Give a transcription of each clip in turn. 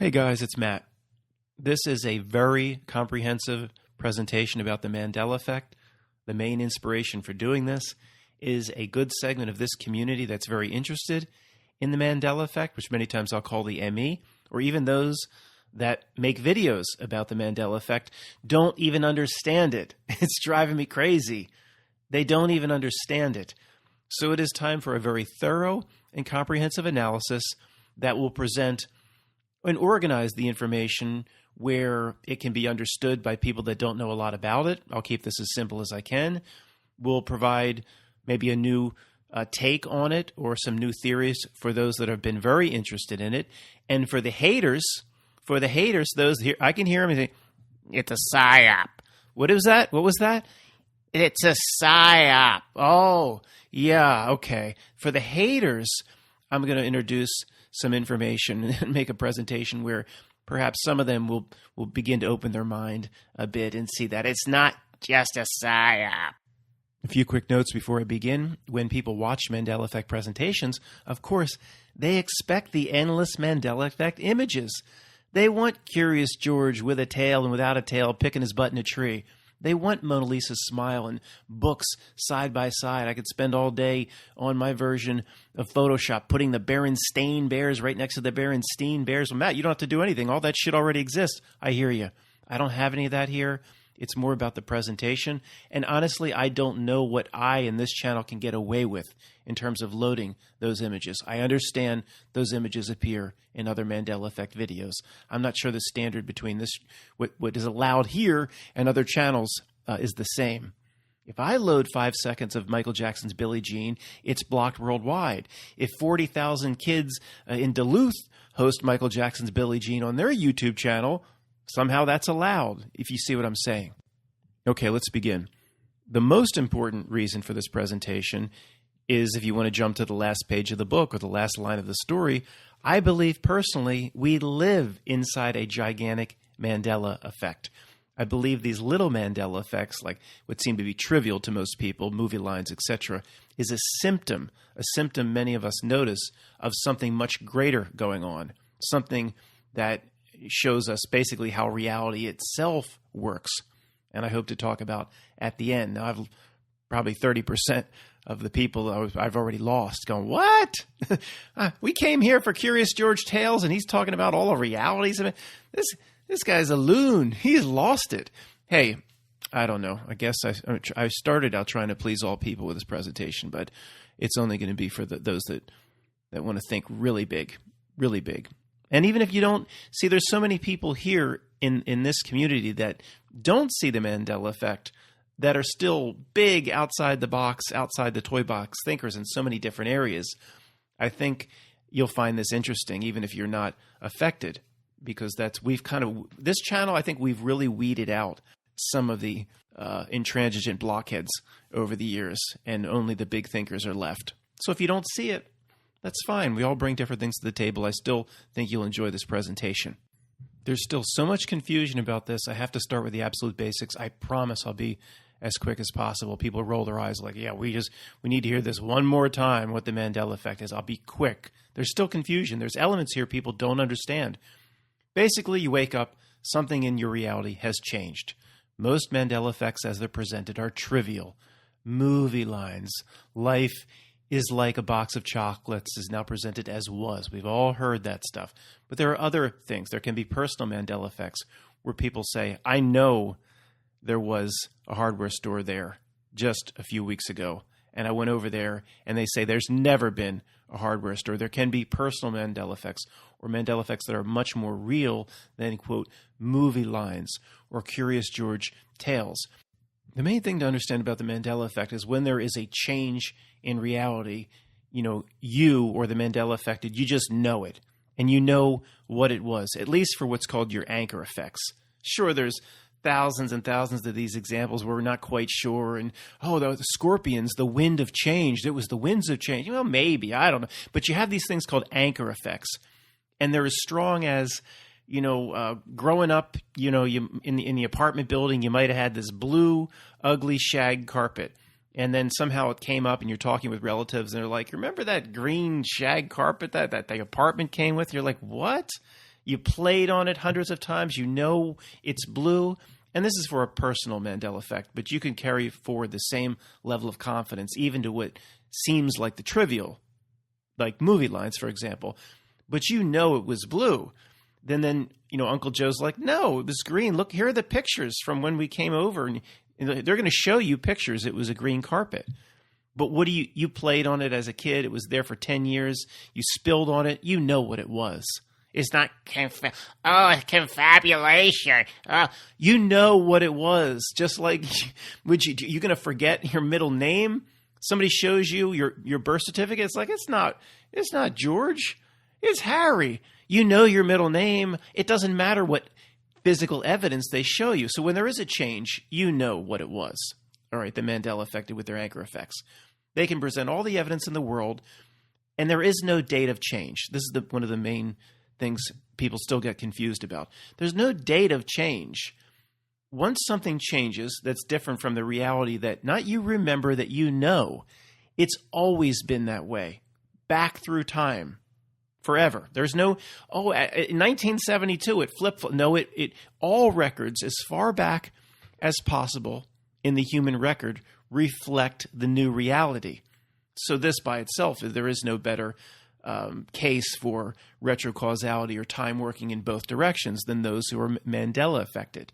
Hey guys, it's Matt. This is a very comprehensive presentation about the Mandela Effect. The main inspiration for doing this is a good segment of this community that's very interested in the Mandela Effect, which many times I'll call the ME, or even those that make videos about the Mandela Effect don't even understand it. It's driving me crazy. They don't even understand it. So it is time for a very thorough and comprehensive analysis that will present and organize the information where it can be understood by people that don't know a lot about it. I'll keep this as simple as I can. We'll provide maybe a new take on it or some new theories for those that have been very interested in it. And for the haters, those here, I can hear them say, it's a psyop. What is that? What was that? It's a psyop. Oh, yeah, okay. For the haters, I'm going to introduce some information and make a presentation where perhaps some of them will begin to open their mind a bit and see that it's not just a psyop. A few quick notes before I begin. When people watch Mandela Effect presentations, of course, they expect the endless Mandela Effect images. They want Curious George with a tail and without a tail picking his butt in a tree. They want Mona Lisa's smile and books side by side. I could spend all day on my version of Photoshop putting the Berenstain Bears right next to the Berenstain Bears. Well, Matt, you don't have to do anything. All that shit already exists. I hear you. I don't have any of that here. It's more about the presentation. And honestly, I don't know what I and this channel can get away with in terms of loading those images. I understand those images appear in other Mandela Effect videos. I'm not sure the standard between this, what is allowed here and other channels is the same. If I load 5 seconds of Michael Jackson's Billie Jean, it's blocked worldwide. If 40,000 kids in Duluth host Michael Jackson's Billie Jean on their YouTube channel, somehow that's allowed, if you see what I'm saying. Okay, let's begin. The most important reason for this presentation is, if you want to jump to the last page of the book or the last line of the story, I believe personally we live inside a gigantic Mandela effect. I believe these little Mandela effects, like what seem to be trivial to most people, movie lines, etc., is a symptom many of us notice of something much greater going on, something that shows us basically how reality itself works. And I hope to talk about at the end. Now, I've probably 30% of the people I've already lost going, what? We came here for Curious George Tales, and he's talking about all the realities of it. This guy's a loon. He's lost it. Hey, I don't know. I guess I started out trying to please all people with this presentation, but it's only going to be for those that want to think really big, really big. And even if you don't see, there's so many people here in this community that don't see the Mandela Effect, that are still big outside the box, outside the toy box thinkers in so many different areas. I think you'll find this interesting, even if you're not affected, because this channel, I think we've really weeded out some of the intransigent blockheads over the years, and only the big thinkers are left. So if you don't see it, that's fine. We all bring different things to the table. I still think you'll enjoy this presentation. There's still so much confusion about this. I have to start with the absolute basics. I promise I'll be as quick as possible. People roll their eyes like, yeah, we need to hear this one more time, what the Mandela Effect is. I'll be quick. There's still confusion. There's elements here people don't understand. Basically, you wake up, something in your reality has changed. Most Mandela Effects as they're presented are trivial. Movie lines. Life is like a box of chocolates is now presented as was. We've all heard that stuff. But there are other things. There can be personal Mandela Effects where people say, I know there was a hardware store there just a few weeks ago, and I went over there, and they say there's never been a hardware store. There can be personal Mandela Effects, or Mandela Effects that are much more real than, quote, movie lines or Curious George tales. The main thing to understand about the Mandela Effect is when there is a change in reality, you or the Mandela affected, you just know it, and you know what it was, at least for what's called your anchor effects. Sure, there's thousands and thousands of these examples where we're not quite sure, and the scorpions, the wind of change, it was the winds of change. Well, maybe, I don't know. But you have these things called anchor effects, and they're as strong as, growing up, you in the apartment building, you might have had this blue, ugly shag carpet. And then somehow it came up and you're talking with relatives and they're like, remember that green shag carpet that the apartment came with? You're like, what? You played on it hundreds of times. You know it's blue. And this is for a personal Mandela effect, but you can carry forward the same level of confidence, even to what seems like the trivial, like movie lines, for example. But you know it was blue. Then Uncle Joe's like, no, it was green. Look, here are the pictures from when we came over. And they're going to show you pictures. It was a green carpet. But what do you played on it as a kid. It was there for 10 years. You spilled on it. You know what it was. It's not confabulation. You know what it was. Just like, you going to forget your middle name? Somebody shows you your birth certificate. It's like, it's not George. It's Harry. You know your middle name. It doesn't matter what physical evidence they show you. So when there is a change, you know what it was. All right, the Mandela effect with their anchor effects. They can present all the evidence in the world, and there is no date of change. This is one of the main things people still get confused about. There's no date of change. Once something changes that's different from the reality that not you remember, that you know, it's always been that way, back through time, forever. There's no, in 1972 it flipped. No, it all records as far back as possible in the human record reflect the new reality. So this by itself, there is no better case for retrocausality or time working in both directions than those who are Mandela affected.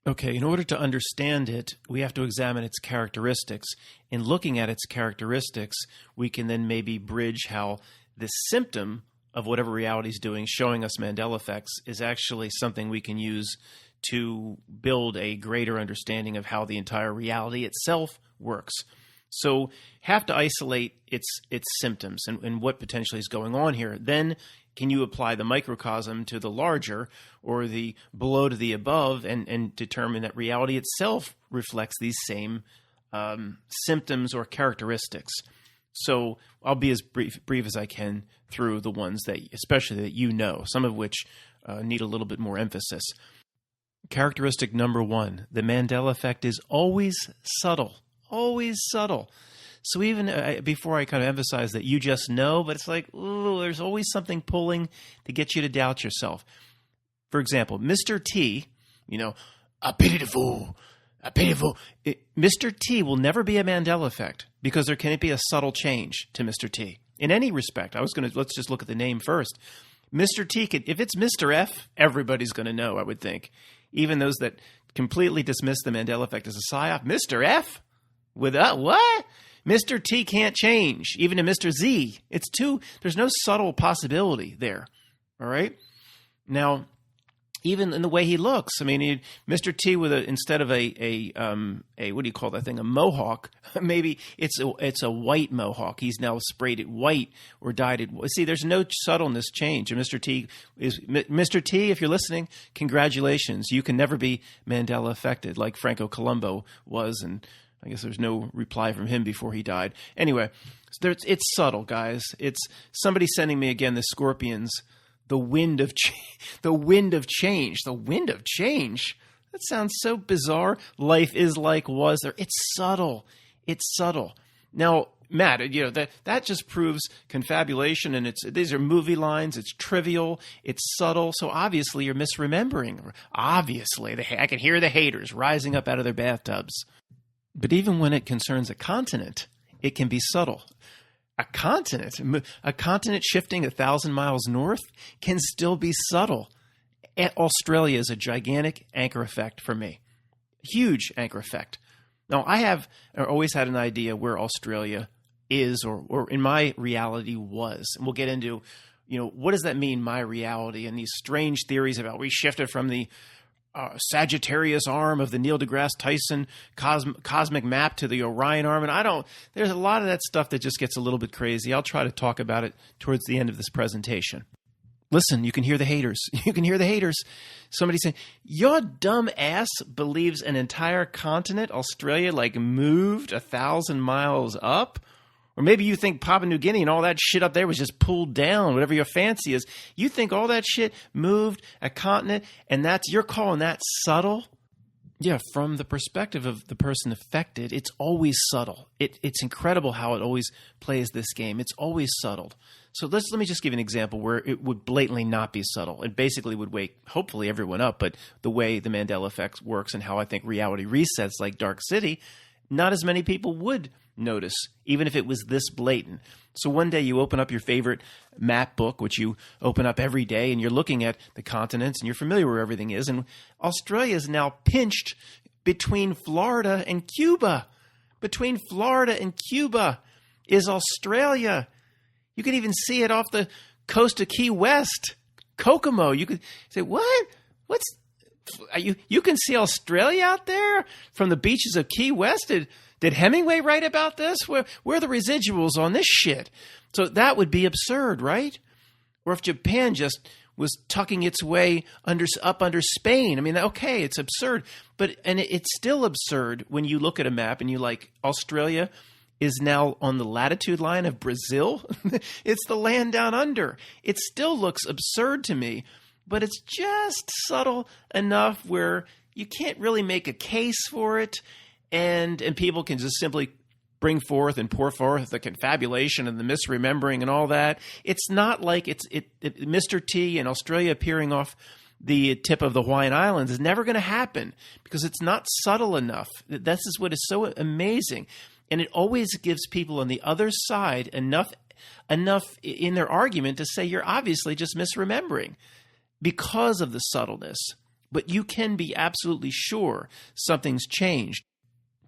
Okay, in order to understand it, we have to examine its characteristics. In looking at its characteristics, we can then maybe bridge how the symptom of whatever reality is doing, showing us Mandela effects, is actually something we can use to build a greater understanding of how the entire reality itself works. So have to isolate its symptoms and what potentially is going on here. Then can you apply the microcosm to the larger, or the below to the above, and determine that reality itself reflects these same symptoms or characteristics. So I'll be as brief as I can through the ones that, especially that you know, some of which need a little bit more emphasis. Characteristic number 1, the Mandela effect is always subtle. Always subtle. So even before I kind of emphasize that you just know, but it's like, ooh, there's always something pulling to get you to doubt yourself. For example, Mr. T, a pitiful. Mr. T will never be a Mandela effect because there can't be a subtle change to Mr. T in any respect. Let's just look at the name first. Mr. T, if it's Mr. F, everybody's going to know, I would think. Even those that completely dismiss the Mandela effect as a psyop. Mr. F? What? Mr. T can't change, even to Mr. Z. There's no subtle possibility there. All right? Now, even in the way he looks, Mr. T with instead of a what do you call that thing? A mohawk. Maybe it's a white mohawk. He's now sprayed it white or dyed it. See, there's no subtleness change. And Mr. T, if you're listening, congratulations. You can never be Mandela affected like Franco Colombo was, and I guess there's no reply from him before he died. Anyway, it's subtle, guys. It's somebody sending me again the Scorpions. The wind of change. The wind of change. That sounds so bizarre. Life is like was there. It's subtle. Now, Matt, that just proves confabulation, and these are movie lines. It's trivial. It's subtle. So obviously you're misremembering. Obviously, I can hear the haters rising up out of their bathtubs. But even when it concerns a continent, it can be subtle. A continent shifting 1,000 miles north can still be subtle. Australia is a gigantic anchor effect for me. Huge anchor effect. Now, I always had an idea where Australia is, or in my reality was. And we'll get into, what does that mean, my reality, and these strange theories about we shifted from the Sagittarius arm of the Neil deGrasse Tyson cosmic map to the Orion arm. And there's a lot of that stuff that just gets a little bit crazy. I'll try to talk about it towards the end of this presentation. Listen, you can hear the haters. Somebody saying, your dumb ass believes an entire continent, Australia, moved 1,000 miles up? Or maybe you think Papua New Guinea and all that shit up there was just pulled down, whatever your fancy is. You think all that shit moved a continent, and you're calling that subtle? Yeah, from the perspective of the person affected, it's always subtle. It's incredible how it always plays this game. It's always subtle. So let me just give you an example where it would blatantly not be subtle. It basically would wake, hopefully, everyone up. But the way the Mandela Effect works and how I think reality resets like Dark City, not as many people would notice, even if it was this blatant. So one day you open up your favorite map book, which you open up every day, and you're looking at the continents, and you're familiar where everything is. And Australia is now pinched between Florida and Cuba. Between Florida and Cuba is Australia. You can even see it off the coast of Key West, Kokomo. You could say, what? You can see Australia out there from the beaches of Key West? Did Hemingway write about this? Where are the residuals on this shit? So that would be absurd, right? Or if Japan just was tucking its way up under Spain. I mean, okay, it's absurd. And it's still absurd when you look at a map and you like, Australia is now on the latitude line of Brazil. It's the land down under. It still looks absurd to me, but it's just subtle enough where you can't really make a case for it. And people can just simply bring forth and pour forth the confabulation and the misremembering and all that. It's not like Mr. T and Australia appearing off the tip of the Hawaiian Islands is never going to happen because it's not subtle enough. This is what is so amazing. And it always gives people on the other side enough in their argument to say you're obviously just misremembering because of the subtleness. But you can be absolutely sure something's changed.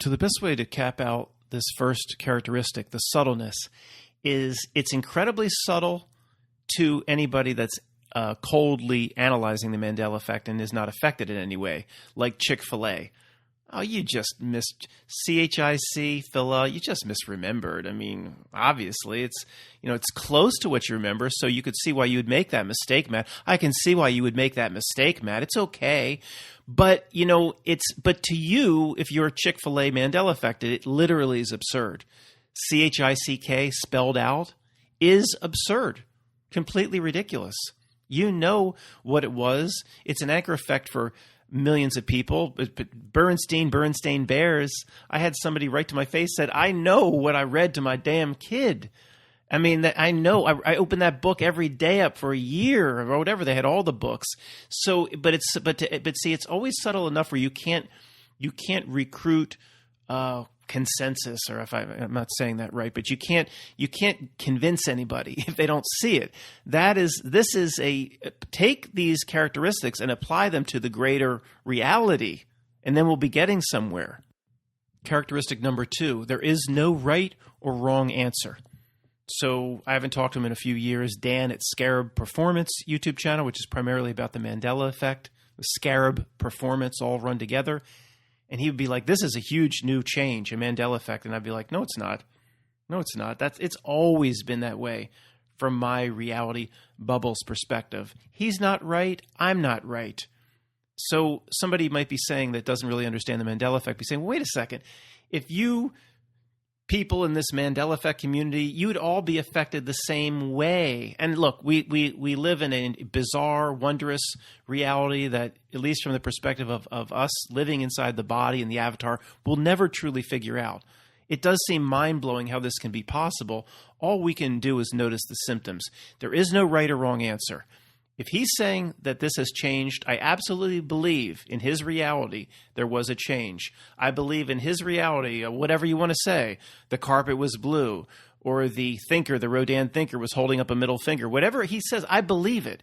So the best way to cap out this first characteristic, the subtleness, is it's incredibly subtle to anybody that's coldly analyzing the Mandela Effect and is not affected in any way, like Chick-fil-A. Oh, you just missed CHIC, Phila. You just misremembered. I mean, obviously, it's close to what you remember, so you could see why you would make that mistake, Matt. I can see why you would make that mistake, Matt. It's okay. But, but to you, if you're Chick-fil-A Mandela affected, it literally is absurd. CHICK spelled out is absurd, completely ridiculous. You know what it was. It's an anchor effect for millions of people. But Bernstein Bears, I had somebody write to my face, said, I know what I read to my damn kid. I mean, I know. I opened that book every day up for a year or whatever. They had all the books. So, but see, it's always subtle enough where you can't recruit consensus, or I'm not saying that right, but you can't convince anybody if they don't see it. Take these characteristics and apply them to the greater reality, and then we'll be getting somewhere. Characteristic number 2, there is no right or wrong answer. So I haven't talked to him in a few years. Dan at Scarab Performance YouTube channel, which is primarily about the Mandela Effect, the Scarab Performance all run together. And he would be like, this is a huge new change, a Mandela Effect. And I'd be like, no, it's not. No, it's not. It's always been that way from my reality bubble's perspective. He's not right. I'm not right. So somebody might be saying that doesn't really understand the Mandela Effect, be saying, wait a second. If you people in this Mandela Effect community, you'd all be affected the same way. And look, we live in a bizarre, wondrous reality that, at least from the perspective of us living inside the body and the avatar, we'll never truly figure out. It does seem mind-blowing how this can be possible. All we can do is notice the symptoms. There is no right or wrong answer. If he's saying that this has changed, I absolutely believe in his reality there was a change. I believe in his reality, whatever you want to say, the carpet was blue, or the Rodin thinker was holding up a middle finger. Whatever he says, I believe it.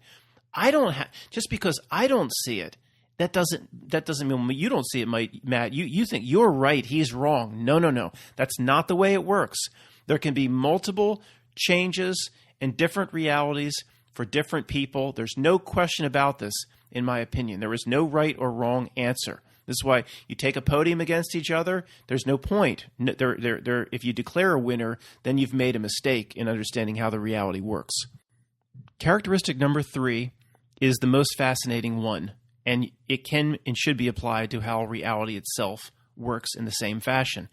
Just because I don't see it, that doesn't mean you don't see it, Matt. You think you're right, he's wrong. No. That's not the way it works. There can be multiple changes and different realities for different people. There's no question about this, in my opinion. There is no right or wrong answer. This is why you take a podium against each other. There's no point. If you declare a winner, then you've made a mistake in understanding how the reality works. Characteristic number 3 is the most fascinating one, and it can and should be applied to how reality itself works in the same fashion.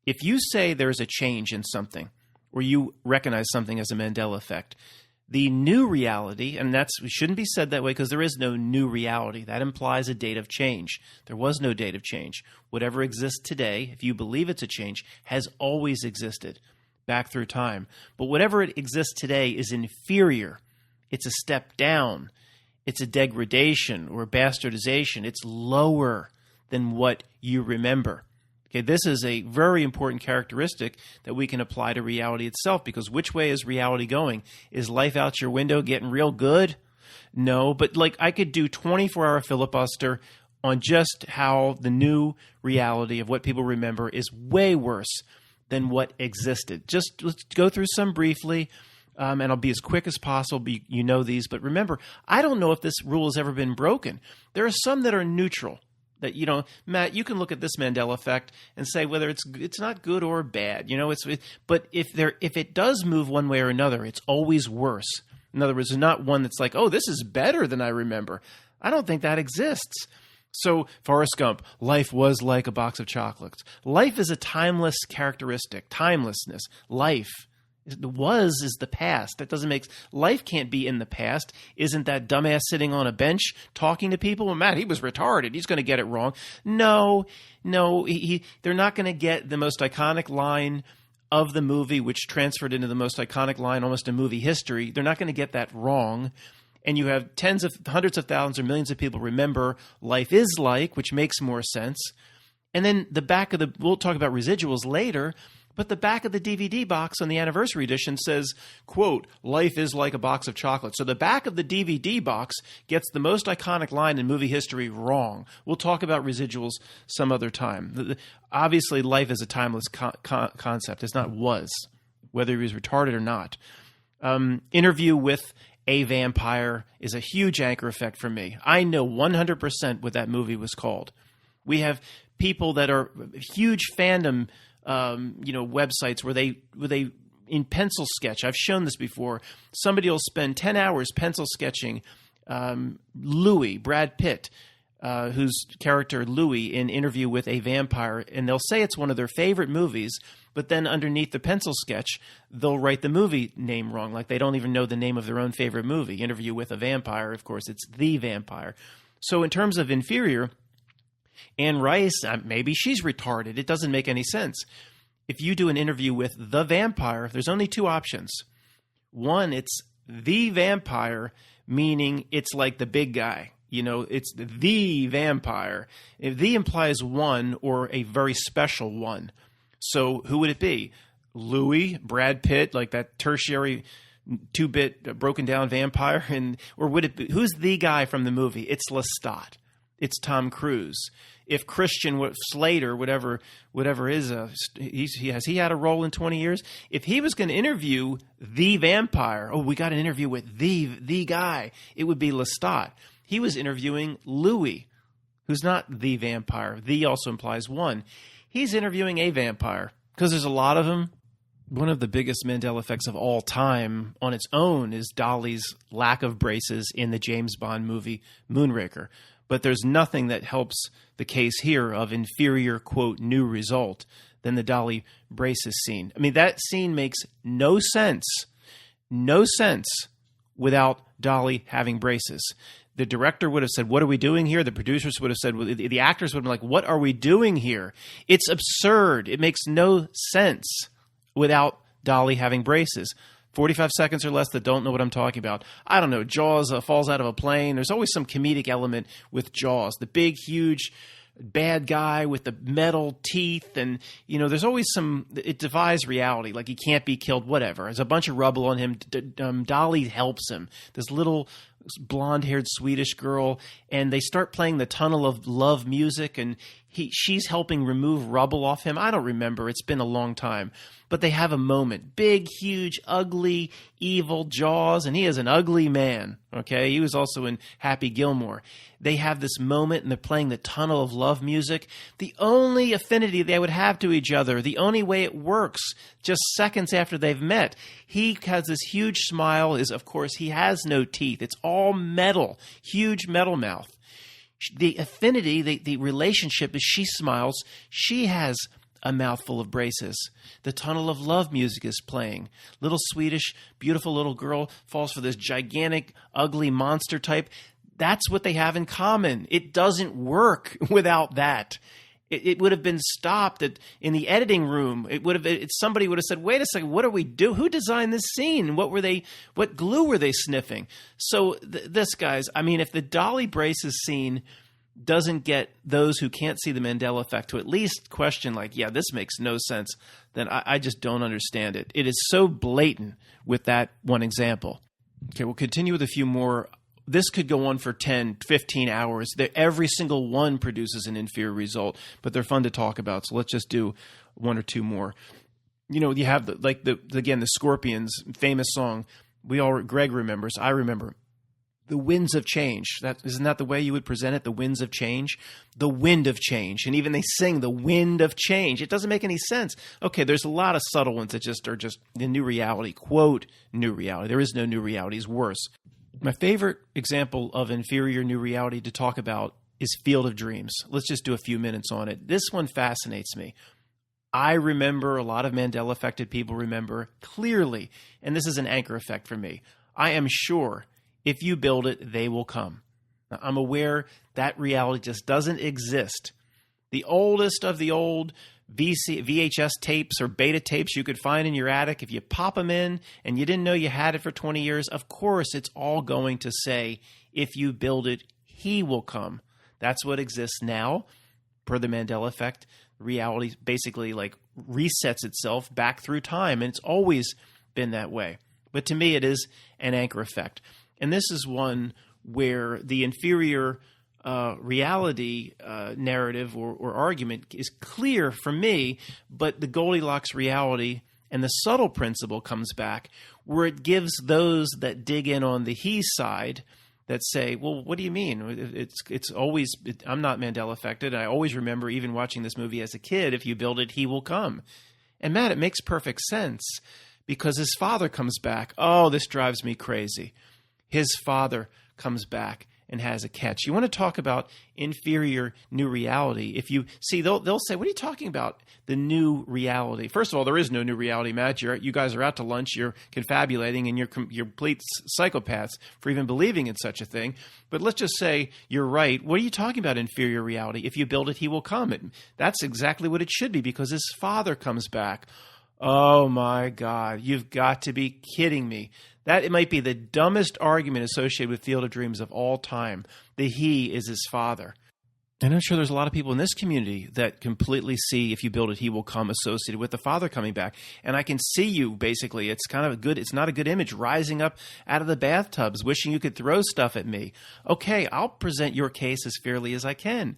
If you say there's a change in something, or you recognize something as a Mandela effect, The new reality, and we shouldn't be said that way because there is no new reality. That implies a date of change. There was no date of change. Whatever exists today, if you believe it's a change, has always existed back through time. But whatever it exists today is inferior. It's a step down. It's a degradation or a bastardization. It's lower than what you remember. Okay, this is a very important characteristic that we can apply to reality itself, because which way is reality going? Is life out your window getting real good? No, but like I could do 24-hour filibuster on just how the new reality of what people remember is way worse than what existed. Just let's go through some briefly, and I'll be as quick as possible. You know these, but remember, I don't know if this rule has ever been broken. There are some that are neutral. That, you know, Matt, you can look at this Mandela effect and say whether it's not good or bad. You know, but if it does move one way or another, it's always worse. In other words, there's not one that's like, oh, this is better than I remember. I don't think that exists. So, Forrest Gump, life was like a box of chocolates. Life is a timeless characteristic. Timelessness. Life. The was is the past. That doesn't make life can't be in the past. Isn't that dumbass sitting on a bench talking to people? Well, Matt, he was retarded. He's going to get it wrong. No, they're not going to get the most iconic line of the movie, which transferred into the most iconic line almost in movie history. They're not going to get that wrong. And you have hundreds of thousands or millions of people remember Life is Like, which makes more sense. And then we'll talk about residuals later. But the back of the DVD box on the anniversary edition says, quote, life is like a box of chocolates. So the back of the DVD box gets the most iconic line in movie history wrong. We'll talk about residuals some other time. Obviously, life is a timeless concept. It's not was, whether he was retarded or not. Interview with a Vampire is a huge anchor effect for me. I know 100% what that movie was called. We have people that are huge fandom websites where they in pencil sketch. I've shown this before. Somebody will spend 10 hours pencil sketching Louis, Brad Pitt, whose character Louis in Interview with a Vampire, and they'll say it's one of their favorite movies, but then underneath the pencil sketch, they'll write the movie name wrong, like they don't even know the name of their own favorite movie. Interview with a Vampire, of course, it's The Vampire. So in terms of inferior, Anne Rice, maybe she's retarded. It doesn't make any sense. If you do an interview with the vampire, there's only two options. One, it's the vampire, meaning it's like the big guy. You know, it's the vampire. If the implies one or a very special one. So who would it be? Louis, Brad Pitt, like that tertiary 2-bit broken down vampire? Or would it be, who's the guy from the movie? It's Lestat. It's Tom Cruise. If Christian Slater, whatever is, has he had a role in 20 years? If he was going to interview the vampire, we got an interview with the guy, it would be Lestat. He was interviewing Louis, who's not the vampire. The also implies one. He's interviewing a vampire because there's a lot of them. One of the biggest Mandela effects of all time on its own is Dolly's lack of braces in the James Bond movie Moonraker. But there's nothing that helps the case here of inferior, quote, new result than the Dolly braces scene. I mean, that scene makes no sense without Dolly having braces. The director would have said, what are we doing here? The producers would have said, the actors would have been like, what are we doing here? It's absurd. It makes no sense without Dolly having braces. 45 seconds or less that don't know what I'm talking about. I don't know. Jaws falls out of a plane. There's always some comedic element with Jaws. The big, huge bad guy with the metal teeth. And, you know, there's always it defies reality. Like he can't be killed, whatever. There's a bunch of rubble on him. Dolly helps him. This little blonde-haired Swedish girl. And they start playing the Tunnel of Love music. And she's helping remove rubble off him. I don't remember. It's been a long time. But they have a moment. Big, huge, ugly, evil Jaws. And he is an ugly man. Okay? He was also in Happy Gilmore. They have this moment and they're playing the Tunnel of Love music. The only affinity they would have to each other, the only way it works, just seconds after they've met. He has this huge smile. Of course, he has no teeth. It's all metal. Huge metal mouth. The affinity, the relationship is she smiles. She has a mouthful of braces. The Tunnel of Love music is playing. Little Swedish, beautiful little girl falls for this gigantic, ugly monster type. That's what they have in common. It doesn't work without that. It would have been stopped in the editing room. Somebody would have said, "Wait a second, what do we do? Who designed this scene? What glue were they sniffing?" So this, guys, I mean, if the dolly braces scene doesn't get those who can't see the Mandela effect to at least question, like, yeah, this makes no sense, then I just don't understand it. It is so blatant with that one example. Okay, we'll continue with a few more. This could go on for 10, 15 hours. Every single one produces an inferior result, but they're fun to talk about. So let's just do one or two more. You have the Scorpions famous song. Greg remembers. I remember. The winds of change. Isn't that the way you would present it? The winds of change, the wind of change, and even they sing the wind of change. It doesn't make any sense. Okay, there's a lot of subtle ones that are just the new reality. Quote, new reality. There is no new reality. It's worse. My favorite example of inferior new reality to talk about is Field of Dreams. Let's just do a few minutes on it. This one fascinates me. I remember, a lot of Mandela-affected people remember clearly, and this is an anchor effect for me. I am sure if you build it, they will come. Now, I'm aware that reality just doesn't exist. The oldest of the old VHS tapes or beta tapes you could find in your attic, if you pop them in and you didn't know you had it for 20 years, of course it's all going to say, if you build it, he will come. That's what exists now. Per the Mandela effect, reality basically like resets itself back through time, and it's always been that way. But to me, it is an anchor effect. And this is one where the inferior reality narrative or argument is clear for me, but the Goldilocks reality and the subtle principle comes back, where it gives those that dig in on the he side that say, well, what do you mean? It's always, I'm not Mandela affected. I always remember even watching this movie as a kid, if you build it, he will come. And Matt, it makes perfect sense because his father comes back. Oh, this drives me crazy. His father comes back and has a catch. You want to talk about inferior new reality. If you see, they'll say, what are you talking about? The new reality. First of all, there is no new reality, Matt. You guys are out to lunch. You're confabulating, and you're complete psychopaths for even believing in such a thing. But let's just say you're right. What are you talking about, inferior reality? If you build it, he will come. That's exactly what it should be, because his father comes back. Oh, my God. You've got to be kidding me. That it might be the dumbest argument associated with Field of Dreams of all time. The he is his father. And I'm sure there's a lot of people in this community that completely see, if you build it, he will come, associated with the father coming back. And I can see you, basically. It's kind of it's not a good image, rising up out of the bathtubs, wishing you could throw stuff at me. Okay, I'll present your case as fairly as I can.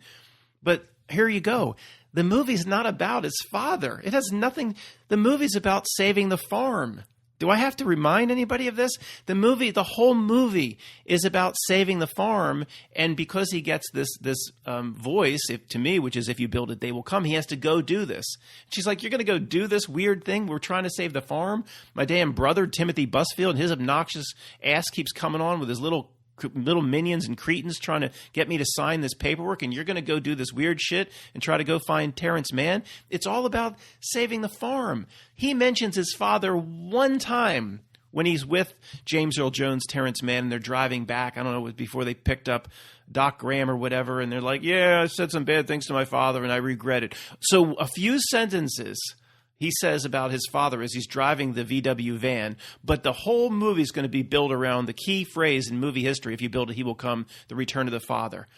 But here you go. The movie's not about his father. It has nothing. The movie's about saving the farm. Do I have to remind anybody of this? The whole movie is about saving the farm, and because he gets this voice, to me, which is, if you build it, they will come, he has to go do this. She's like, you're going to go do this weird thing? We're trying to save the farm? My damn brother, Timothy Busfield, and his obnoxious ass keeps coming on with his little minions and cretins trying to get me to sign this paperwork, and you're going to go do this weird shit and try to go find Terrence Mann. It's all about saving the farm. He mentions his father one time when he's with James Earl Jones, Terrence Mann, and they're driving back. I don't know, it was before they picked up Doc Graham or whatever, and they're like, yeah, I said some bad things to my father and I regret it. So a few sentences he says about his father as he's driving the VW van, but the whole movie is going to be built around the key phrase in movie history, if you build it, he will come, the return of the father.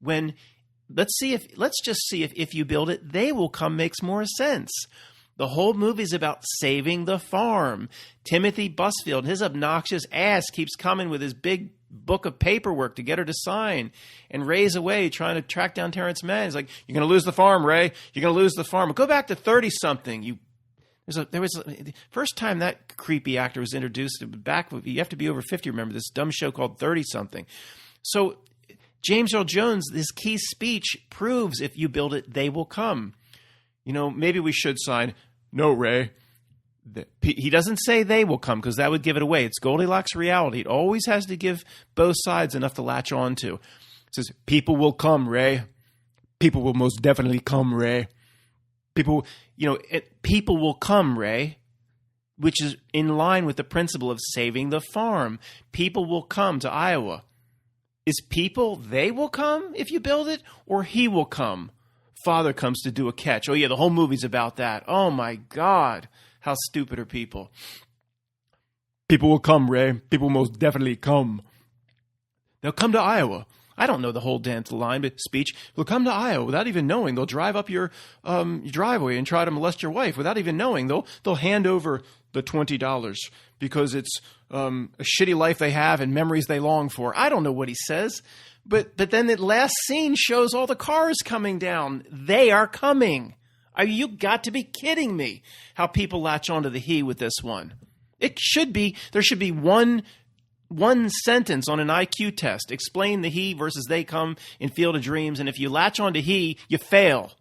Let's just see if you build it, they will come makes more sense. The whole movie is about saving the farm. Timothy Busfield, his obnoxious ass, keeps coming with his big book of paperwork to get her to sign, and Ray's away trying to track down Terrence Mann. He's like, you're going to lose the farm, Ray. You're going to lose the farm. Go back to 30-something. First time that creepy actor was introduced, you have to be over 50, remember, this dumb show called 30-something. So James Earl Jones, this key speech proves, if you build it, they will come. Maybe we should sign, no, Ray. He doesn't say they will come, because that would give it away. It's Goldilocks reality. It always has to give both sides enough to latch on to. It says, people will come, Ray. People will most definitely come, Ray. People, people will come, Ray, which is in line with the principle of saving the farm. People will come to Iowa. Is people, they will come if you build it, or he will come? Father comes to do a catch. Oh, yeah, the whole movie's about that. Oh, my God. How stupid are people? People will come, Ray. People will most definitely come. They'll come to Iowa. I don't know the whole dance line, but speech. They'll come to Iowa without even knowing. They'll drive up your driveway and try to molest your wife without even knowing. They'll hand over the $20 because it's a shitty life they have and memories they long for. I don't know what he says, but then the last scene shows all the cars coming down. They are coming. You got to be kidding me! How people latch onto the he with this one. There should be one sentence on an IQ test. Explain the he versus they come in Field of Dreams. And if you latch on to he, you fail.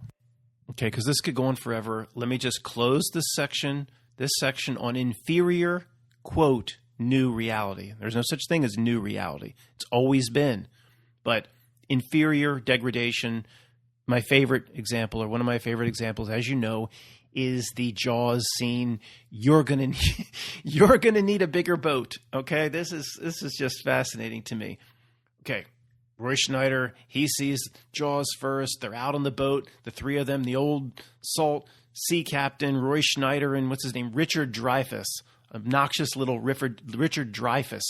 Okay, because this could go on forever. Let me just close this section on inferior, quote, new reality. There's no such thing as new reality. It's always been. But inferior degradation, my favorite example, or one of my favorite examples, as you know, is the Jaws scene. You're gonna need a bigger boat. Okay, this is just fascinating to me. Okay, Roy Schneider, he sees Jaws first. They're out on the boat, the three of them, the old salt sea captain, Roy Schneider, and what's his name, Richard Dreyfuss, obnoxious little Richard Dreyfuss.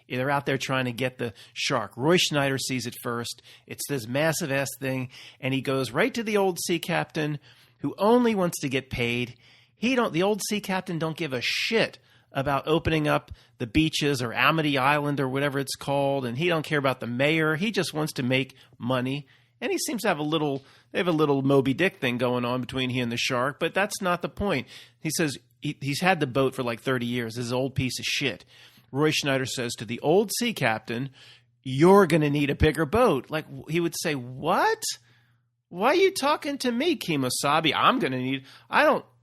They're out there trying to get the shark. Roy Schneider sees it first. It's this massive ass thing, and he goes right to the old sea captain, who only wants to get paid. The old sea captain don't give a shit about opening up the beaches or Amity Island or whatever it's called, and he don't care about the mayor. He just wants to make money. And he seems to have they have a little Moby Dick thing going on between he and the shark, but that's not the point. He says he's had the boat for like 30 years. This is an old piece of shit. Roy Schneider says to the old sea captain, "You're going to need a bigger boat." Like he would say, "What? Why are you talking to me, Kemosabe? I'm going to need,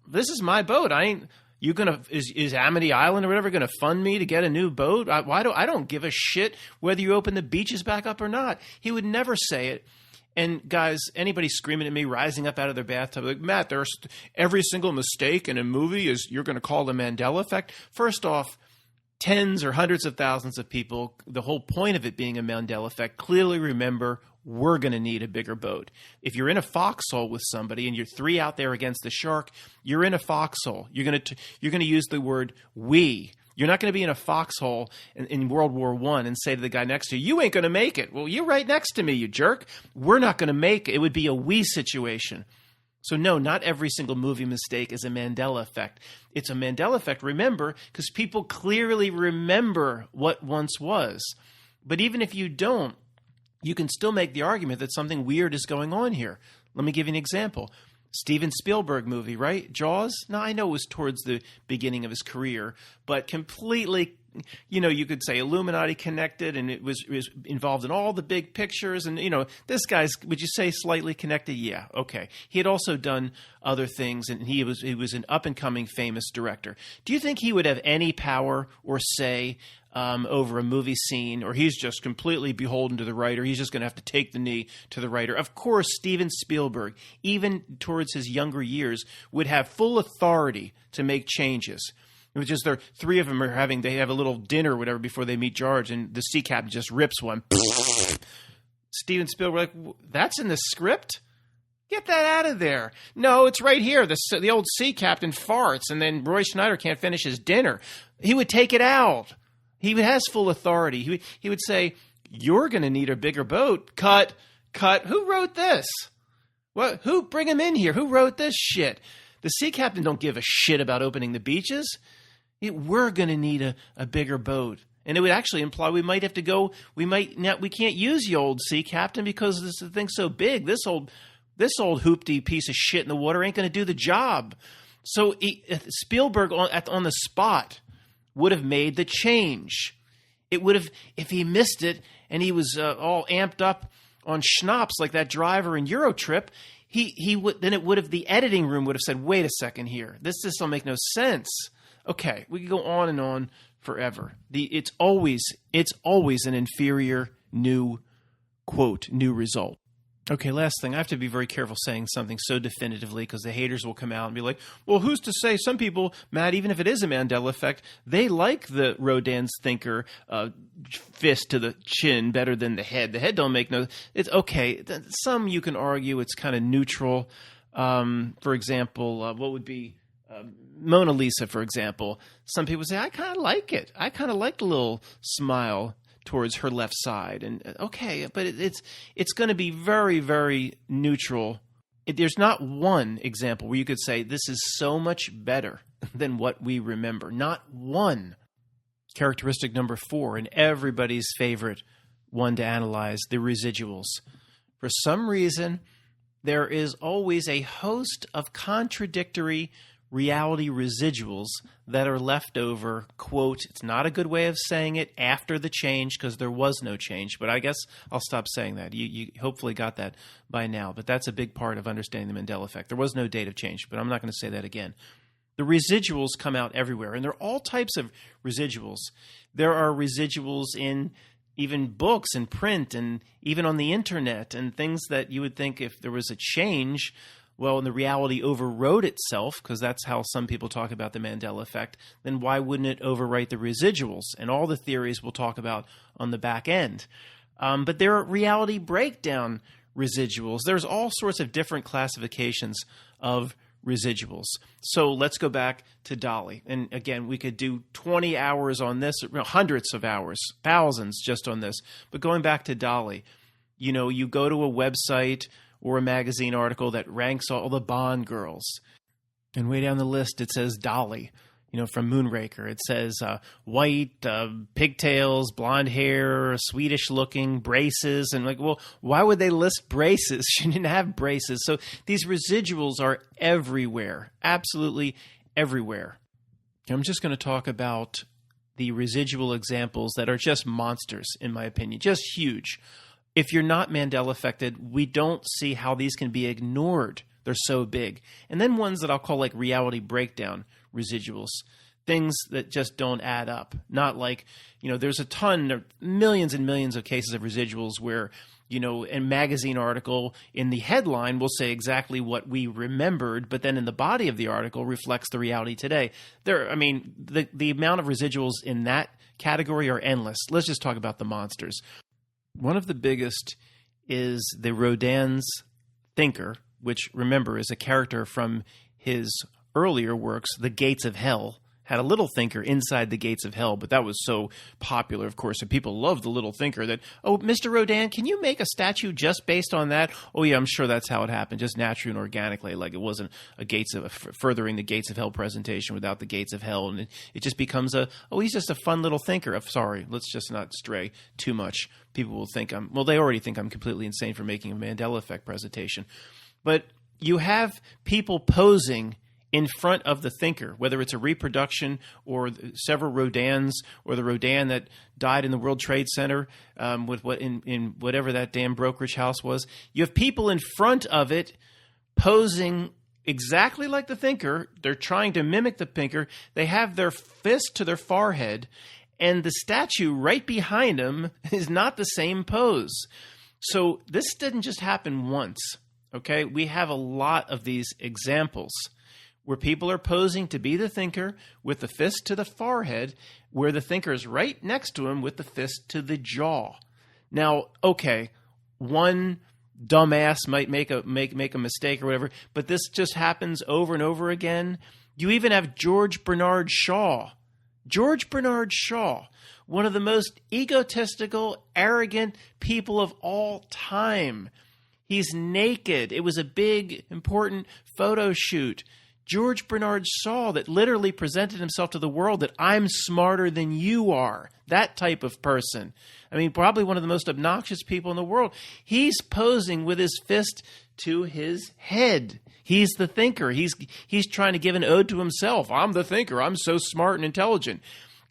this is my boat. Is Amity Island or whatever going to fund me to get a new boat? I don't give a shit whether you open the beaches back up or not." He would never say it. And guys, anybody screaming at me, rising up out of their bathtub, like, Matt, there's every single mistake in a movie is you're going to call the Mandela Effect. First off, tens or hundreds of thousands of people, the whole point of it being a Mandela Effect, clearly remember we're going to need a bigger boat. If you're in a foxhole with somebody and you're three out there against the shark, you're in a foxhole. You're going to use the word we. You're not going to be in a foxhole in World War I and say to the guy next to you, "You ain't going to make it." Well, you're right next to me, you jerk. We're not going to make it. It would be a we situation. So no, not every single movie mistake is a Mandela Effect. It's a Mandela Effect, remember, because people clearly remember what once was. But even if you don't, you can still make the argument that something weird is going on here. Let me give you an example. Steven Spielberg movie, right? Jaws? Now, I know it was towards the beginning of his career, but completely, you could say Illuminati connected, and it was involved in all the big pictures. And, this guy's, would you say slightly connected? Yeah, okay. He had also done other things, and he was an up-and-coming famous director. Do you think he would have any power or say over a movie scene, or he's just completely beholden to the writer? He's just going to have to take the knee to the writer. Of course, Steven Spielberg, even towards his younger years, would have full authority to make changes. It was just three of them they have a little dinner or whatever before they meet George, and the sea captain just rips one. Steven Spielberg, like, that's in the script? Get that out of there. No, it's right here. The old sea captain farts, and then Roy Schneider can't finish his dinner. He would take it out. He has full authority. He would say, "You're going to need a bigger boat." Cut. Who wrote this? What? Who bring him in here? Who wrote this shit? The sea captain don't give a shit about opening the beaches. We're going to need a bigger boat. And it would actually imply we might have to go. We can't use the old sea captain because this thing's so big. This old hoopty piece of shit in the water ain't going to do the job. So Spielberg on the spot would have made the change. It would have, if he missed it and he was all amped up on schnapps like that driver in Eurotrip, the editing room would have said, "Wait a second here. This don't make no sense." Okay, we could go on and on forever. It's always an inferior new quote, new result. Okay, last thing. I have to be very careful saying something so definitively because the haters will come out and be like, well, who's to say some people, Matt, even if it is a Mandela effect, they like the Rodin's thinker fist to the chin better than the head. The head don't make no... It's okay. Some you can argue it's kind of neutral. For example, what would be... Mona Lisa, for example. Some people say, I kind of like it. I kind of like the little smile towards her left side, and okay, but it's going to be very, very neutral. There's not one example where you could say this is so much better than what we remember. Not one. Characteristic number 4, and everybody's favorite one to analyze, the residuals. For some reason, there is always a host of contradictory reality residuals that are left over, quote, it's not a good way of saying it, after the change, because there was no change. But I guess I'll stop saying that. You hopefully got that by now. But that's a big part of understanding the Mandela effect. There was no date of change, but I'm not going to say that again. The residuals come out everywhere, and there are all types of residuals. There are residuals in even books and print and even on the internet and things that you would think if there was a change, well, and the reality overrode itself, because that's how some people talk about the Mandela effect, then why wouldn't it overwrite the residuals and all the theories we'll talk about on the back end? But there are reality breakdown residuals. There's all sorts of different classifications of residuals. So let's go back to Dolly. And again, we could do 20 hours on this, hundreds of hours, thousands just on this. But going back to Dolly, you go to a website or a magazine article that ranks all the Bond girls. And way down the list, it says Dolly, from Moonraker. It says white, pigtails, blonde hair, Swedish-looking, braces. And well, why would they list braces? She didn't have braces. So these residuals are everywhere, absolutely everywhere. I'm just going to talk about the residual examples that are just monsters, in my opinion, just huge. If you're not Mandela affected, we don't see how these can be ignored. They're so big. And then ones that I'll call like reality breakdown residuals, things that just don't add up. Not like, there's a ton of millions and millions of cases of residuals where, a magazine article in the headline will say exactly what we remembered, but then in the body of the article reflects the reality today. The amount of residuals in that category are endless. Let's just talk about the monsters. One of the biggest is the Rodin's thinker, which, remember, is a character from his earlier works, The Gates of Hell. Had a little thinker inside the gates of hell, but that was so popular, of course, and people loved the little thinker that, oh, Mr. Rodin, can you make a statue just based on that? Oh, yeah, I'm sure that's how it happened, just naturally and organically, like it wasn't a furthering the gates of hell presentation without the gates of hell, and it just becomes he's just a fun little thinker. Sorry, let's just not stray too much. People will think they already think I'm completely insane for making a Mandela Effect presentation. But you have people posing in front of the thinker, whether it's a reproduction or several Rodins or the Rodin that died in the World Trade Center with in whatever that damn brokerage house was. You have people in front of it posing exactly like the thinker. They're trying to mimic the thinker. They have their fist to their forehead, and the statue right behind them is not the same pose. So this didn't just happen once, okay? We have a lot of these examples where people are posing to be the thinker with the fist to the forehead, where the thinker is right next to him with the fist to the jaw. Now, okay, one dumbass might make a mistake or whatever, but this just happens over and over again. You even have George Bernard Shaw. George Bernard Shaw, one of the most egotistical, arrogant people of all time. He's naked. It was a big, important photo shoot. George Bernard Shaw that literally presented himself to the world that I'm smarter than you are. That type of person. I mean, probably one of the most obnoxious people in the world. He's posing with his fist to his head. He's the thinker. He's trying to give an ode to himself. I'm the thinker. I'm so smart and intelligent.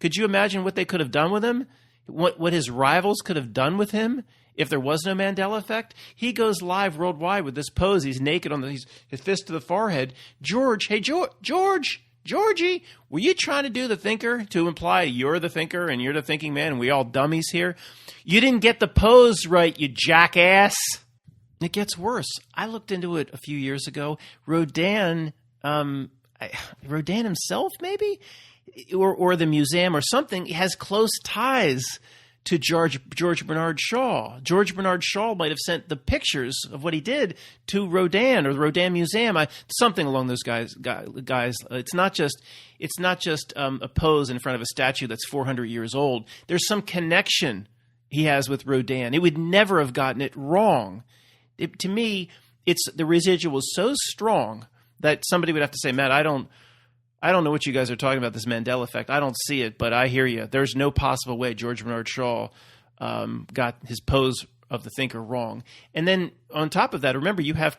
Could you imagine what they could have done with him? What his rivals could have done with him? If there was no Mandela effect, he goes live worldwide with this pose. He's naked on his fist to the forehead. Georgie, were you trying to do the thinker to imply you're the thinker and you're the thinking man and we all dummies here? You didn't get the pose right, you jackass. It gets worse. I looked into it a few years ago. Rodin himself, maybe, or the museum or something, has close ties to George Bernard Shaw. George Bernard Shaw might have sent the pictures of what he did to Rodin or the Rodin Museum. Something along those guys. It's not just a pose in front of a statue that's 400 years old. There's some connection he has with Rodin. It would never have gotten it wrong. To me, the residual is so strong that somebody would have to say, Matt, I don't know what you guys are talking about, this Mandela effect. I don't see it, but I hear you. There's no possible way George Bernard Shaw got his pose of the thinker wrong. And then on top of that, remember, you have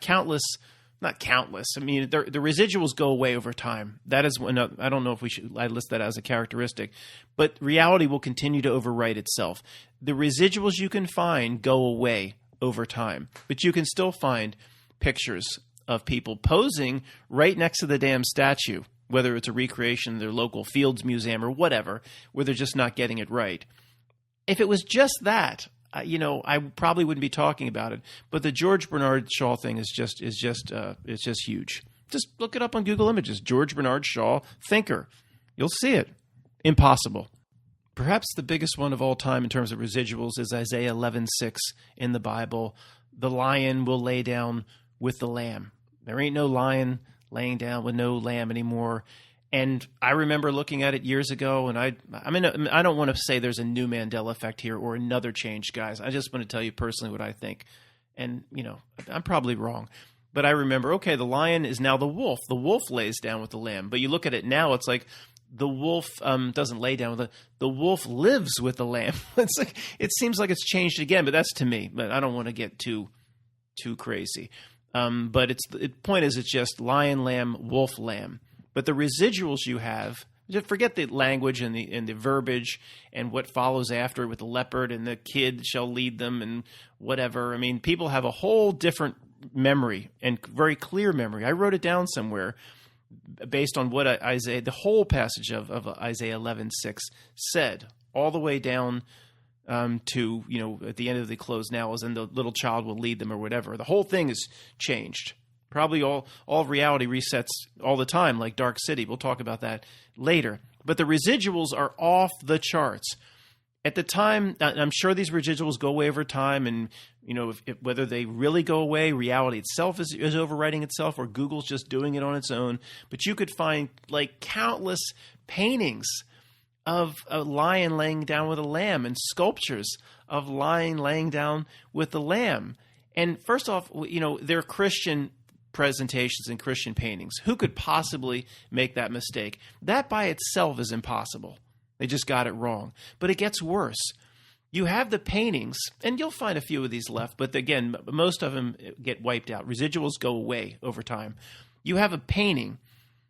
not countless. I mean, the residuals go away over time. That is when I don't know if I list that as a characteristic, but reality will continue to overwrite itself. The residuals you can find go away over time, but you can still find pictures of people posing right next to the damn statue, whether it's a recreation of their local Fields Museum or whatever, where they're just not getting it right. If it was just that, I probably wouldn't be talking about it. But the George Bernard Shaw thing is just huge. Just look it up on Google Images. George Bernard Shaw, thinker. You'll see it. Impossible. Perhaps the biggest one of all time in terms of residuals is Isaiah 11:6 in the Bible. The lion will lay down with the lamb. There ain't no lion laying down with no lamb anymore. And I remember looking at it years ago, and I don't want to say there's a new Mandela effect here or another change, guys. I just want to tell you personally what I think. And, I'm probably wrong. But I remember, okay, the lion is now the wolf. The wolf lays down with the lamb. But you look at it now, it's like the wolf doesn't lay down with the wolf lives with the lamb. It's like, it seems like it's changed again, but that's to me. But I don't want to get too crazy. But the point is, it's just lion, lamb, wolf, lamb. But the residuals you have, just forget the language and the verbiage and what follows after with the leopard and the kid shall lead them and whatever. I mean, people have a whole different memory and very clear memory. I wrote it down somewhere based on what the whole passage of Isaiah 11:6 said, all the way down to, at the end of the closed now, and the little child will lead them or whatever. The whole thing is changed. Probably all reality resets all the time, like Dark City. We'll talk about that later. But the residuals are off the charts. At the time, I'm sure these residuals go away over time, and whether they really go away, reality itself is overwriting itself, or Google's just doing it on its own. But you could find like countless paintings of a lion laying down with a lamb and sculptures of lion laying down with the lamb. And first off, they're Christian presentations and Christian paintings. Who could possibly make that mistake? That by itself is impossible. They just got it wrong. But it gets worse. You have the paintings, and you'll find a few of these left, but again, most of them get wiped out. Residuals go away over time. You have a painting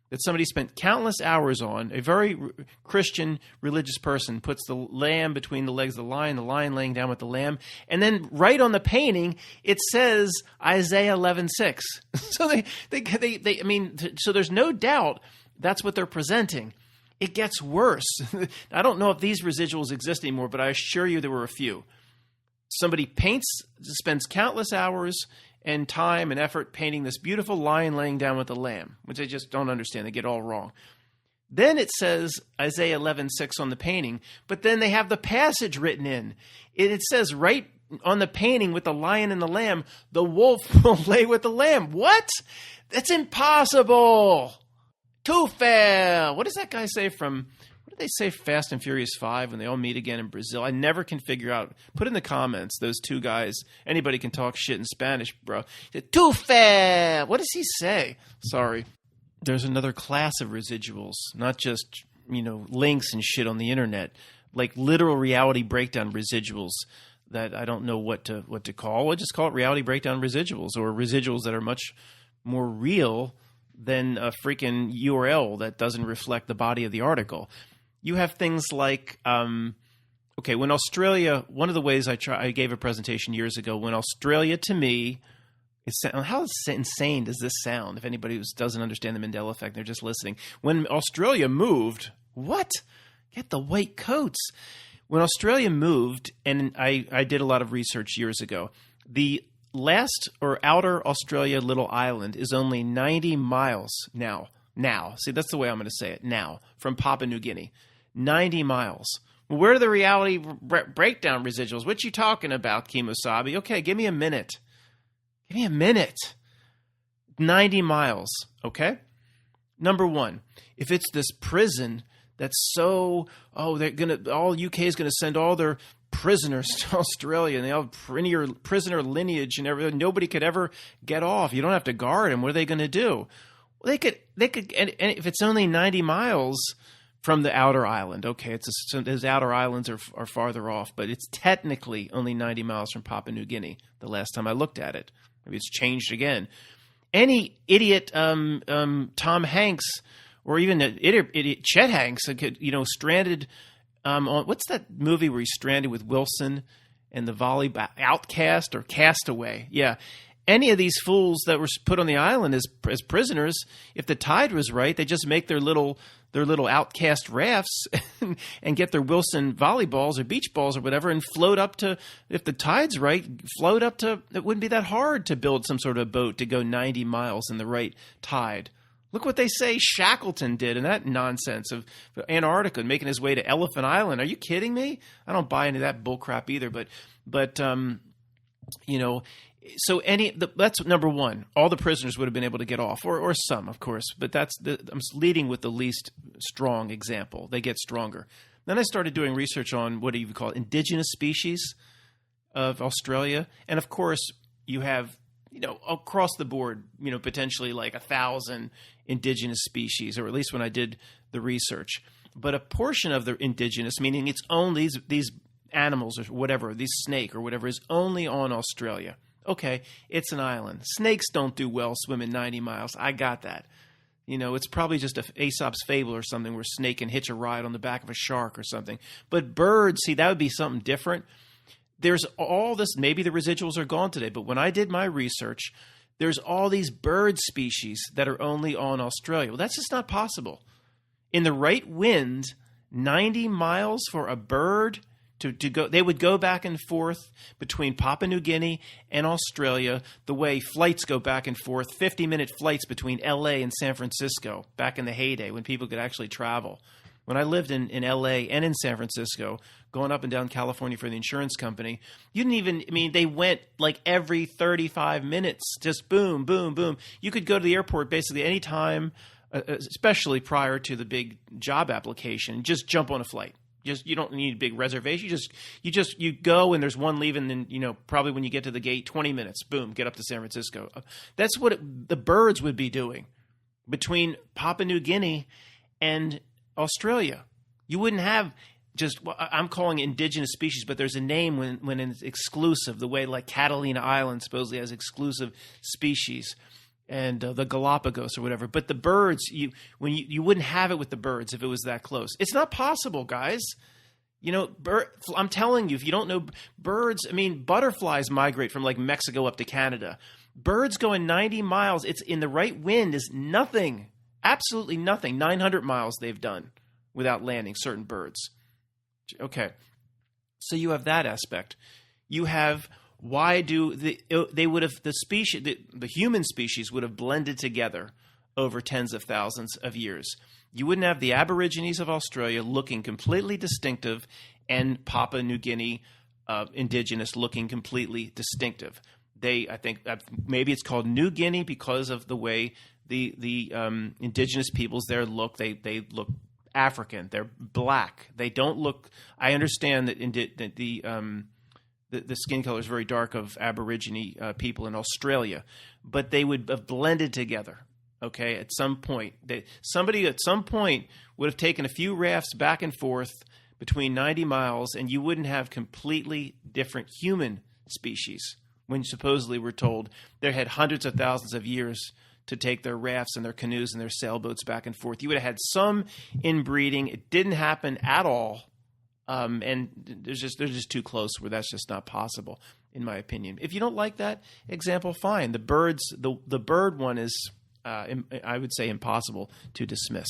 that somebody spent countless hours on. A very Christian religious person puts the lamb between the legs of the lion laying down with the lamb, and then right on the painting it says Isaiah 11:6. So so there's no doubt that's what they're presenting. It gets worse. I don't know if these residuals exist anymore, but I assure you there were a few. Somebody spends countless hours and time and effort painting this beautiful lion laying down with the lamb, which I just don't understand. They get all wrong. Then it says Isaiah 11:6 on the painting, but then they have the passage written in. It says right on the painting with the lion and the lamb, the wolf will lay with the lamb. What? That's impossible. Too fair. What does that guy say what did they say Fast and Furious 5 when they all meet again in Brazil? I never can figure out. Put in the comments, those two guys. Anybody can talk shit in Spanish, bro. Too fair. What does he say? Sorry. There's another class of residuals, not just, links and shit on the internet, like literal reality breakdown residuals that I don't know what to call. We'll just call it reality breakdown residuals, or residuals that are much more real than a freaking URL that doesn't reflect the body of the article. You have things like, when Australia, one of the ways I gave a presentation years ago, when Australia to me, how insane does this sound? If anybody who doesn't understand the Mandela effect, they're just listening. When Australia moved, what? Get the white coats. When Australia moved, and I did a lot of research years ago, the last or outer Australia little island is only 90 miles now. See, that's the way I'm going to say it now, from Papua New Guinea. 90 miles. Well, where are the reality breakdown residuals? What you talking about, Kimosabe? Okay, give me a minute. 90 miles, okay? Number one, if it's this prison that's all UK is going to send all their prisoners to Australia, and they have prisoner lineage and everything. Nobody could ever get off. You don't have to guard them. What are they going to do? Well, they could, and if it's only 90 miles from the outer island, okay, those outer islands are farther off, but it's technically only 90 miles from Papua New Guinea. The last time I looked at it, maybe it's changed again. Any idiot, Tom Hanks, or even idiot Chet Hanks, stranded. What's that movie where he's stranded with Wilson and the volleyball Outcast or Castaway? Yeah. Any of these fools that were put on the island as prisoners, if the tide was right, they just make their little outcast rafts and get their Wilson volleyballs or beach balls or whatever and float up to, if the tide's right, float up to, it wouldn't be that hard to build some sort of boat to go 90 miles in the right tide. Look what they say Shackleton did and that nonsense of Antarctica making his way to Elephant Island. Are you kidding me? I don't buy into that bullcrap either, but so that's number one. All the prisoners would have been able to get off, or some, of course. But I'm leading with the least strong example. They get stronger. Then I started doing research on what do you call indigenous species of Australia, and of course you have across the board potentially like 1,000 indigenous species, or at least when I did the research. But a portion of the indigenous, meaning it's only these animals or whatever, these snake or whatever, is only on Australia. Okay, it's an island. Snakes don't do well swimming 90 miles. I got that. It's probably just a Aesop's fable or something where a snake can hitch a ride on the back of a shark or something. But birds, see, that would be something different. There's all this, maybe the residuals are gone today, but when I did my research, there's all these bird species that are only on Australia. Well, that's just not possible. In the right wind, 90 miles for a bird to go, they would go back and forth between Papua New Guinea and Australia the way flights go back and forth, 50-minute flights between LA and San Francisco back in the heyday when people could actually travel. When I lived in LA and in San Francisco, going up and down California for the insurance company, they went like every 35 minutes, just boom, boom, boom. You could go to the airport basically any time, especially prior to the big job application, just jump on a flight. You don't need a big reservation. You go and there's one leaving. Then probably when you get to the gate, 20 minutes, boom, get up to San Francisco. That's what the birds would be doing between Papua New Guinea and Australia. You wouldn't have I'm calling it indigenous species, but there's a name when it's exclusive. The way like Catalina Island supposedly has exclusive species. And the Galapagos or whatever. But the birds, you wouldn't have it with the birds if it was that close. It's not possible, guys. I'm telling you, if you don't know birds, butterflies migrate from like Mexico up to Canada. Birds going 90 miles, it's in the right wind is nothing. Absolutely nothing. 900 miles they've done without landing, certain birds. Okay. So you have that aspect. You have why do the human species would have blended together over tens of thousands of years. You wouldn't have the Aborigines of Australia looking completely distinctive and Papua New Guinea indigenous looking completely distinctive. I think maybe it's called New Guinea because of the way the indigenous peoples there look. They look African. They're black. They don't look. I understand that the skin color is very dark of Aborigine people in Australia, but they would have blended together. Okay, at some point, somebody at some point would have taken a few rafts back and forth between 90 miles, and you wouldn't have completely different human species. When supposedly we're told they had hundreds of thousands of years to take their rafts and their canoes and their sailboats back and forth. You would have had some inbreeding. It didn't happen at all. And they're just too close where that's just not possible, in my opinion. If you don't like that example, fine. The bird one is, I would say, impossible to dismiss.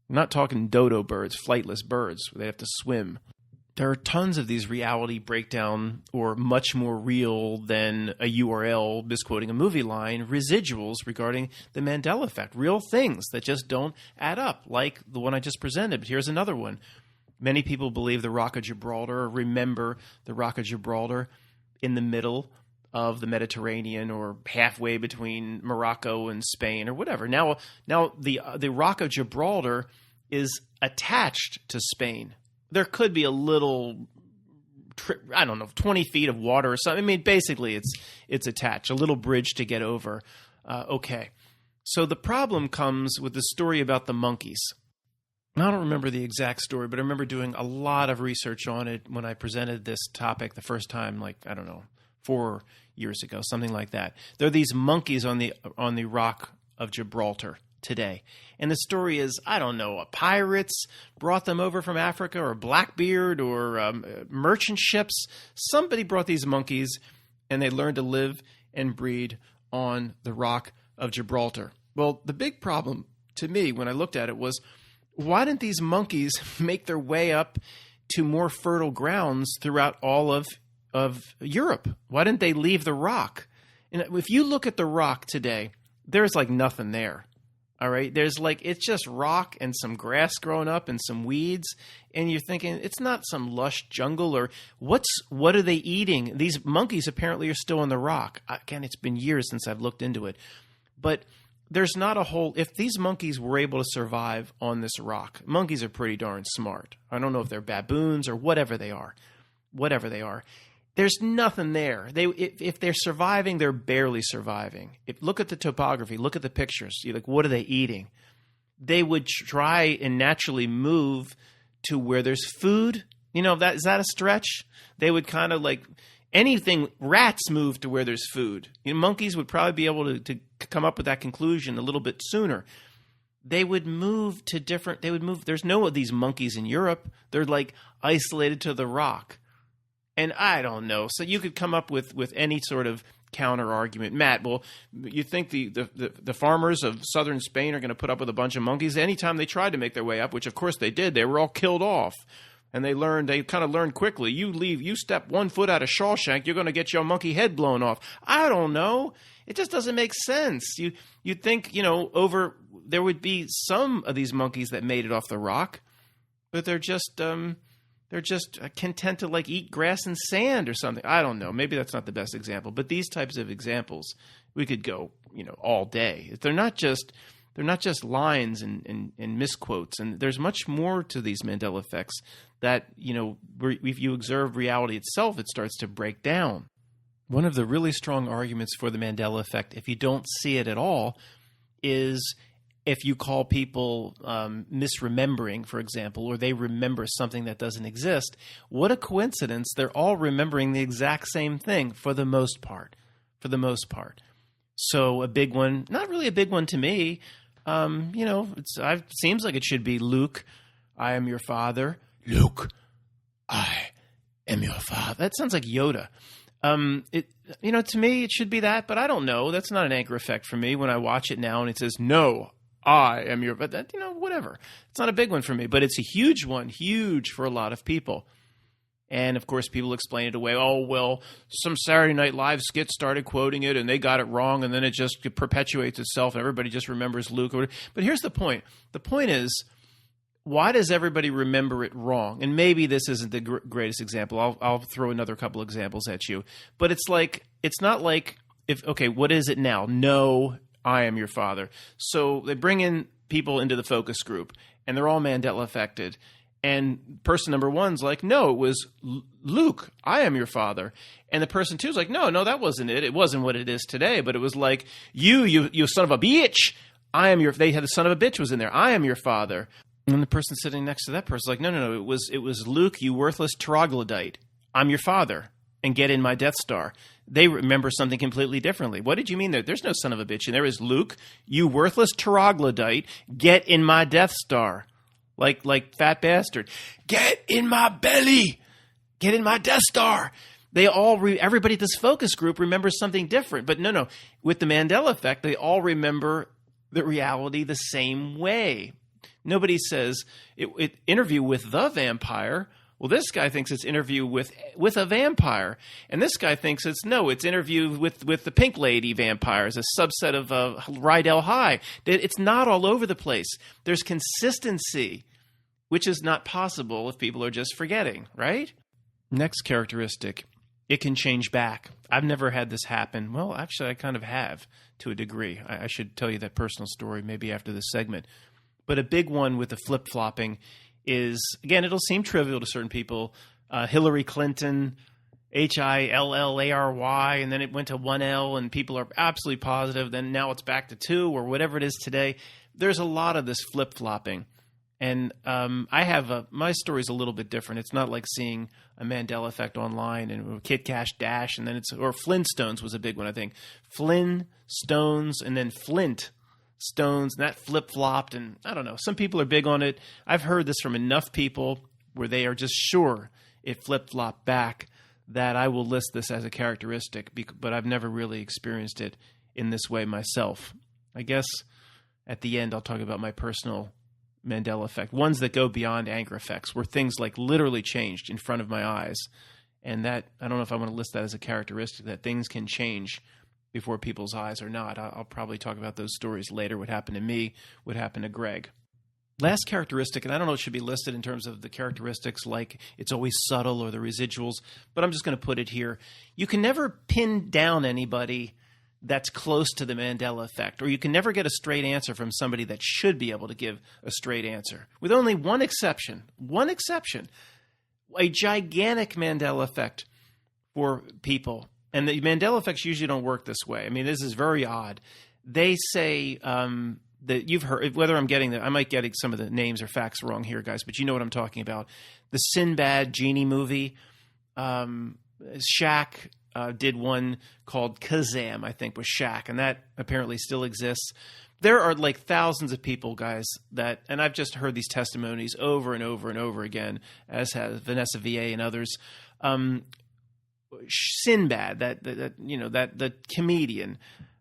I'm not talking dodo birds, flightless birds. They have to swim. there are tons of these reality breakdown or much more real than a URL misquoting a movie line residuals regarding the Mandela effect, real things that just don't add up, like the one I just presented. But here's another one. Many people believe the Rock of Gibraltar, or remember the Rock of Gibraltar in the middle of the Mediterranean or halfway between Morocco and Spain or whatever. Now the Rock of Gibraltar is attached to Spain. There could be a little, 20 feet of water or something. I mean, basically it's attached, a little bridge to get over. Okay. So the problem comes with the story about the monkeys. I don't remember the exact story, but I remember doing a lot of research on it when I presented this topic the first time, 4 years ago, something like that. There are these monkeys on the Rock of Gibraltar today. And the story is, pirates brought them over from Africa, or Blackbeard, or merchant ships. Somebody brought these monkeys, and they learned to live and breed on the Rock of Gibraltar. Well, the big problem to me when I looked at it was, why didn't these monkeys make their way up to more fertile grounds throughout all of Europe? Why didn't they leave the Rock? And if you look at the Rock today, there's nothing there. All right. There's it's just rock and some grass growing up and some weeds. And you're thinking it's not some lush jungle, or what are they eating? These monkeys apparently are still on the Rock. Again, it's been years since I've looked into it, but there's not a whole, if these monkeys were able to survive on this rock, monkeys are pretty darn smart. I don't know if they're baboons or whatever they are. There's nothing there. If they're surviving, they're barely surviving. Look at the topography, look at the pictures. You're like, what are they eating? They would try and naturally move to where there's food. Is that a stretch? They would kind of anything, rats move to where there's food. Monkeys would probably be able to come up with that conclusion a little bit sooner. They would move to there's no of these monkeys in Europe. They're isolated to the Rock. And I don't know. So you could come up with any sort of counter argument. Matt, well, you think the farmers of southern Spain are going to put up with a bunch of monkeys? Anytime they tried to make their way up, which of course they did, they were all killed off. And they kind of learned quickly, you step 1 foot out of Shawshank, you're going to get your monkey head blown off. I don't know. It just doesn't make sense. You'd think, there would be some of these monkeys that made it off the Rock, but they're just content to eat grass and sand or something. I don't know. Maybe that's not the best example, but these types of examples, we could go, all day. They're not just lines and misquotes, and there's much more to these Mandela effects that, if you observe reality itself, it starts to break down. One of the really strong arguments for the Mandela effect, if you don't see it at all, is if you call people misremembering, for example, or they remember something that doesn't exist. What a coincidence. They're all remembering the exact same thing for the most part. So a big one, not really a big one to me, it seems like it should be Luke, I am your father. Luke, I am your father. That sounds like Yoda. To me, it should be that, but I don't know. That's not an anchor effect for me when I watch it now and it says, no, I am your, but that, whatever. It's not a big one for me, but it's a huge one, huge for a lot of people. And, of course, people explain it away. Oh, well, some Saturday Night Live skit started quoting it, and they got it wrong, and then it just perpetuates itself, and everybody just remembers Luke. But here's the point. The point is, why does everybody remember it wrong? And maybe this isn't the greatest example. I'll throw another couple examples at you. But it's not like, what is it now? No, I am your father. So they bring in people into the focus group, and they're all Mandela affected. And person number one's like, no, it was Luke, I am your father. And the person two's like, no, that wasn't it. It wasn't what it is today. But it was like, you son of a bitch, they had the son of a bitch was in there. I am your father. And then the person sitting next to that person's like, no, it was Luke, you worthless troglodyte. I'm your father. And get in my Death Star. They remember something completely differently. What did you mean there? There's no son of a bitch. And there is Luke, you worthless troglodyte, get in my Death Star. Like fat bastard. Get in my belly. Get in my Death Star. Everybody at this focus group remembers something different. But no. With the Mandela effect, they all remember the reality the same way. Nobody says, interview with the vampire. Well, this guy thinks it's interview with a vampire, and this guy thinks it's interview with the Pink Lady vampires, a subset of Rydell High. It's not all over the place. There's consistency, which is not possible if people are just forgetting, right? Next characteristic, it can change back. I've never had this happen. Well, actually, I kind of have to a degree. I should tell you that personal story maybe after this segment. But a big one with the flip-flopping is, again, it'll seem trivial to certain people. Hillary Clinton, Hillary, and then it went to 1L, and people are absolutely positive. Then now it's back to 2 or whatever it is today. There's a lot of this flip-flopping. And my story's a little bit different. It's not like seeing a Mandela Effect online and Kit Cash Dash, and then or Flintstones was a big one, I think. Flynn, Stones, and then Flint Stones, and that flip-flopped, and I don't know. Some people are big on it. I've heard this from enough people where they are just sure it flip-flopped back that I will list this as a characteristic, but I've never really experienced it in this way myself. I guess at the end I'll talk about my personal Mandela Effect, ones that go beyond anger effects, where things like literally changed in front of my eyes. And that, I don't know if I want to list that as a characteristic, that things can change before people's eyes or not. I'll probably talk about those stories later, what happened to me, what happened to Greg. Last characteristic, and I don't know if it should be listed in terms of the characteristics like it's always subtle or the residuals, but I'm just going to put it here. You can never pin down anybody that's close to the Mandela Effect, or you can never get a straight answer from somebody that should be able to give a straight answer, with only one exception, a gigantic Mandela Effect for people. And the Mandela Effects usually don't work this way. I mean, this is very odd. They say that you've heard, whether I'm getting I might get some of the names or facts wrong here, guys, but you know what I'm talking about. The Sinbad genie movie, Shaq did one called Kazam, I think, with Shaq, and that apparently still exists. There are like thousands of people, guys, and I've just heard these testimonies over and over and over again, as has Vanessa VA and others. Sinbad, the comedian,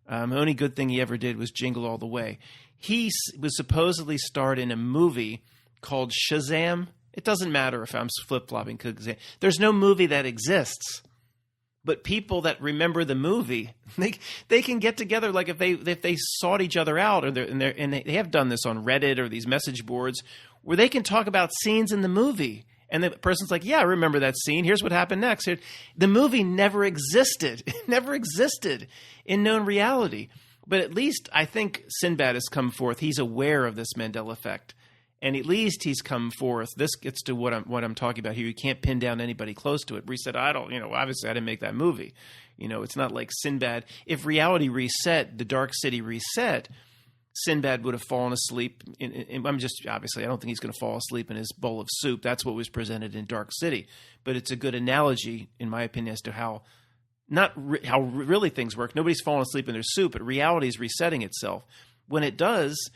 the only good thing he ever did was Jingle All the Way. He was supposedly starred in a movie called Shazam. It doesn't matter if I'm flip-flopping. There's no movie that exists. But people that remember the movie, they can get together, like if they sought each other out, or they have done this on Reddit or these message boards, where they can talk about scenes in the movie, and the person's like, "Yeah, I remember that scene. Here's what happened next." The movie never existed. It never existed in known reality. But at least I think Sinbad has come forth. He's aware of this Mandela Effect. And at least he's come forth. This gets to what I'm talking about here. You can't pin down anybody close to it. Where he said, obviously I didn't make that movie. It's not like Sinbad. If reality reset, the Dark City reset, Sinbad would have fallen asleep. I don't think he's going to fall asleep in his bowl of soup. That's what was presented in Dark City. But it's a good analogy, in my opinion, as to how really things work. Nobody's falling asleep in their soup, but reality is resetting itself. When it does,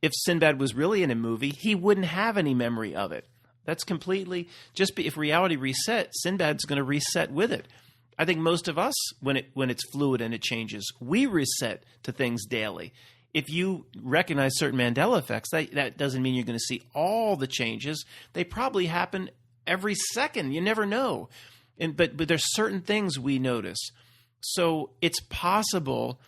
if Sinbad was really in a movie, he wouldn't have any memory of it. That's completely if reality resets, Sinbad's going to reset with it. I think most of us, when it's fluid and it changes, we reset to things daily. If you recognize certain Mandela effects, that doesn't mean you're going to see all the changes. They probably happen every second. You never know. But there's certain things we notice. So it's possible.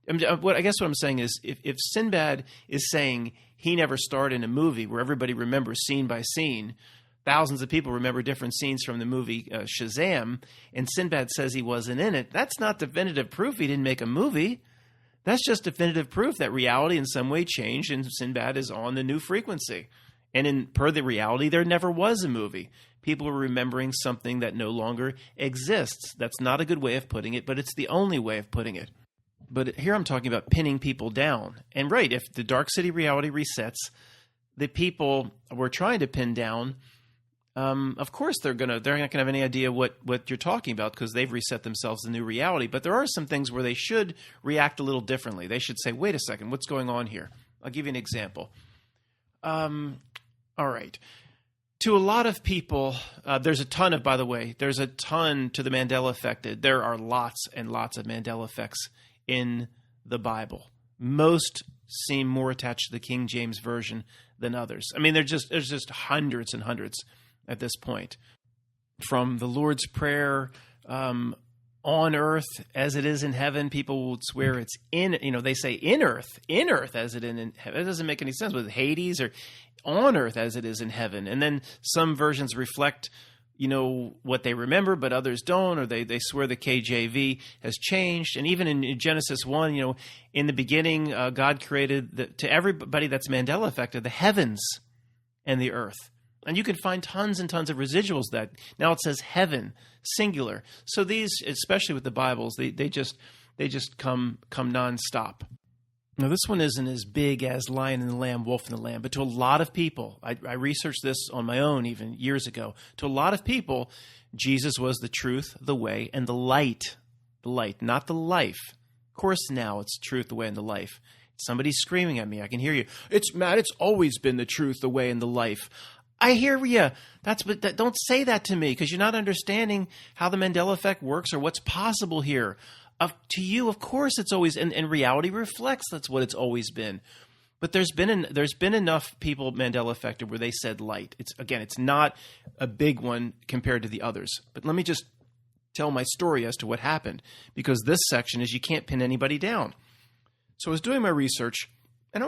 I guess what I'm saying is if Sinbad is saying he never starred in a movie where everybody remembers scene by scene, thousands of people remember different scenes from the movie Shazam, and Sinbad says he wasn't in it, that's not definitive proof he didn't make a movie. That's just definitive proof that reality in some way changed and Sinbad is on the new frequency. And per the reality, there never was a movie. People are remembering something that no longer exists. That's not a good way of putting it, but it's the only way of putting it. But here I'm talking about pinning people down. And right, if the Dark City reality resets, the people we're trying to pin down, of course they're not going to have any idea what you're talking about because they've reset themselves to new reality. But there are some things where they should react a little differently. They should say, wait a second, what's going on here? I'll give you an example. All right. To a lot of people, there's a ton to the Mandela Effect. There are lots and lots of Mandela effects in the Bible. Most seem more attached to the King James Version than others. I mean, there's just hundreds and hundreds at this point. from the Lord's Prayer, on earth as it is in heaven. People would swear it's they say in earth as it is in heaven. It doesn't make any sense with Hades, or on earth as it is in heaven. And then some versions reflect, what they remember, but others don't, or they swear the KJV has changed. And even in Genesis 1, in the beginning, God created to everybody that's Mandela affected, the heavens and the earth. And you can find tons and tons of residuals that now it says heaven, singular. So these, especially with the Bibles, they just come nonstop. Now this one isn't as big as Lion and the Lamb, Wolf and the Lamb, but to a lot of people, I researched this on my own even years ago. To a lot of people, Jesus was the truth, the way, and the light. The light, not the life. Of course, now it's truth, the way, and the life. Somebody's screaming at me. I can hear you. It's Matt. It's always been the truth, the way, and the life. I hear you. Don't say that to me, because you're not understanding how the Mandela effect works or what's possible here. To you, of course, it's always, and reality reflects that's what it's always been. But there's been enough people Mandela affected where they said light. It's not a big one compared to the others. But let me just tell my story as to what happened, because this section is you can't pin anybody down. So I was doing my research, and I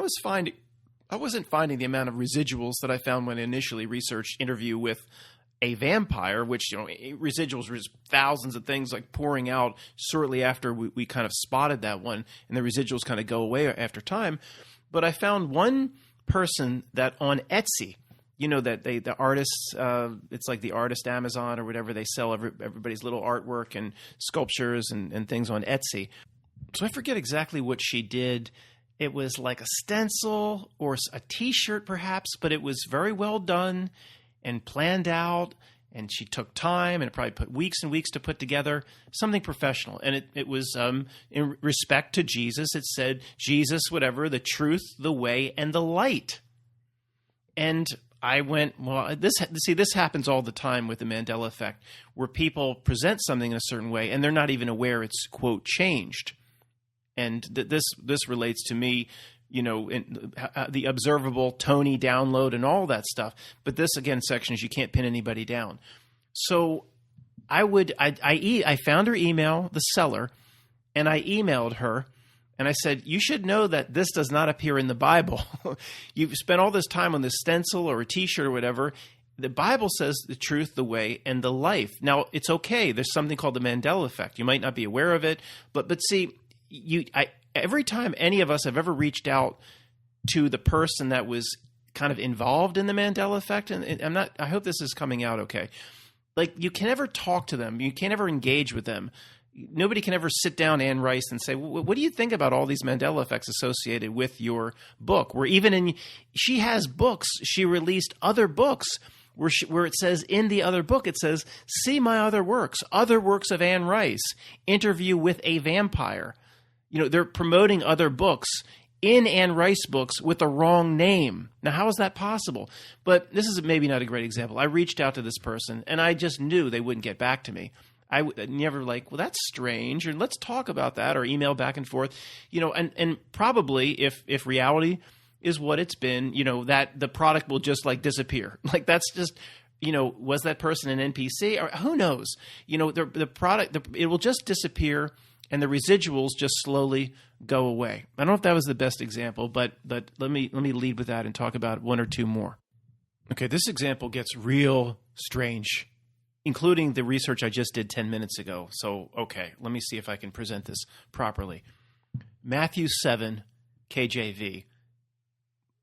wasn't finding the amount of residuals that I found when I initially researched Interview with a Vampire, which, residuals were just thousands of things like pouring out shortly after we kind of spotted that one, and the residuals kind of go away after time. But I found one person that on Etsy, that the artists, it's like the artist Amazon or whatever, they sell everybody's little artwork and sculptures and things on Etsy. So I forget exactly what she did. It was like a stencil or a T-shirt perhaps, but it was very well done and planned out, and she took time, and it probably put weeks and weeks to put together something professional. And it was in respect to Jesus. It said, Jesus, whatever, the truth, the way, and the light. And I went, well, this happens all the time with the Mandela effect, where people present something in a certain way, and they're not even aware it's, quote, changed. And this relates to me, the observable Tony download and all that stuff. But this, again, section is you can't pin anybody down. So I found her email, the seller, and I emailed her, and I said, you should know that this does not appear in the Bible. You've spent all this time on this stencil or a T-shirt or whatever. The Bible says the truth, the way, and the life. Now, it's okay. There's something called the Mandela effect. You might not be aware of it, but see, every time any of us have ever reached out to the person that was kind of involved in the Mandela effect, and I hope this is coming out okay. Like, you can never talk to them. You can't ever engage with them. Nobody can ever sit down, Anne Rice, and say, what do you think about all these Mandela effects associated with your book? Where she has books. She released other books where it says in the other book, it says, see my other works of Anne Rice, Interview with a Vampire. They're promoting other books in Anne Rice books with the wrong name. Now, how is that possible? But this is maybe not a great example. I reached out to this person, and I just knew they wouldn't get back to me. I never well, that's strange, or let's talk about that, or email back and forth. And probably if reality is what it's been, that the product will just disappear. That's just, was that person an NPC, or who knows? The product, it will just disappear, and the residuals just slowly go away. I don't know if that was the best example, but let me lead with that and talk about one or two more. Okay, this example gets real strange, including the research I just did 10 minutes ago. So, okay, let me see if I can present this properly. Matthew 7, KJV.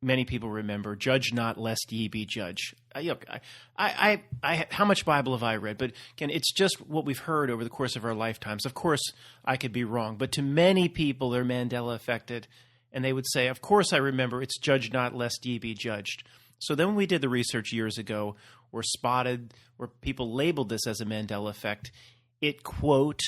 Many people remember, judge not lest ye be judged. How much Bible have I read? But again, it's just what we've heard over the course of our lifetimes. Of course, I could be wrong, but to many people, they're Mandela affected, and they would say, of course I remember, it's judge not lest ye be judged. So then when we did the research years ago, or spotted, where people labeled this as a Mandela effect, it, quote,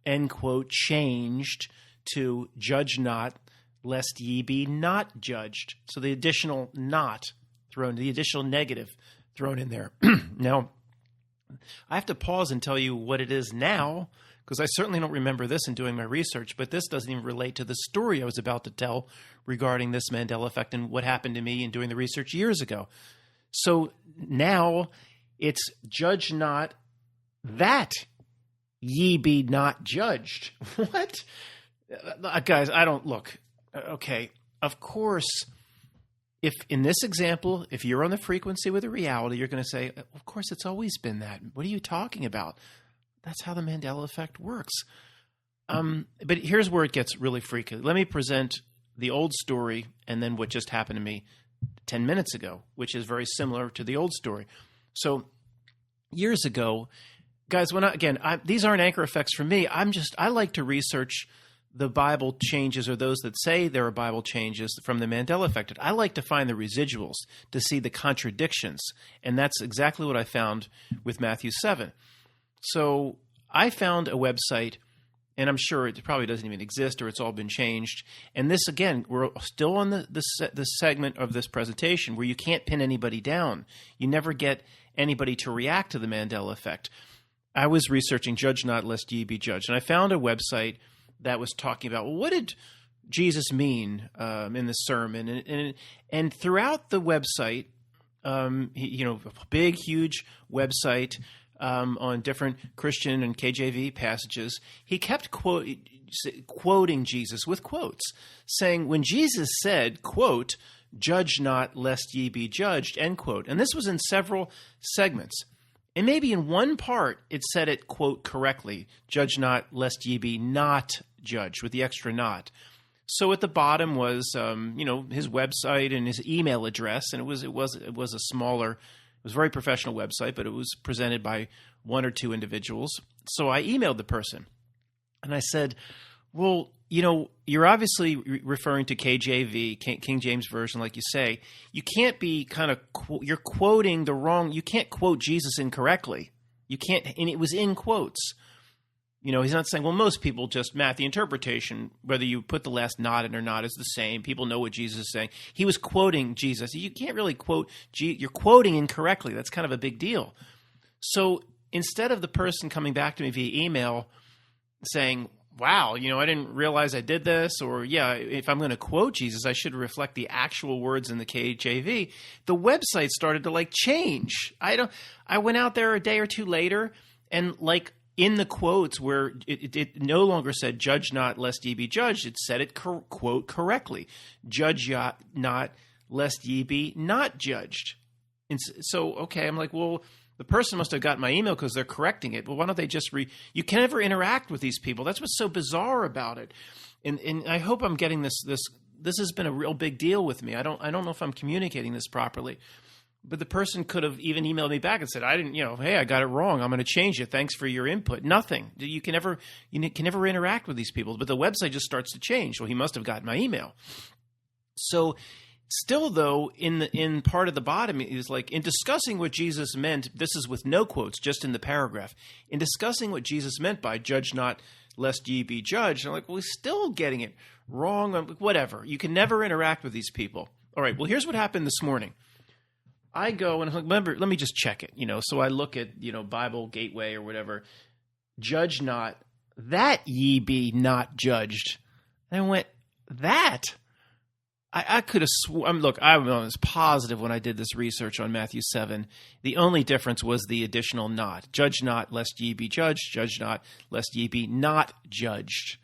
end quote, changed to judge not lest ye be not judged. So the additional not thrown, the additional negative thrown in there. Now, I have to pause and tell you what it is now, because I certainly don't remember this in doing my research, but this doesn't even relate to the story I was about to tell regarding this Mandela effect and what happened to me in doing the research years ago. So now it's judge not that ye be not judged. What? Guys, I don't look. Okay, of course, if in this example, if you're on the frequency with the reality, you're going to say, of course, it's always been that. What are you talking about? That's how the Mandela Effect works. But here's where it gets really freaky. Let me present the old story and then what just happened to me 10 minutes ago, which is very similar to the old story. So years ago, guys, these aren't anchor effects for me. I like to research the Bible changes, or those that say there are Bible changes from the Mandela Effect. I like to find the residuals to see the contradictions. And that's exactly what I found with Matthew 7. So I found a website, and I'm sure it probably doesn't even exist or it's all been changed. And this, again, we're still on the segment of this presentation where you can't pin anybody down. You never get anybody to react to the Mandela Effect. I was researching Judge Not, Lest Ye Be Judged, and I found a website that was talking about, well, what did Jesus mean in this sermon? And throughout the website, a big, huge website on different Christian and KJV passages, he kept quoting Jesus with quotes, saying, when Jesus said, quote, "Judge not, lest ye be judged," end quote. And this was in several segments. And maybe in one part, it said it, quote, correctly, "Judge not, lest ye be not judged," with the extra "not." So at the bottom was, his website and his email address, and it was a smaller, it was a very professional website, but it was presented by one or two individuals. So I emailed the person, and I said, well, you're obviously referring to KJV, King James Version, like you say. You can't be you're quoting the wrong, you can't quote Jesus incorrectly. You can't, and it was in quotes. He's not saying, well, most people just, Matt, the interpretation, whether you put the last "not" in or not, is the same. People know what Jesus is saying. He was quoting Jesus. You can't really quote, you're quoting incorrectly. That's kind of a big deal. So instead of the person coming back to me via email saying, wow, I didn't realize I did this, or yeah, if I'm going to quote Jesus, I should reflect the actual words in the KJV, the website started to change. I went out there a day or two later, and in the quotes where it no longer said "Judge not, lest ye be judged," it said it quote correctly, "Judge not, lest ye be not judged." And so, okay, I'm like, well, the person must have gotten my email because they're correcting it. Well, why don't they just you can never interact with these people. That's what's so bizarre about it. And I hope I'm getting this. This has been a real big deal with me. I don't know if I'm communicating this properly. But the person could have even emailed me back and said, I didn't, hey, I got it wrong. I'm going to change it. Thanks for your input. Nothing. You can never interact with these people. But the website just starts to change. Well, he must have gotten my email. So still, though, in part of the bottom is in discussing what Jesus meant. This is with no quotes, just in the paragraph. In discussing what Jesus meant by "Judge not, lest ye be judged," I'm like, well, he's still getting it wrong. Whatever. You can never interact with these people. All right. Well, here's what happened this morning. I go and remember, let me just check it, So I look at, Bible Gateway or whatever. "Judge not, that ye be not judged." And I went, that? I could have sworn. Look, I was positive when I did this research on Matthew 7. The only difference was the additional "not." "Judge not, lest ye be judged. Judge not, lest ye be not judged."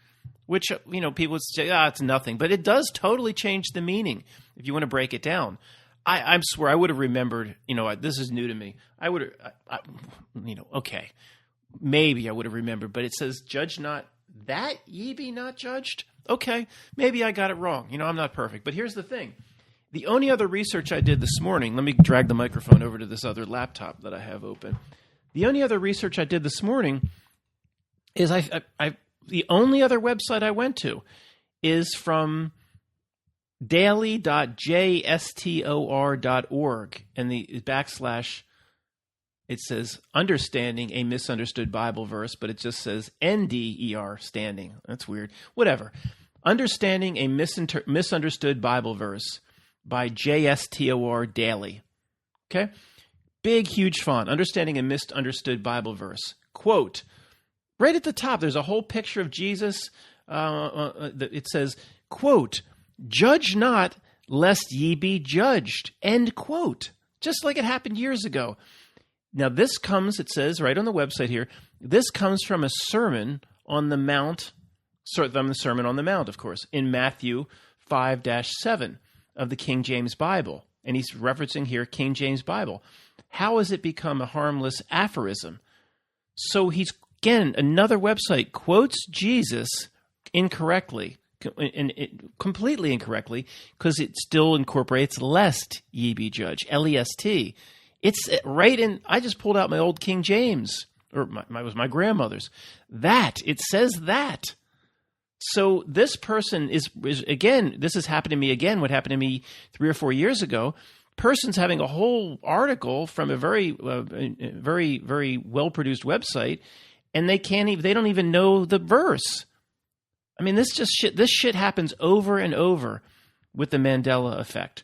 Which, people would say, it's nothing. But it does totally change the meaning if you want to break it down. I swear I would have remembered, this is new to me. I would have, okay, maybe I would have remembered, but it says, "Judge not, that ye be not judged." Okay, maybe I got it wrong. I'm not perfect. But here's the thing. The only other research I did this morning, let me drag the microphone over to this other laptop that I have open. The only other research I did this morning is the only other website I went to is from daily.jstor.org, and the / it says "Understanding a Misunderstood Bible Verse," but it just says NDER, standing. That's weird. Whatever. "Understanding a Misunderstood Bible Verse" by JSTOR Daily. Okay? Big, huge font. "Understanding a Misunderstood Bible Verse." Quote. Right at the top, there's a whole picture of Jesus. It says, quote, "Judge not, lest ye be judged," end quote. Just like it happened years ago. Now, this comes, it says right on the website here, this comes from a Sermon on the Mount, from the Sermon on the Mount, of course, in Matthew 5-7 of the King James Bible. And he's referencing here King James Bible. How has it become a harmless aphorism? So he's, again, another website quotes Jesus incorrectly, and completely incorrectly, because it still incorporates lest ye be judged, L-E-S-T. It's right in, I just pulled out my old King James, or was my grandmother's. It says that. So this person is again, this has happened to me again, what happened to me 3 or 4 years ago. Person's having a whole article from a very, very, very well-produced website, and they don't even know the verse. I mean, this shit happens over and over with the Mandela effect.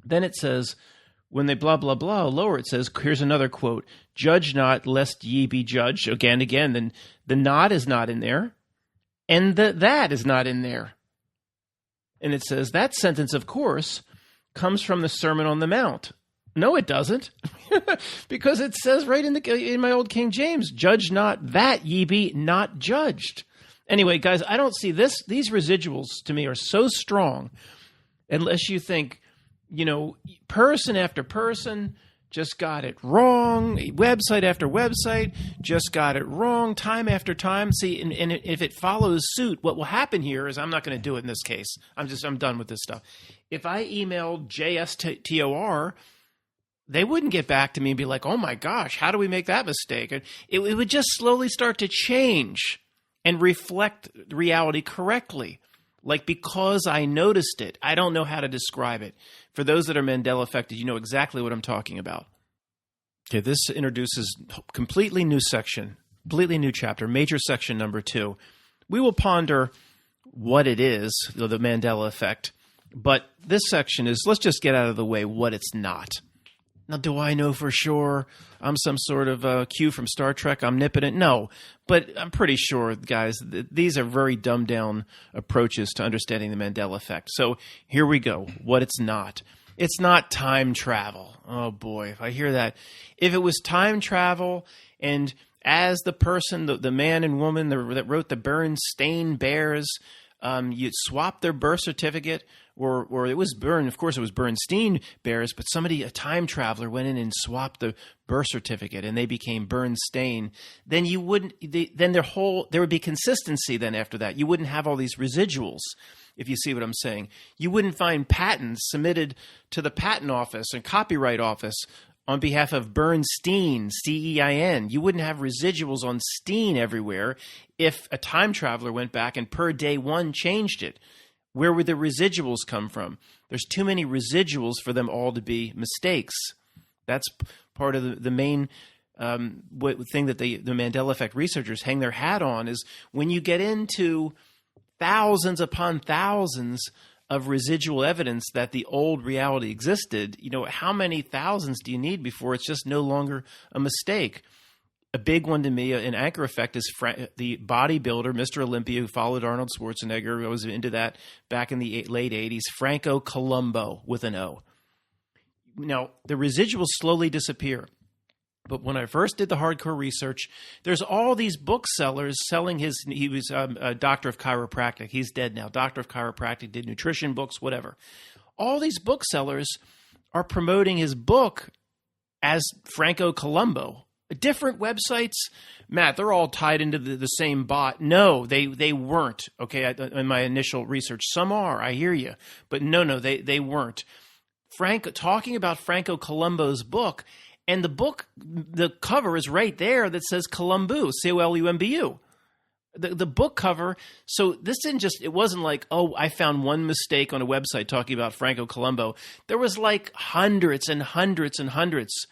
Then it says, when they blah, blah, blah, lower it says, here's another quote, judge not lest ye be judged. Again, then the not is not in there, and that is not in there. And it says, that sentence, of course, comes from the Sermon on the Mount. No, it doesn't. Because it says right in my old King James, judge not that ye be not judged. Anyway, guys, I don't see this. These residuals to me are so strong, unless you think, person after person just got it wrong, website after website just got it wrong, time after time. See, and if it follows suit, what will happen here is, I'm not going to do it in this case. I'm done with this stuff. If I emailed JSTOR, they wouldn't get back to me and be like, oh my gosh, how do we make that mistake? It would just slowly start to change and reflect reality correctly. Like, because I noticed it, I don't know how to describe it. For those that are Mandela affected, you know exactly what I'm talking about. Okay, this introduces a completely new section, completely new chapter, major section number 2. We will ponder what it is, the Mandela effect, but this section is, let's just get out of the way what it's not. Now, do I know for sure I'm some sort of Q from Star Trek, omnipotent? No, but I'm pretty sure, guys, these are very dumbed down approaches to understanding the Mandela effect. So here we go, what it's not. It's not time travel. Oh boy, if I hear that. If it was time travel, and as the person, the man and woman that wrote the Bernstein Bears, you swap their birth certificate, or it was of course it was Bernstein Bears, but a time traveler went in and swapped the birth certificate and they became Bernstein, then you wouldn't, there would be consistency then after that. You wouldn't have all these residuals, if you see what I'm saying. You wouldn't find patents submitted to the patent office and copyright office on behalf of Bernstein, C-E-I-N. You wouldn't have residuals on Steen everywhere if a time traveler went back and per day one changed it. Where would the residuals come from? There's too many residuals for them all to be mistakes. That's part of the main thing that the Mandela Effect researchers hang their hat on, is when you get into thousands upon thousands of residual evidence that the old reality existed, how many thousands do you need before it's just no longer a mistake? A big one to me, an anchor effect, is the bodybuilder, Mr. Olympia, who followed Arnold Schwarzenegger. I was into that back in the late 80s. Franco Columbu with an O. Now, the residuals slowly disappear. But when I first did the hardcore research, there's all these booksellers selling he was a doctor of chiropractic. He's dead now. Doctor of chiropractic, did nutrition books, whatever. All these booksellers are promoting his book as Franco Columbu. Different websites, Matt, they're all tied into the same bot. No, they weren't, okay, in my initial research. Some are, I hear you. But no, they weren't. Talking about Franco Columbu's book, and the cover is right there that says Columbu, C-O-L-U-M-B-U. The book cover, so this it wasn't like, oh, I found one mistake on a website talking about Franco Columbu. There was like hundreds and hundreds and hundreds.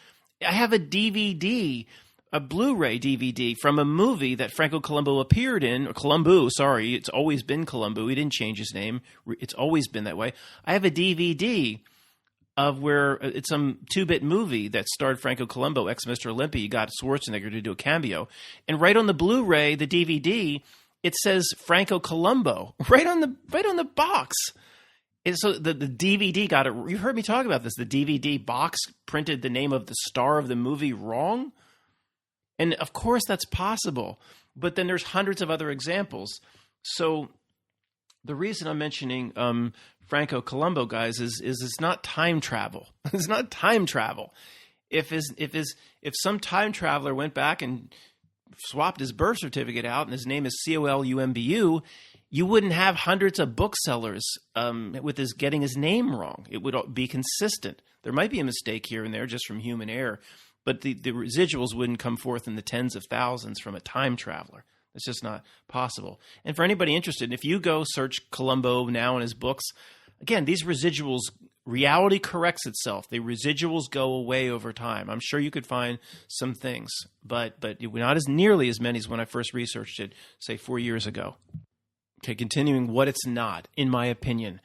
I have a DVD, a Blu-ray DVD from a movie that Franco Columbu appeared in, or Columbu, sorry, it's always been Columbu. He didn't change his name. It's always been that way. I have a DVD of where it's some 2-bit movie that starred Franco Columbu, ex-Mr. Olympia. You got Schwarzenegger to do a cameo. And right on the Blu-ray, the DVD, it says Franco Columbu, right on the box. And so the DVD got it. You heard me talk about this. The DVD box printed the name of the star of the movie wrong. And of course that's possible. But then there's hundreds of other examples. So the reason I'm mentioning Franco Colombo, guys, is it's not time travel. It's not time travel. If some time traveler went back and swapped his birth certificate out and his name is Columbu, you wouldn't have hundreds of booksellers with his getting his name wrong. It would be consistent. There might be a mistake here and there just from human error, but the residuals wouldn't come forth in the tens of thousands from a time traveler. It's just not possible. And for anybody interested, if you go search Colombo now in his books, again, these residuals, reality corrects itself. The residuals go away over time. I'm sure you could find some things, but not as nearly as many as when I first researched it, say 4 years ago. Okay, continuing what it's not, in my opinion.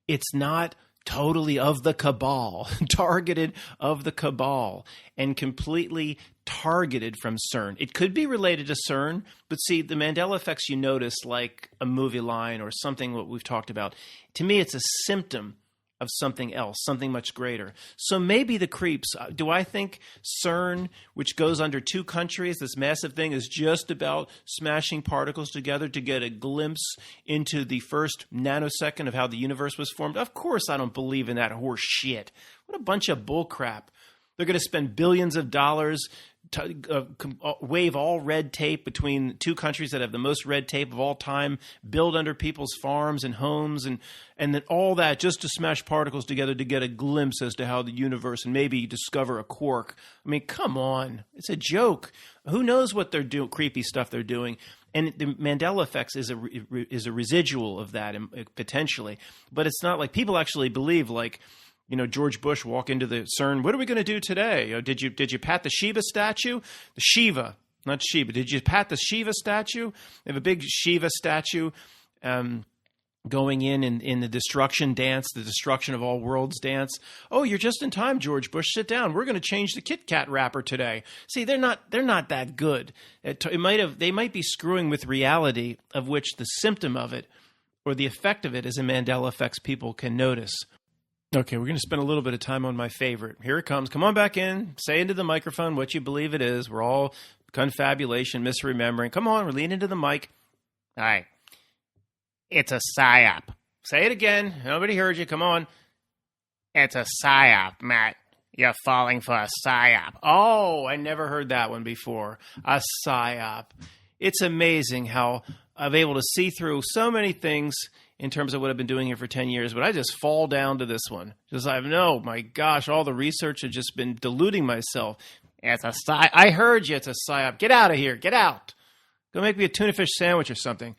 It's not totally of the cabal, targeted of the cabal, and completely targeted from CERN. It could be related to CERN, but see, the Mandela effects you notice, like a movie line or something what we've talked about, to me it's a symptom of something else, something much greater. So maybe the creeps, do I think CERN, which goes under 2 countries, this massive thing is just about smashing particles together to get a glimpse into the first nanosecond of how the universe was formed? Of course I don't believe in that horse shit. What a bunch of bullcrap. They're going to spend billions of dollars to waive all red tape between 2 countries that have the most red tape of all time, build under people's farms and homes, and then all that just to smash particles together to get a glimpse as to how the universe, and maybe discover a quark. I mean, come on. It's a joke. Who knows what they're doing, creepy stuff they're doing. And the Mandela effects is a residual of that, potentially. But it's not like people actually believe, like, George Bush walk into the CERN. What are we going to do today? Did you pat the Shiva statue? The Shiva, not Shiva. Did you pat the Shiva statue? They have a big Shiva statue going in the destruction dance, the destruction of all worlds dance. Oh, you're just in time, George Bush. Sit down. We're going to change the Kit Kat wrapper today. See, they're not that good. They might be screwing with reality, of which the symptom of it or the effect of it is a Mandela effects people can notice. Okay, we're going to spend a little bit of time on my favorite. Here it comes. Come on back in. Say into the microphone what you believe it is. We're all confabulation, misremembering. Come on, we're leaning into the mic. All right. It's a psyop. Say it again. Nobody heard you. Come on. It's a psyop, Matt. You're falling for a psyop. Oh, I never heard that one before. A psyop. It's amazing how I'm able to see through so many things in terms of what I've been doing here for 10 years, but I just fall down to this one. Just my gosh, all the research has just been deluding myself. It's a psyop. I heard you, it's a psyop. Get out of here. Get out. Go make me a tuna fish sandwich or something.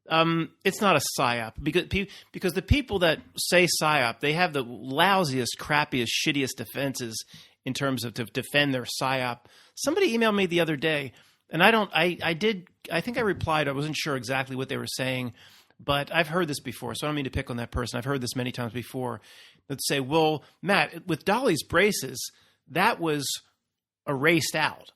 It's not a psyop because the people that say psyop, they have the lousiest, crappiest, shittiest defenses in terms of to defend their psyop. Somebody emailed me the other day, and I think I replied. I wasn't sure exactly what they were saying, but I've heard this before, so I don't mean to pick on that person. I've heard this many times before. That say, well, Matt, with Dolly's braces, that was erased out.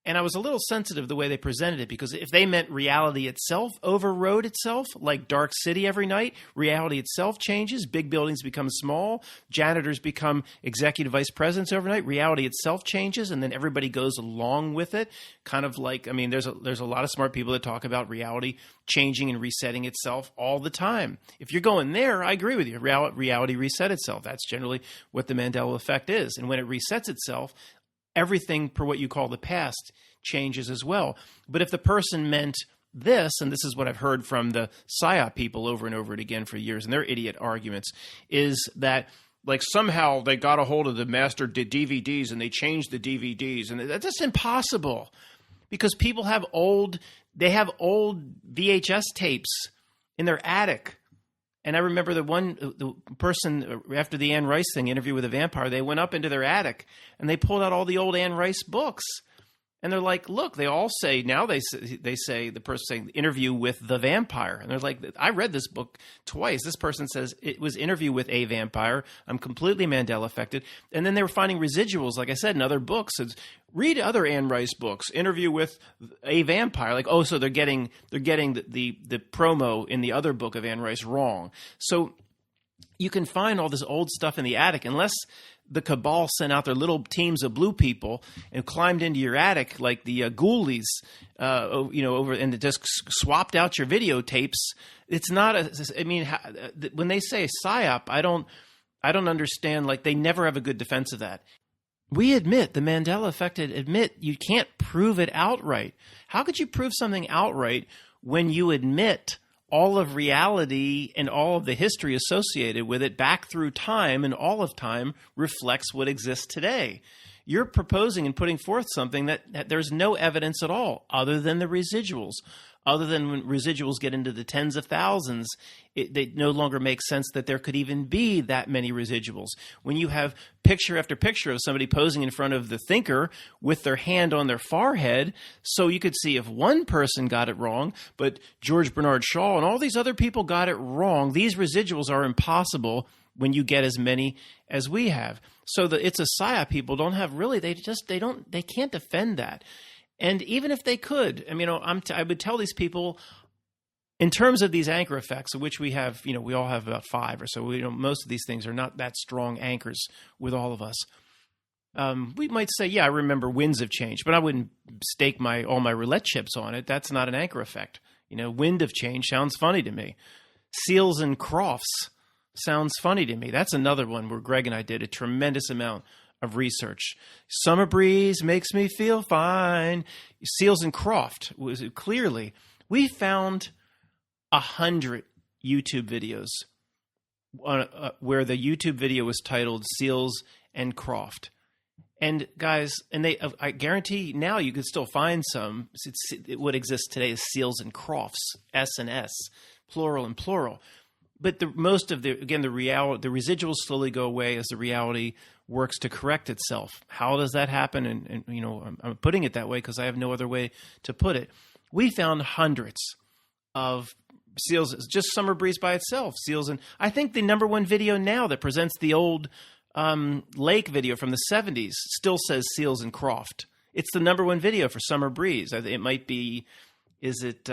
And I was a little sensitive the way they presented it, because if they meant reality itself overrode itself, like Dark City every night, reality itself changes, big buildings become small, janitors become executive vice presidents overnight, reality itself changes, and then everybody goes along with it. Kind of like, there's a lot of smart people that talk about reality changing and resetting itself all the time. If you're going there, I agree with you. Reality reset itself. That's generally what the Mandela effect is. And when it resets itself, everything per what you call the past changes as well. But if the person meant this, and this is what I've heard from the PSYOP people over and over again for years, and their idiot arguments, is that like somehow they got a hold of the master DVDs and they changed the DVDs. And that's impossible, because people have old VHS tapes in their attic. And I remember the person, after the Anne Rice thing, Interview with a Vampire, they went up into their attic and they pulled out all the old Anne Rice books. And they're like, look, they all say, now they say, the person saying Interview with the Vampire. And they're like, I read this book twice. This person says it was Interview with a Vampire. I'm completely Mandela affected. And then they were finding residuals, like I said, in other books. It's, read other Anne Rice books, Interview with a Vampire. Like, oh, so they're getting the promo in the other book of Anne Rice wrong. So you can find all this old stuff in the attic unless the cabal sent out their little teams of blue people and climbed into your attic like the ghoulies, over and just swapped out your videotapes. It's not when they say psyop, I don't understand. Like, they never have a good defense of that. We admit, the Mandela Effect admit you can't prove it outright. How could you prove something outright when you admit all of reality and all of the history associated with it back through time, and all of time reflects what exists today? You're proposing and putting forth something that there's no evidence at all other than the residuals. Other than when residuals get into the tens of thousands, they no longer make sense that there could even be that many residuals. When you have picture after picture of somebody posing in front of the thinker with their hand on their forehead, so you could see if one person got it wrong, but George Bernard Shaw and all these other people got it wrong, these residuals are impossible when you get as many as we have. So it's a psyop. People don't have really, they can't defend that. And even if they could, I would tell these people, in terms of these anchor effects, of which we have, we all have about 5 or so. Most of these things are not that strong anchors with all of us. We might say, yeah, I remember winds of change, but I wouldn't stake all my roulette chips on it. That's not an anchor effect. Wind of change sounds funny to me. Seals and Crofts sounds funny to me. That's another one where Greg and I did a tremendous amount of research. Summer breeze makes me feel fine. Seals and Croft was clearly. We found 100 YouTube videos where the YouTube video was titled Seals and Croft. And guys, I guarantee now you could still find some. What exists today is Seals and Crofts, S and S, plural and plural. But the residuals slowly go away as the reality works to correct itself. How does that happen? And I'm putting it that way because I have no other way to put it. We found hundreds of seals, just Summer Breeze by itself. Seals, and I think the number one video now that presents the old lake video from the 70s still says Seals and Croft. It's the number one video for Summer Breeze. It might be, is it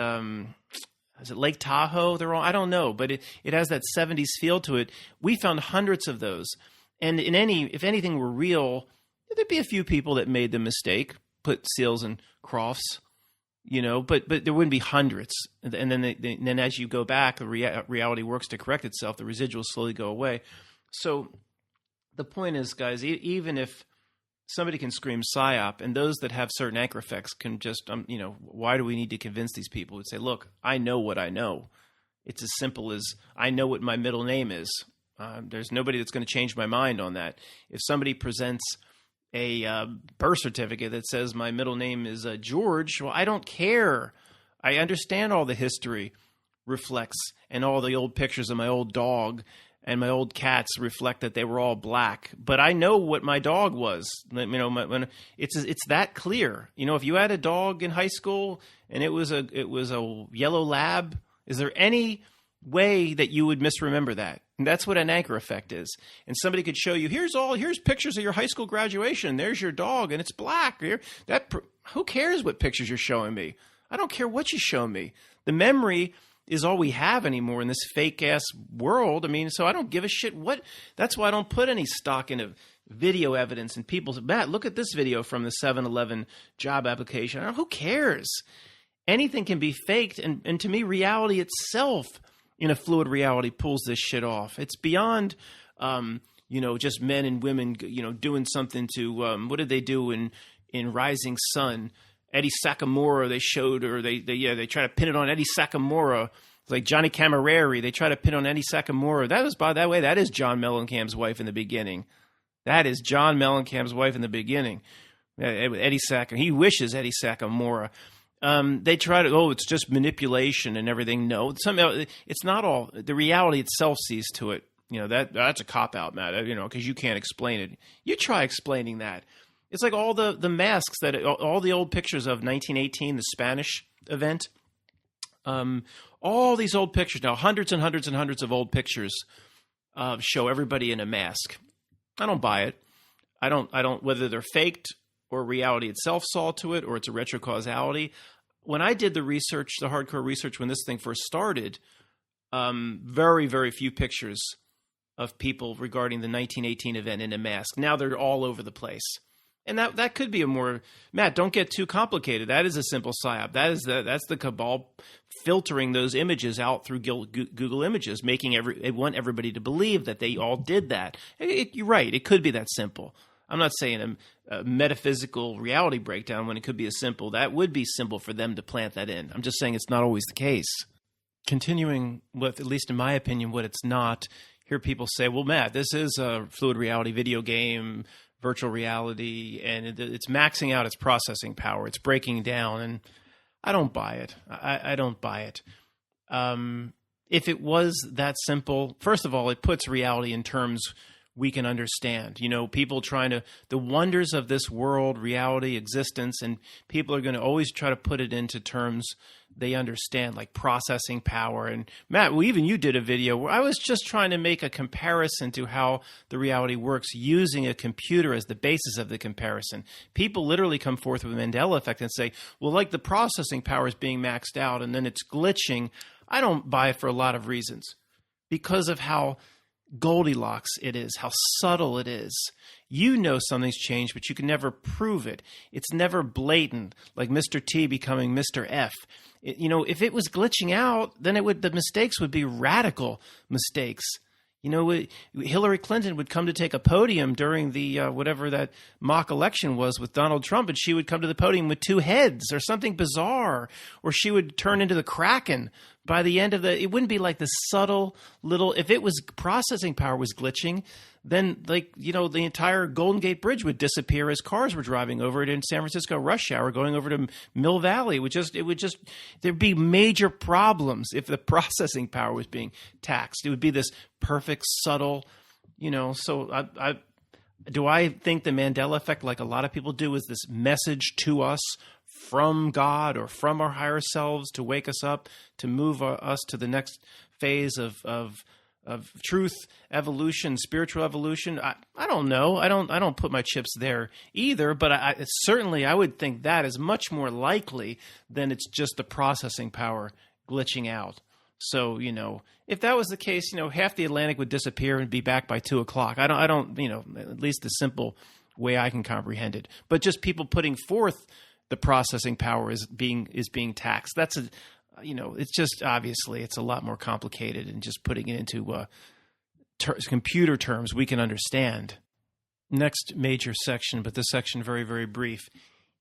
Lake Tahoe? I don't know, but it has that 70s feel to it. We found hundreds of those. And if anything were real, there'd be a few people that made the mistake, put Seals and Crofts, but there wouldn't be hundreds. And then as you go back, the reality works to correct itself. The residuals slowly go away. So the point is, guys, even if somebody can scream psyop, and those that have certain anchor effects can just, why do we need to convince these people? We'd say, look, I know what I know. It's as simple as I know what my middle name is. There's nobody that's going to change my mind on that. If somebody presents a birth certificate that says my middle name is George, well, I don't care. I understand all the history reflects, and all the old pictures of my old dog and my old cats reflect that they were all black. But I know what my dog was. It's that clear. If you had a dog in high school and it was a yellow lab, is there any way that you would misremember that? And that's what an anchor effect is. And somebody could show you, here's pictures of your high school graduation. There's your dog, and it's black. Who cares what pictures you're showing me? I don't care what you show me. The memory is all we have anymore in this fake-ass world. So I don't give a shit what. That's why I don't put any stock into video evidence. And people say, Matt, look at this video from the 7-Eleven job application. Who cares? Anything can be faked. And to me, reality itself in a fluid reality pulls this shit off. It's beyond, just men and women, doing something to, what did they do in Rising Sun? Eddie Sakamura, they showed, or they try to pin it on Eddie Sakamura. It's like Johnny Camilleri. They try to pin on Eddie Sakamura. That is John Mellencamp's wife in the beginning. That is John Mellencamp's wife in the beginning. Eddie Sakamura. He wishes Eddie Sakamura. They try to, it's just manipulation and everything. No, it's not all. The reality itself sees to it. That's a cop-out, Matt, because you can't explain it. You try explaining that. It's like all the masks all the old pictures of 1918, the Spanish event. All these old pictures now, hundreds and hundreds and hundreds of old pictures show everybody in a mask. I don't buy it. I don't, whether they're faked or reality itself saw to it, or it's a retrocausality. When I did the research, the hardcore research, when this thing first started, very, very few pictures of people regarding the 1918 event in a mask. Now they're all over the place. And that could be a more, Matt, don't get too complicated. That is a simple psyop. That's the cabal filtering those images out through Google Images, they want everybody to believe that they all did that. You're right. It could be that simple. I'm not saying a metaphysical reality breakdown when it could be as simple. That would be simple for them to plant that in. I'm just saying it's not always the case. Continuing with, at least in my opinion, what it's not, hear people say, well, Matt, this is a fluid reality video game, virtual reality, and it's maxing out its processing power. It's breaking down, and I don't buy it. I don't buy it. If it was that simple, first of all, it puts reality in terms we can understand. People trying to, the wonders of this world, reality, existence, and people are going to always try to put it into terms they understand, like processing power. And Matt, even you did a video where I was just trying to make a comparison to how the reality works using a computer as the basis of the comparison. People literally come forth with a Mandela effect and say, well, like the processing power is being maxed out and then it's glitching. I don't buy it for a lot of reasons because of how Goldilocks it is, how subtle it is. Something's changed, but you can never prove it. It's never blatant, like Mr. T becoming Mr. F. If it was glitching out, then the mistakes would be radical mistakes. Hillary Clinton would come to take a podium during the whatever that mock election was with Donald Trump, and she would come to the podium with two heads or something bizarre, or she would turn into the Kraken by the end of it wouldn't be like the subtle little, if it was processing power was glitching, then the entire Golden Gate Bridge would disappear as cars were driving over it in San Francisco rush hour going over to Mill Valley. There'd be major problems if the processing power was being taxed. It would be this perfect, subtle, so do I think the Mandela effect, like a lot of people do, is this message to us from God or from our higher selves to wake us up, to move us to the next phase of truth, evolution, spiritual evolution? I don't know. I don't put my chips there either, but certainly I would think that is much more likely than it's just the processing power glitching out. So, if that was the case, half the Atlantic would disappear and be back by 2:00. I don't, at least the simple way I can comprehend it. But just people putting forth the processing power is being taxed. That's it's just obviously it's a lot more complicated and just putting it into computer terms we can understand. Next major section, but this section very, very brief.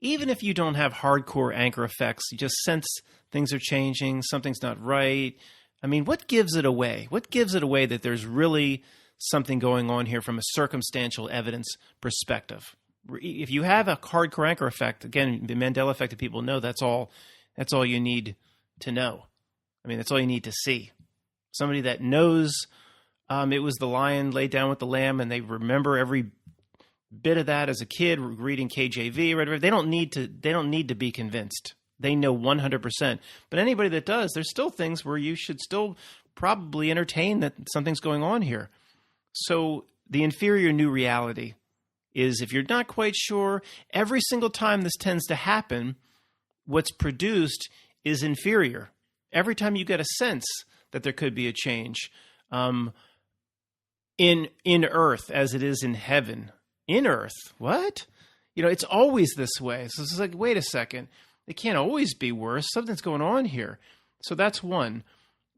Even if you don't have hardcore anchor effects, you just sense things are changing, something's not right. I mean, what gives it away? What gives it away that there's really something going on here from a circumstantial evidence perspective? If you have a hardcore anchor effect, again, the Mandela effect that people know, that's all you need to know. I mean, that's all you need to see. Somebody that knows it was the lion laid down with the lamb, and they remember every bit of that as a kid reading KJV or whatever. They don't need to be convinced. They know 100%. But anybody that does, there's still things where you should still probably entertain that something's going on here. So the inferior new reality is, if you're not quite sure, every single time this tends to happen, what's produced is inferior. Every time you get a sense that there could be a change in earth as it is in heaven. In earth? What? It's always this way. So it's like, wait a second. It can't always be worse. Something's going on here. So that's one.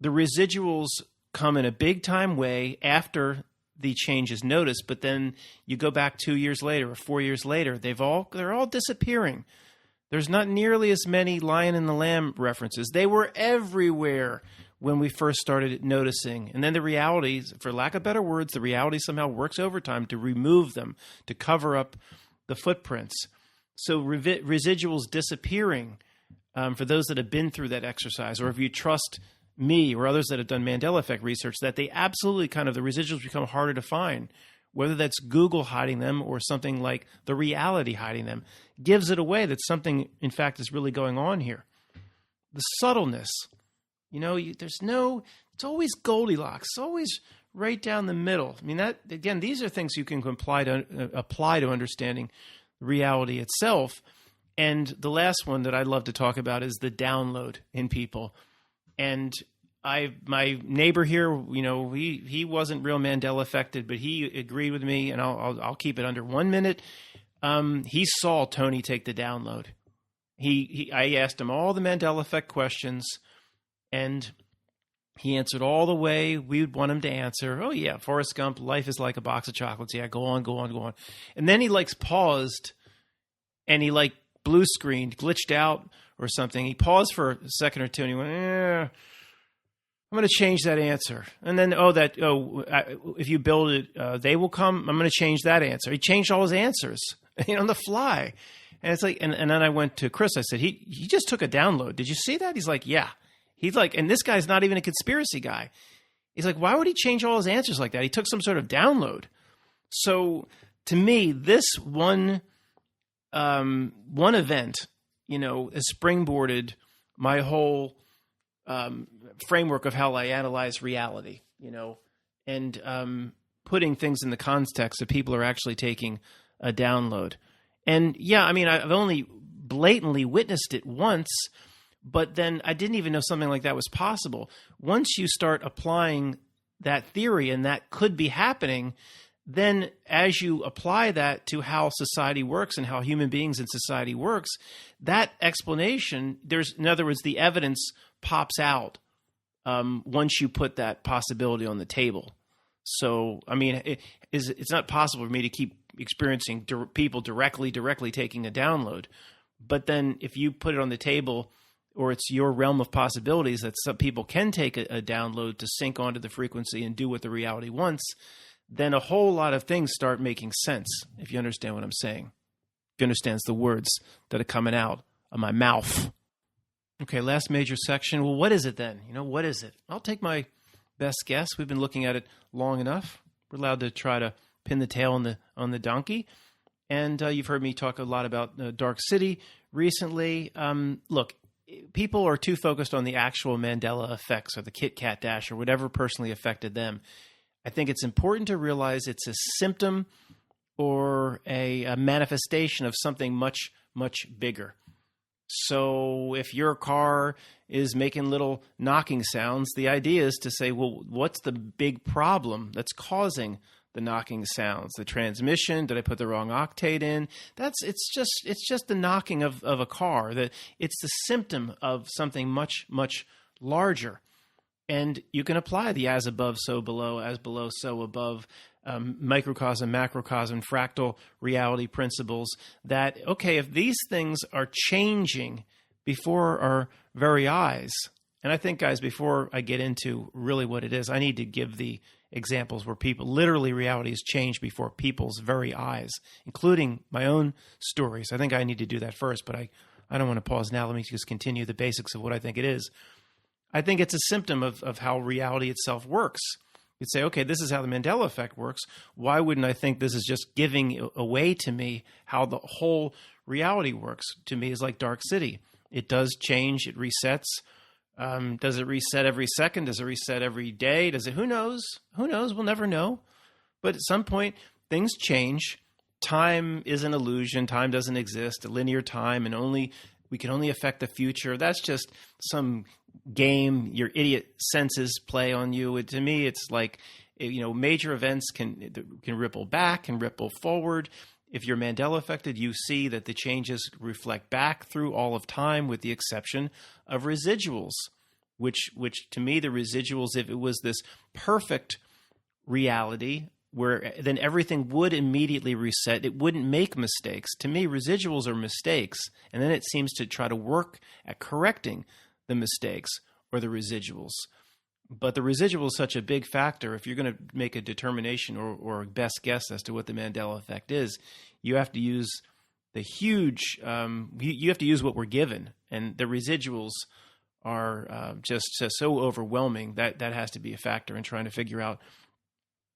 The residuals come in a big time way after the change is noticed, but then you go back 2 years later or 4 years later, they're all disappearing. There's not nearly as many Lion and the Lamb references. They were everywhere when we first started noticing. And then the reality, for lack of better words, the reality somehow works overtime to remove them, to cover up the footprints. So residuals disappearing, for those that have been through that exercise, or if you trust me or others that have done Mandela Effect research, that they absolutely the residuals become harder to find, whether that's Google hiding them or something like the reality hiding them, gives it away that something, in fact, is really going on here. The subtleness, it's always Goldilocks, it's always right down the middle. I mean, that, again, these are things you can apply to understanding reality itself. And the last one that I'd love to talk about is the download in people. And my neighbor here, he wasn't real Mandela affected, but he agreed with me, and I'll keep it under 1 minute. He saw Tony take the download. I asked him all the Mandela Effect questions, and he answered all the way we would want him to answer. Oh yeah, Forrest Gump, life is like a box of chocolates. Yeah, go on. And then he paused, and he blue screened, glitched out or something. He paused for a second or two, and he went, I'm going to change that answer. And then, if you build it, they will come. I'm going to change that answer. He changed all his answers, on the fly. And it's and then I went to Chris. I said, he just took a download. Did you see that? He's like, yeah. He's and this guy's not even a conspiracy guy. He's like, why would he change all his answers like that? He took some sort of download. So to me, this one event, has springboarded my whole framework of how I analyze reality, and putting things in the context that people are actually taking a download. And yeah, I've only blatantly witnessed it once, but then I didn't even know something like that was possible. Once you start applying that theory, and that could be happening, then as you apply that to how society works and how human beings in society works, that explanation, in other words, the evidence pops out once you put that possibility on the table. So, it's not possible for me to keep experiencing people directly taking a download. But then if you put it on the table, or it's your realm of possibilities that some people can take a download to sync onto the frequency and do what the reality wants, then a whole lot of things start making sense, if you understand what I'm saying. If you understand the words that are coming out of my mouth. Okay, last major section. Well, what is it then? What is it? I'll take my best guess. We've been looking at it long enough. We're allowed to try to pin the tail on the donkey. And you've heard me talk a lot about Dark City recently. Look, people are too focused on the actual Mandela effects or the Kit Kat dash or whatever personally affected them. I think it's important to realize it's a symptom or a manifestation of something much, much bigger. So if your car is making little knocking sounds, the idea is to say, well, what's the big problem that's causing the knocking sounds? The transmission? Did I put the wrong octave in? It's just the knocking of a car. It's the symptom of something much, much larger. And you can apply the as above, so below, as below, so above, microcosm, macrocosm, fractal reality principles that, okay, if these things are changing before our very eyes, and I think, guys, before I get into really what it is, I need to give the examples where literally reality has changed before people's very eyes, including my own stories. I think I need to do that first, but I don't want to pause now. Let me just continue the basics of what I think it is. I think it's a symptom of how reality itself works. You'd say, okay, this is how the Mandela Effect works. Why wouldn't I think this is just giving away to me how the whole reality works? To me, is like Dark City. It does change. It resets. Does it reset every second? Does it reset every day? Who knows? Who knows? We'll never know. But at some point, things change. Time is an illusion. Time doesn't exist. A linear time, and we can only affect the future. That's just some game your idiot senses play on you. To me, it's like, major events can ripple back and ripple forward. If you're Mandela affected, you see that the changes reflect back through all of time, with the exception of residuals, which to me, the residuals, if it was this perfect reality where then everything would immediately reset, it wouldn't make mistakes. To me, residuals are mistakes, and then it seems to try to work at correcting the mistakes or the residuals. But the residual is such a big factor. If you're going to make a determination or a best guess as to what the Mandela Effect is, you have to use the huge, you have to use what we're given. And the residuals are just so overwhelming that has to be a factor in trying to figure out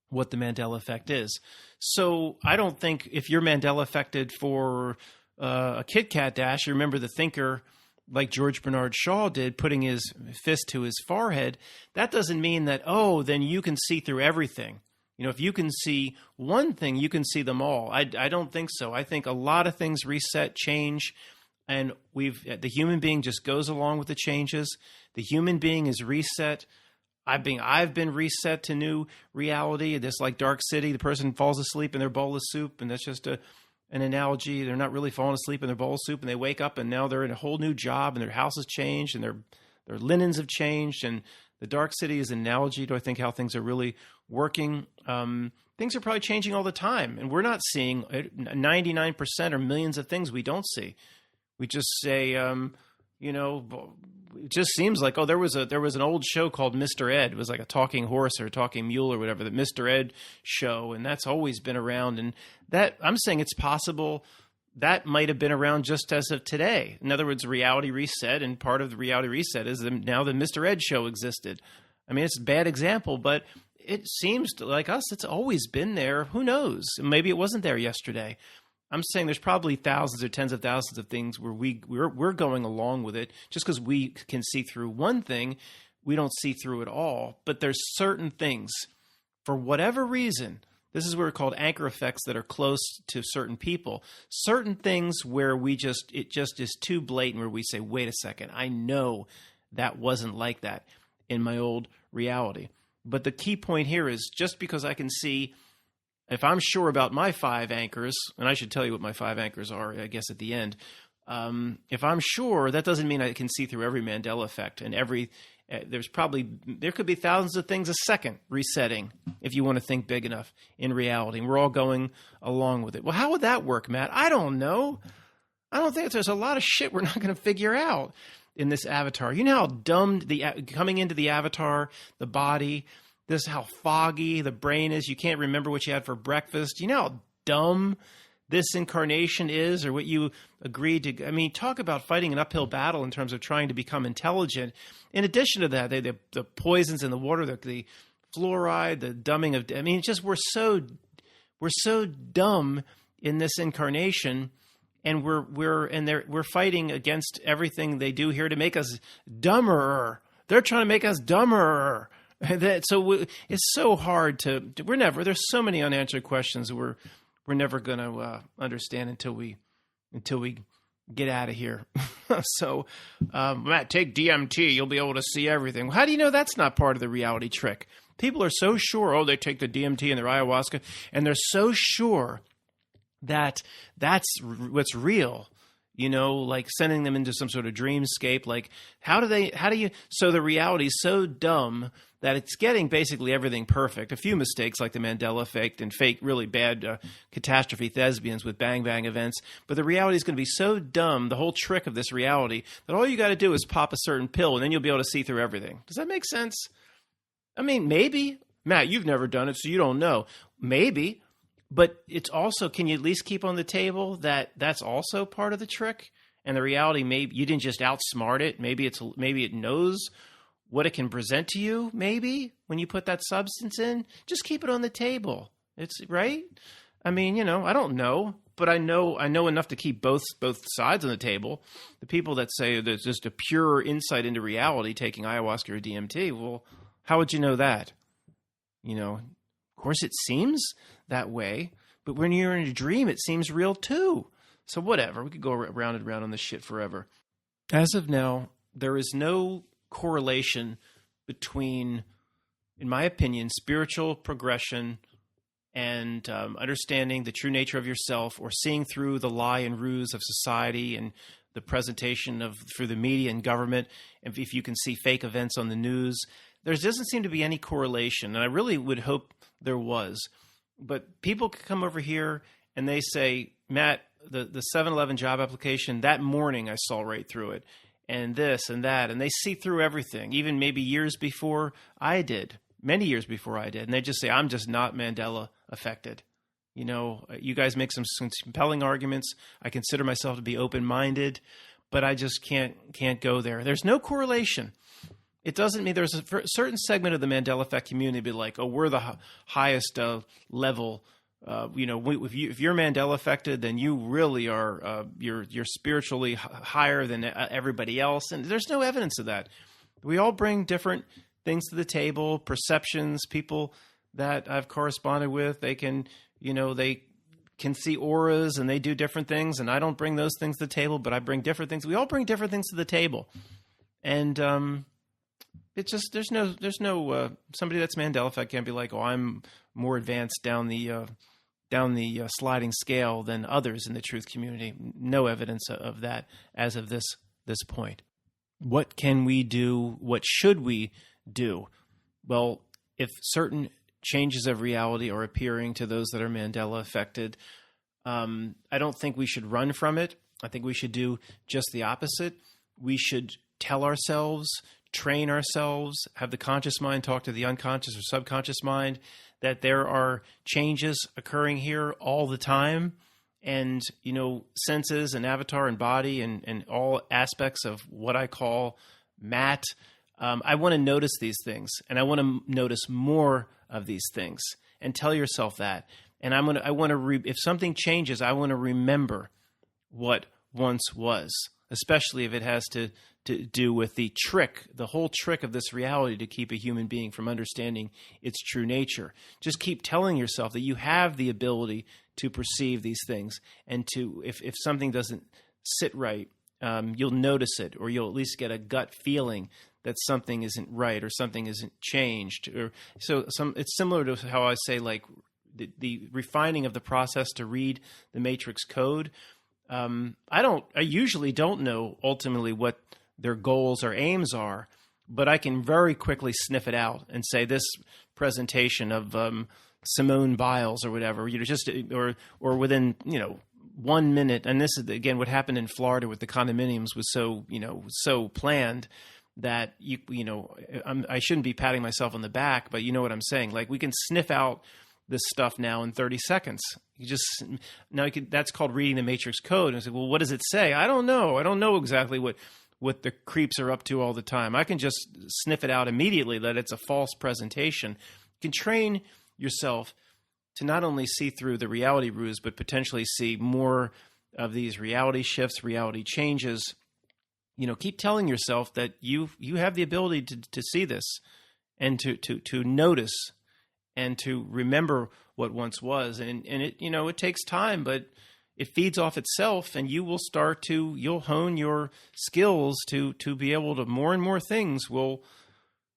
what the Mandela Effect is. So I don't think if you're Mandela affected for a Kit Kat dash, you remember the thinker like George Bernard Shaw did, putting his fist to his forehead, that doesn't mean that, then you can see through everything. If you can see one thing, you can see them all. I don't think so. I think a lot of things reset, change. and the human being just goes along with the changes. The human being is reset. I've been reset to new reality. Just like Dark City, the person falls asleep in their bowl of soup, and that's just an analogy. They're not really falling asleep in their bowl of soup, and they wake up, and now they're in a whole new job, and their house has changed, and their linens have changed. And the Dark City is an analogy to, I think, how things are really working. Things are probably changing all the time, and we're not seeing 99% or millions of things we don't see. We just say, it just seems like, there was an old show called Mr. Ed. It was like a talking horse or a talking mule or whatever, the Mr. Ed show, and that's always been around. And that, I'm saying it's possible that might have been around just as of today. In other words, reality reset, and part of the reality reset is now the Mr. Ed show existed. I mean, it's a bad example, but it seems like us, it's always been there. Who knows? Maybe it wasn't there yesterday. I'm saying there's probably thousands or tens of thousands of things where we're going along with it. Just because we can see through one thing, we don't see through it all. But there's certain things, for whatever reason, this is where it's called anchor effects that are close to certain people. Certain things where it just is too blatant, where we say, wait a second, I know that wasn't like that in my old reality. But the key point here is, just because I can see, if I'm sure about my 5 anchors, and I should tell you what my 5 anchors are, I guess, at the end. If I'm sure, that doesn't mean I can see through every Mandela effect and there could be thousands of things a second resetting if you want to think big enough in reality. And we're all going along with it. Well, how would that work, Matt? I don't know. I don't think there's a lot of shit we're not going to figure out in this avatar. You know how dumb coming into the avatar, the body, how foggy the brain is. You can't remember what you had for breakfast. You know how dumb this incarnation is, or what you agreed to. I mean, talk about fighting an uphill battle in terms of trying to become intelligent. In addition to that, the poisons in the water, the fluoride, the dumbing of. I mean, just we're so dumb in this incarnation, and we're fighting against everything they do here to make us dumber. They're trying to make us dumber. So it's so hard there's so many unanswered questions that we're never going to understand until we get out of here. So, Matt, take DMT, you'll be able to see everything. How do you know that's not part of the reality trick? People are so sure, they take the DMT and their ayahuasca, and they're so sure that that's what's real. Like sending them into some sort of dreamscape. Like, so the reality is so dumb that it's getting basically everything perfect. A few mistakes like the Mandela Effect and fake, really bad catastrophe thespians with bang bang events. But the reality is going to be so dumb, the whole trick of this reality, that all you got to do is pop a certain pill and then you'll be able to see through everything. Does that make sense? I mean, maybe. Matt, you've never done it, so you don't know. Maybe. But it's also, can you at least keep on the table that that's also part of the trick? And the reality, maybe you didn't just outsmart it. Maybe it knows what it can present to you. Maybe when you put that substance in, just keep it on the table. It's right. I mean, I don't know, but I know enough to keep both sides on the table. The people that say there's just a pure insight into reality taking ayahuasca or DMT. Well, how would you know that? Of course, it seems that way, but when you're in a dream, it seems real too. So whatever, we could go round and round on this shit forever. As of now, there is no correlation between, in my opinion, spiritual progression and understanding the true nature of yourself, or seeing through the lie and ruse of society and the presentation through the media and government. If you can see fake events on the news, there doesn't seem to be any correlation. And I really would hope there was. But people could come over here and they say, Matt, the 7-Eleven job application, that morning I saw right through it, and this and that, and they see through everything, even maybe years before I did, many years before I did, and they just say, I'm just not Mandela affected. You guys make some compelling arguments. I consider myself to be open-minded, but I just can't go there. There's no correlation. It doesn't mean there's a certain segment of the Mandela Effect community be like, we're the highest level. If you're Mandela affected, then you really are. You're spiritually higher than everybody else, and there's no evidence of that. We all bring different things to the table, perceptions. People that I've corresponded with, they can, they can see auras and they do different things, and I don't bring those things to the table, but I bring different things. We all bring different things to the table. And it's just there's no somebody that's Mandela Effect can't be like, oh, I'm more advanced down the sliding scale than others in the truth community. No evidence of that as of this point. What can we do? What should we do? Well, if certain changes of reality are appearing to those that are Mandela affected, I don't think we should run from it. I think we should do just the opposite. We should tell ourselves, train ourselves, have the conscious mind talk to the unconscious or subconscious mind that there are changes occurring here all the time. And, senses and avatar and body and all aspects of what I call Matt, I want to notice these things, and I want to notice more of these things, and tell yourself that. And if something changes, I want to remember what once was, especially if it has to do with the whole trick of this reality to keep a human being from understanding its true nature. Just keep telling yourself that you have the ability to perceive these things, and to, if something doesn't sit right, you'll notice it, or you'll at least get a gut feeling that something isn't right or something isn't changed. It's similar to how I say, like, the refining of the process to read the matrix code. I usually don't know ultimately what their goals or aims are, but I can very quickly sniff it out and say this presentation of Simone Biles or whatever, or within 1 minute. And this is again what happened in Florida with the condominiums was so planned that I shouldn't be patting myself on the back, but you know what I'm saying. Like, we can sniff out this stuff now in 30 seconds. That's called reading the matrix code. And I say, well, what does it say? I don't know. I don't know exactly what the creeps are up to all the time. I can just sniff it out immediately that it's a false presentation. You can train yourself to not only see through the reality ruse, but potentially see more of these reality shifts, reality changes. Keep telling yourself that you have the ability to see this and to notice and to remember what once was. And it, it takes time, but it feeds off itself, and you'll hone your skills to be able to, more and more things will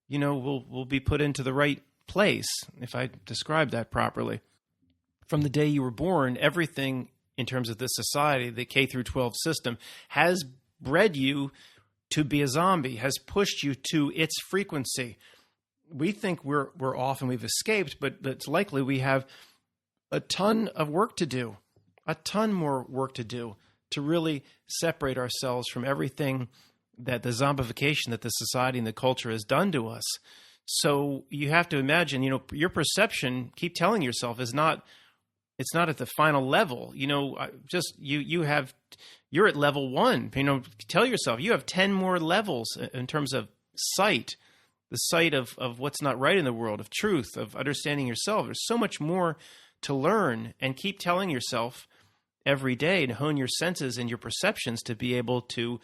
be put into the right place, if I describe that properly. From the day you were born, everything in terms of this society, the K through 12 system, has bred you to be a zombie, has pushed you to its frequency. We think we're off and we've escaped, but it's likely we have a ton of work to do, a ton more work to do to really separate ourselves from everything that the zombification that the society and the culture has done to us. So you have to imagine, your perception, keep telling yourself, it's not at the final level. You're at level 1. Tell yourself you have 10 more levels in terms of sight, the sight of what's not right in the world, of truth, of understanding yourself. There's so much more to learn, and keep telling yourself every day to hone your senses and your perceptions to be able to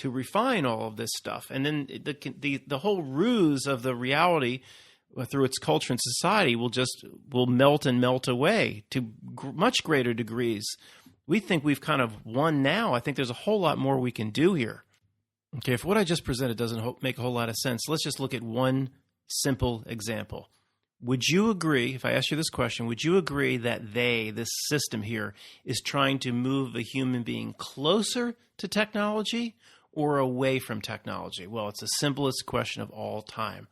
refine all of this stuff. And then the whole ruse of the reality through its culture and society will melt and melt away to much greater degrees. We think we've kind of won now. I think there's a whole lot more we can do here. Okay, if what I just presented doesn't make a whole lot of sense, let's just look at one simple example. Would you agree, if I ask you this question, would you agree that this system here, is trying to move a human being closer to technology or away from technology? Well, it's the simplest question of all time.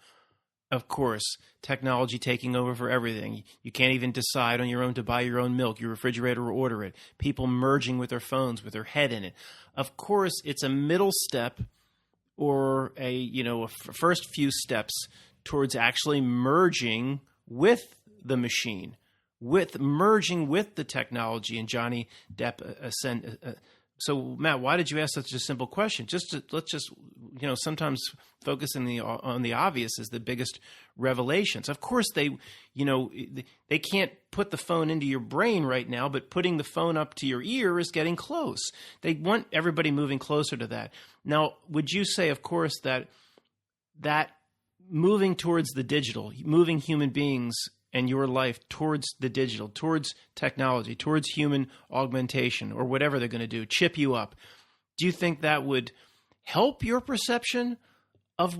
Of course, technology taking over for everything. You can't even decide on your own to buy your own milk. Your refrigerator will order it. People merging with their phones with their head in it. Of course, it's a middle step or a first few steps towards actually merging with the machine, merging with the technology. And Johnny Depp So, Matt, why did you ask such a simple question? Let's just sometimes focusing on the obvious is the biggest revelations. Of course, they can't put the phone into your brain right now, but putting the phone up to your ear is getting close. They want everybody moving closer to that. Now, would you say, of course, that moving towards the digital, moving human beings and your life towards the digital, towards technology, towards human augmentation, or whatever they're going to do, chip you up, do you think that would help your perception of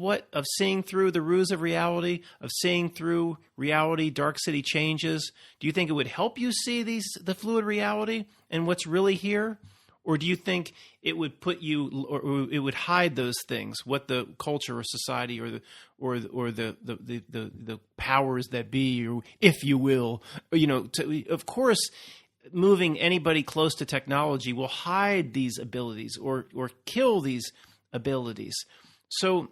seeing through the ruse of reality, of seeing through reality, dark city changes? Do you think it would help you see the fluid reality and what's really here? Or do you think it would put you, or it would hide those things, what the culture or society or the powers that be, or if you will, of course, moving anybody close to technology will hide these abilities or kill these abilities. So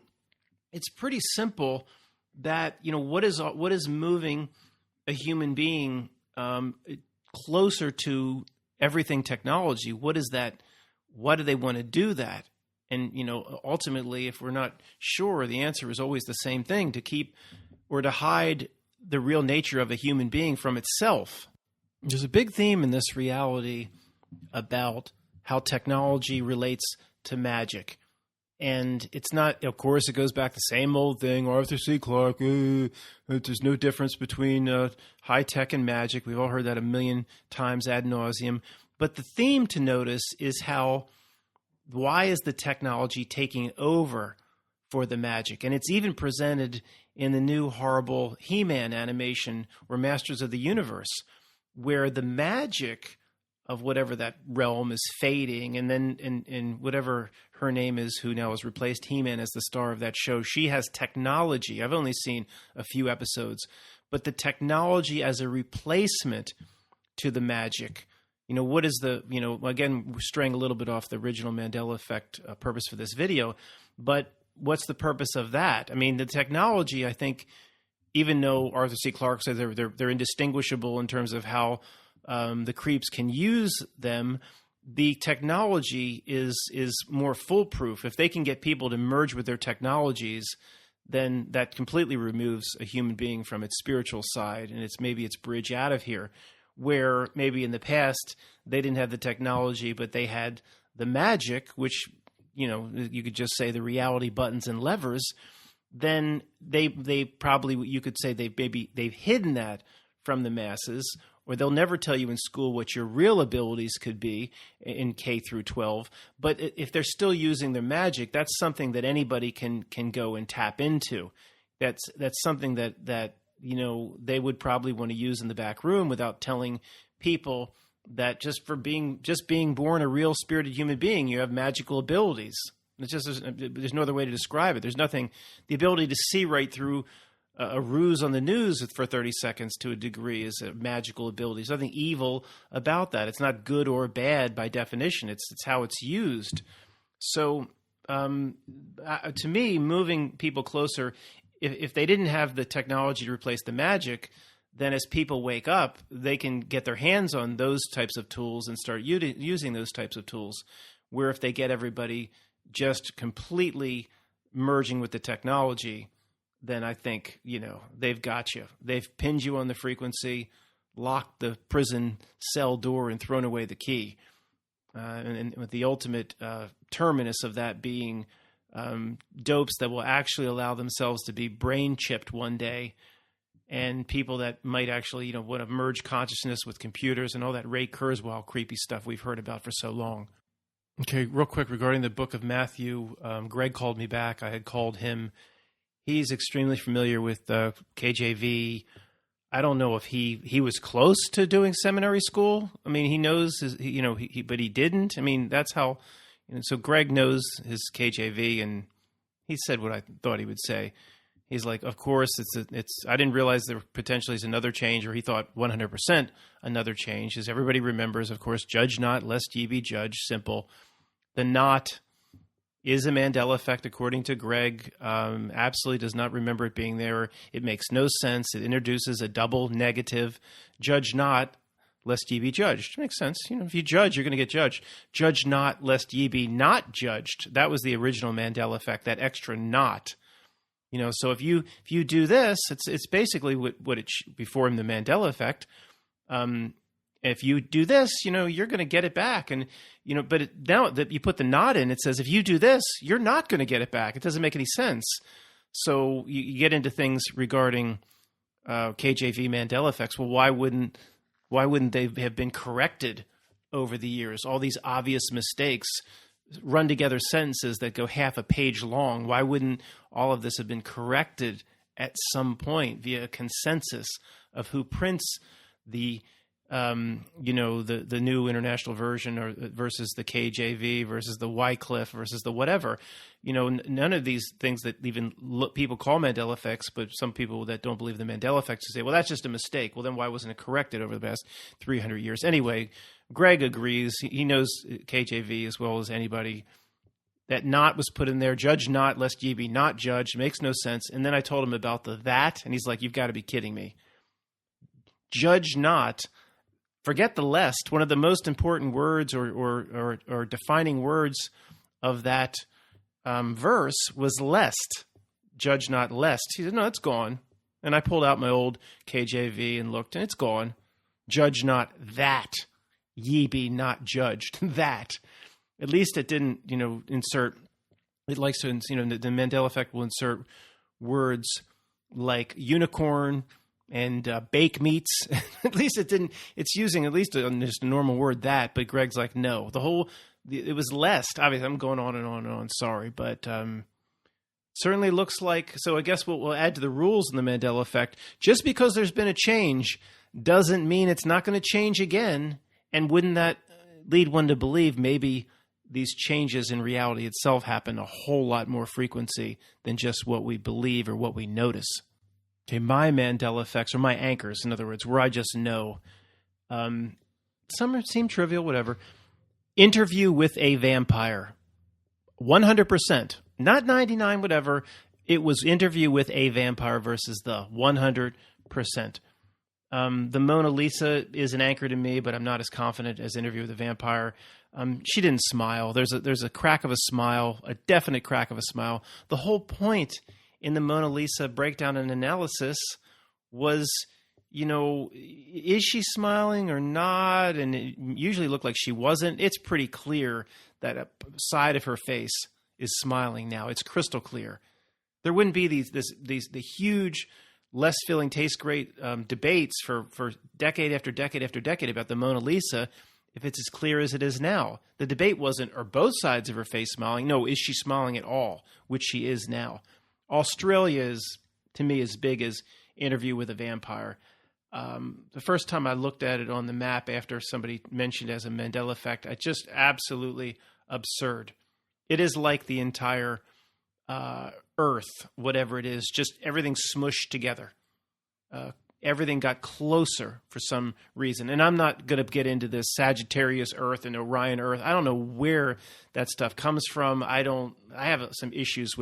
it's pretty simple that, what is moving a human being closer to everything technology? What is that? Why do they want to do that? And, ultimately, if we're not sure, the answer is always the same thing: to keep or to hide the real nature of a human being from itself. There's a big theme in this reality about how technology relates to magic. And it's not, of course, it goes back to the same old thing, Arthur C. Clarke, there's no difference between high tech and magic. We've all heard that a million times ad nauseum. But the theme to notice is why is the technology taking over for the magic? And it's even presented in the new horrible He-Man animation, or Masters of the Universe, where the magic of whatever that realm is fading, and then in whatever her name is, who now has replaced He-Man as the star of that show, she has technology. I've only seen a few episodes, but the technology as a replacement to the magic. What is again, we're straying a little bit off the original Mandela Effect purpose for this video, but what's the purpose of that? I mean, the technology, I think, even though Arthur C. Clarke says they're indistinguishable in terms of how the creeps can use them, the technology is more foolproof. If they can get people to merge with their technologies, then that completely removes a human being from its spiritual side, and maybe its bridge out of here. Where maybe in the past they didn't have the technology, but they had the magic, which, you could just say the reality buttons and levers, then they probably, you could say they've hidden that from the masses, or they'll never tell you in school what your real abilities could be in K through 12. But if they're still using their magic, that's something that anybody can go and tap into. That's something that they would probably want to use in the back room without telling people that just being born a real spirited human being, you have magical abilities. There's no other way to describe it. There's nothing, the ability to see right through a ruse on the news for 30 seconds to a degree is a magical ability. There's nothing evil about that. It's not good or bad by definition. It's how it's used. So to me, moving people closer, if they didn't have the technology to replace the magic, then as people wake up, they can get their hands on those types of tools and start using those types of tools. Where if they get everybody just completely merging with the technology, then I think, they've got you. They've pinned you on the frequency, locked the prison cell door, and thrown away the key. And with the ultimate terminus of that being dopes that will actually allow themselves to be brain chipped one day, and people that might actually, want to merge consciousness with computers and all that Ray Kurzweil creepy stuff we've heard about for so long. Okay, real quick regarding the book of Matthew, Greg called me back. I had called him. He's extremely familiar with KJV. I don't know if he was close to doing seminary school. I mean, he knows but he didn't. I mean, that's how. So Greg knows his KJV, and he said what I thought he would say. He's like, of course, it's. I didn't realize there potentially is another change, or he thought 100% another change. As everybody remembers, of course, judge not, lest ye be judged. Simple. The not is a Mandela effect, according to Greg. Absolutely does not remember it being there. It makes no sense. It introduces a double negative. Judge not, lest ye be judged. Makes sense. If you judge, you're going to get judged. Judge not, lest ye be not judged. That was the original Mandela effect, that extra not. So if you do this, it's basically what it before the Mandela effect. If you do this, you're going to get it back. And, but now that you put the not in, it says, if you do this, you're not going to get it back. It doesn't make any sense. So you get into things regarding KJV Mandela effects. Well, why wouldn't they have been corrected over the years? All these obvious mistakes, run together sentences that go half a page long. Why wouldn't all of this have been corrected at some point via a consensus of who prints the the new international version or versus the KJV versus the Wycliffe versus the whatever? None of these things that even people call Mandela effects, but some people that don't believe the Mandela effect say, well, that's just a mistake. Well, then why wasn't it corrected over the past 300 years? Anyway, Greg agrees. He knows KJV as well as anybody. That not was put in there. Judge not, lest ye be not judged. Makes no sense. And then I told him about the that, and he's like, you've got to be kidding me. Judge not. Forget the lest. One of the most important words or defining words of that verse was lest. Judge not lest. He said, no, it's gone. And I pulled out my old KJV and looked, and it's gone. Judge not that ye be not judged. That. At least it didn't, insert. It likes to, the Mandela effect will insert words like unicorn and bake meats. At least it didn't. It's using at least just a normal word that. But Greg's like, no. It was lest. Obviously, I'm going on and on and on. Sorry, but certainly looks like. So I guess we'll add to the rules in the Mandela effect. Just because there's been a change doesn't mean it's not going to change again. And wouldn't that lead one to believe maybe these changes in reality itself happen a whole lot more frequency than just what we believe or what we notice? Okay, my Mandela effects, or my anchors, in other words, where I just know. Some seem trivial, whatever. Interview with a vampire. 100%. Not 99, whatever. It was interview with a vampire versus the 100%. The Mona Lisa is an anchor to me, but I'm not as confident as Interview with a Vampire. She didn't smile. There's a crack of a smile, a definite crack of a smile. The whole point in the Mona Lisa breakdown and analysis was, is she smiling or not? And it usually looked like she wasn't. It's pretty clear that a side of her face is smiling now. It's crystal clear. There wouldn't be the huge less feeling tastes great debates for decade after decade after decade about the Mona Lisa if it's as clear as it is now. The debate wasn't, are both sides of her face smiling? No, is she smiling at all, which she is now. Australia is, to me, as big as Interview with a Vampire. The first time I looked at it on the map after somebody mentioned it as a Mandela effect, it's just absolutely absurd. It is like the entire Earth, whatever it is, just everything smushed together. Everything got closer for some reason. And I'm not going to get into this Sagittarius Earth and Orion Earth. I don't know where that stuff comes from. I have some issues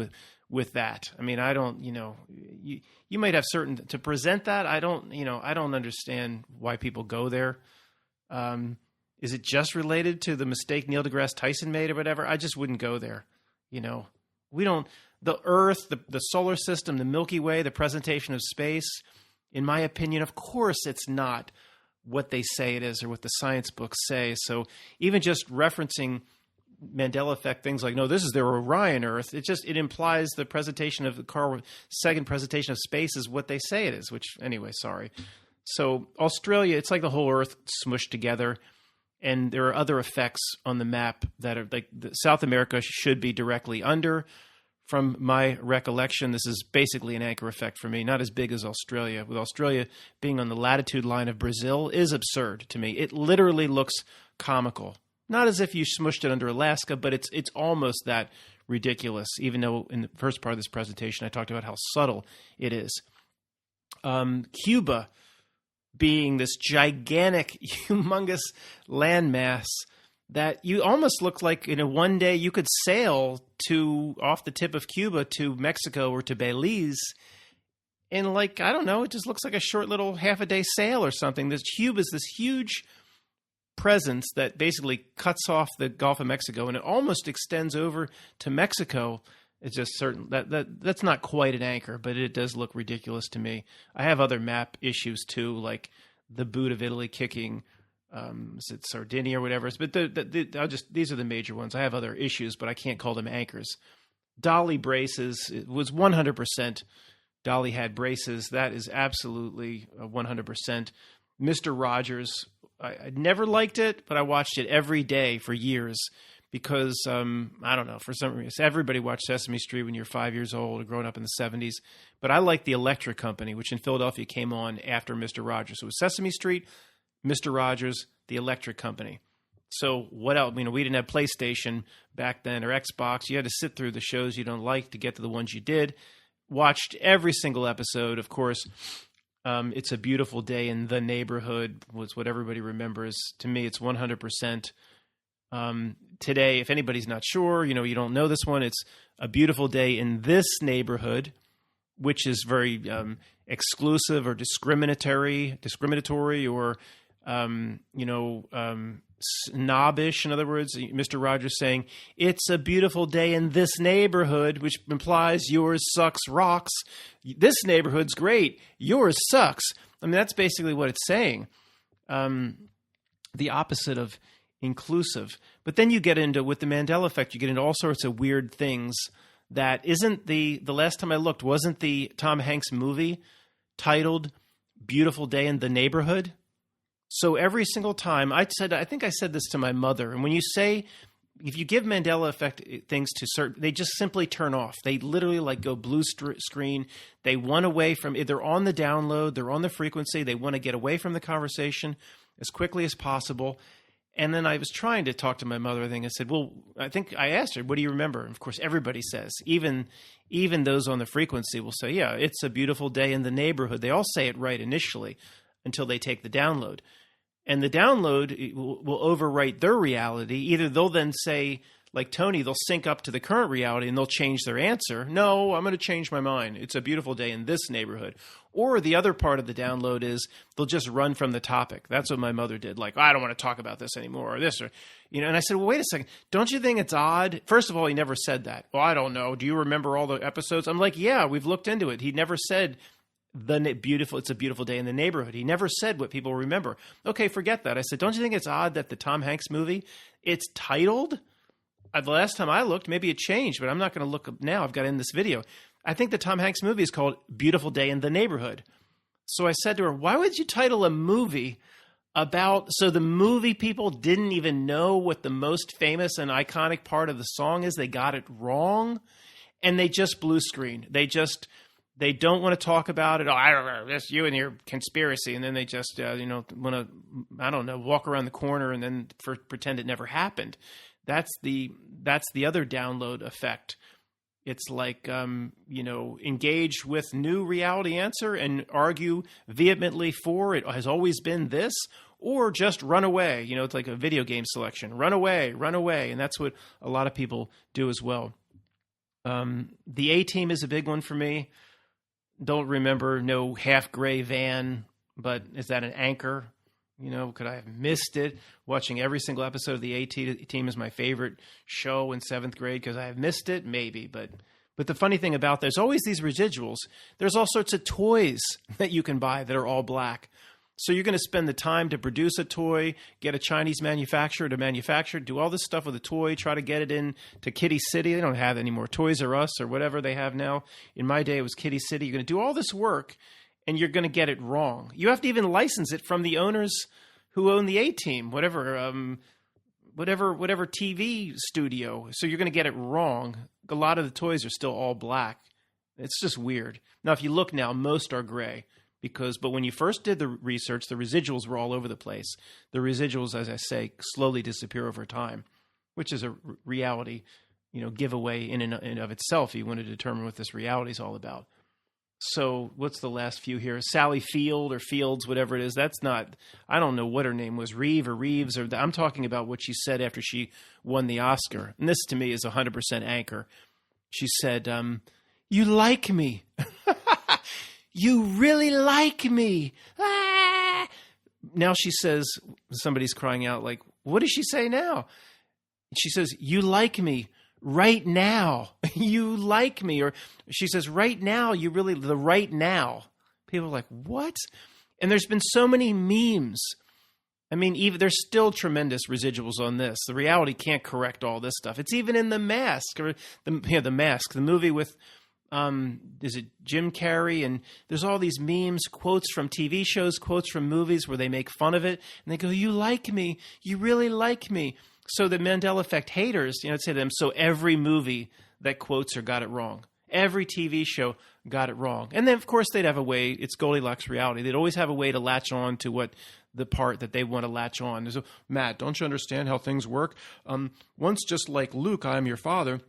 with that. I mean, I don't, you might have certain to present that. I don't understand why people go there. Is it just related to the mistake Neil deGrasse Tyson made or whatever? I just wouldn't go there. We don't, the Earth, the solar system, the Milky Way, the presentation of space, in my opinion, of course, it's not what they say it is or what the science books say. So even just referencing Mandela effect things like, no, this is their Orion Earth, it implies the presentation of the Carl Sagan presentation of space is what they say it is, which anyway, sorry. So Australia, it's like the whole Earth smushed together. And there are other effects on the map that are like South America should be directly under. From my recollection, this is basically an anchor effect for me, not as big as Australia. With Australia being on the latitude line of Brazil is absurd to me. It literally looks comical. Not as if you smushed it under Alaska, but it's almost that ridiculous, even though in the first part of this presentation I talked about how subtle it is. Cuba being this gigantic, humongous landmass that you almost look like one day you could sail off the tip of Cuba to Mexico or to Belize. And I don't know, it just looks like a short little half a day sail or something. Cuba is this huge presence that basically cuts off the Gulf of Mexico and it almost extends over to Mexico. It's just certain that's not quite an anchor, but it does look ridiculous to me. I have other map issues too, like the boot of Italy kicking, is it Sardinia or whatever? But these are the major ones. I have other issues, but I can't call them anchors. Dolly braces was 100% Dolly had braces. That is absolutely 100%. Mr. Rogers, I never liked it, but I watched it every day for years because, I don't know, for some reason, everybody watched Sesame Street when you're 5 years old or growing up in the 70s. But I liked the Electric Company, which in Philadelphia came on after Mr. Rogers. So it was Sesame Street, Mr. Rogers, the Electric Company. So what else? We didn't have PlayStation back then or Xbox. You had to sit through the shows you don't like to get to the ones you did. Watched every single episode, of course. It's a Beautiful Day in the Neighborhood was what everybody remembers. To me, it's 100%. Today, if anybody's not sure, you don't know this one, it's A Beautiful Day in This Neighborhood, which is very exclusive or discriminatory or, snobbish. In other words, Mr. Rogers saying, it's a beautiful day in this neighborhood, which implies yours sucks rocks. This neighborhood's great. Yours sucks. I mean, that's basically what it's saying. The opposite of inclusive. But then you get into, with the Mandela Effect, you get into all sorts of weird things that isn't the last time I looked, wasn't the Tom Hanks movie titled Beautiful Day in the Neighborhood? So every single time, I think I said this to my mother, and when you say, if you give Mandela Effect things to certain, they just simply turn off. They literally go blue screen. They want away from it. They're on the download. They're on the frequency. They want to get away from the conversation as quickly as possible. And then I was trying to talk to my mother. I said, well, I think I asked her, what do you remember? And of course, everybody says, even those on the frequency will say, yeah, it's a beautiful day in the neighborhood. They all say it right initially until they take the download. And the download will overwrite their reality. Either they'll then say, like Tony, they'll sync up to the current reality and they'll change their answer. No, I'm going to change my mind. It's a beautiful day in this neighborhood. Or the other part of the download is they'll just run from the topic. That's what my mother did. I don't want to talk about this anymore or this or, and I said, well, wait a second. Don't you think it's odd? First of all, he never said that. Well, I don't know. Do you remember all the episodes? I'm like, yeah, we've looked into it. He never said it's a beautiful day in the neighborhood. He never said what people remember. Okay, forget that. I said, don't you think it's odd that the Tom Hanks movie, it's titled? The last time I looked, maybe it changed, but I'm not going to look up now. I've got it in this video. I think the Tom Hanks movie is called Beautiful Day in the Neighborhood. So I said to her, why would you title a movie so the movie people didn't even know what the most famous and iconic part of the song is? They got it wrong, and they just blue screen. They don't want to talk about it. Oh, I don't know. That's you and your conspiracy. And then they just, want to, I don't know, walk around the corner and then pretend it never happened. That's the other download effect. It's like, engage with new reality answer and argue vehemently for it has always been this, or just run away. It's like a video game selection. Run away. And that's what a lot of people do as well. The A-Team is a big one for me. Don't remember, no half gray van, but is that an anchor? Could I have missed it? Watching every single episode of the A-Team is my favorite show in 7th grade because I have missed it, maybe. But the funny thing about there's always these residuals. There's all sorts of toys that you can buy that are all black. So you're going to spend the time to produce a toy, get a Chinese manufacturer to manufacture, do all this stuff with a toy, try to get it in to Kitty City. They don't have any more Toys R Us or whatever they have now. In my day, it was Kitty City. You're going to do all this work, and you're going to get it wrong. You have to even license it from the owners who own the A-Team, whatever TV studio. So you're going to get it wrong. A lot of the toys are still all black. It's just weird. Now, if you look now, most are gray. But when you first did the research, the residuals were all over the place. The residuals, as I say, slowly disappear over time, which is a reality, giveaway in and of itself. You want to determine what this reality is all about. So what's the last few here? Sally Field or Fields, whatever it is. That's not, I don't know what her name was, Reeve or Reeves. I'm talking about what she said after she won the Oscar. And this to me is 100% anchor. She said, you like me. You really like me. Ah! Now she says, somebody's crying out like, what does she say now? She says, you like me right now. You like me. Or she says, right now, the right now. People are like, what? And there's been so many memes. I mean, even there's still tremendous residuals on this. The reality can't correct all this stuff. It's even in The Mask, or the Mask, the movie with is it Jim Carrey? And there's all these memes, quotes from TV shows, quotes from movies where they make fun of it. And they go, you like me. You really like me. So the Mandela Effect haters, I'd say to them, so every movie that quotes her got it wrong. Every TV show got it wrong. And then, of course, they'd have a way. It's Goldilocks reality. They'd always have a way to latch on to what the part that they want to latch on. So, Matt, don't you understand how things work? Once, just like Luke, I am your father.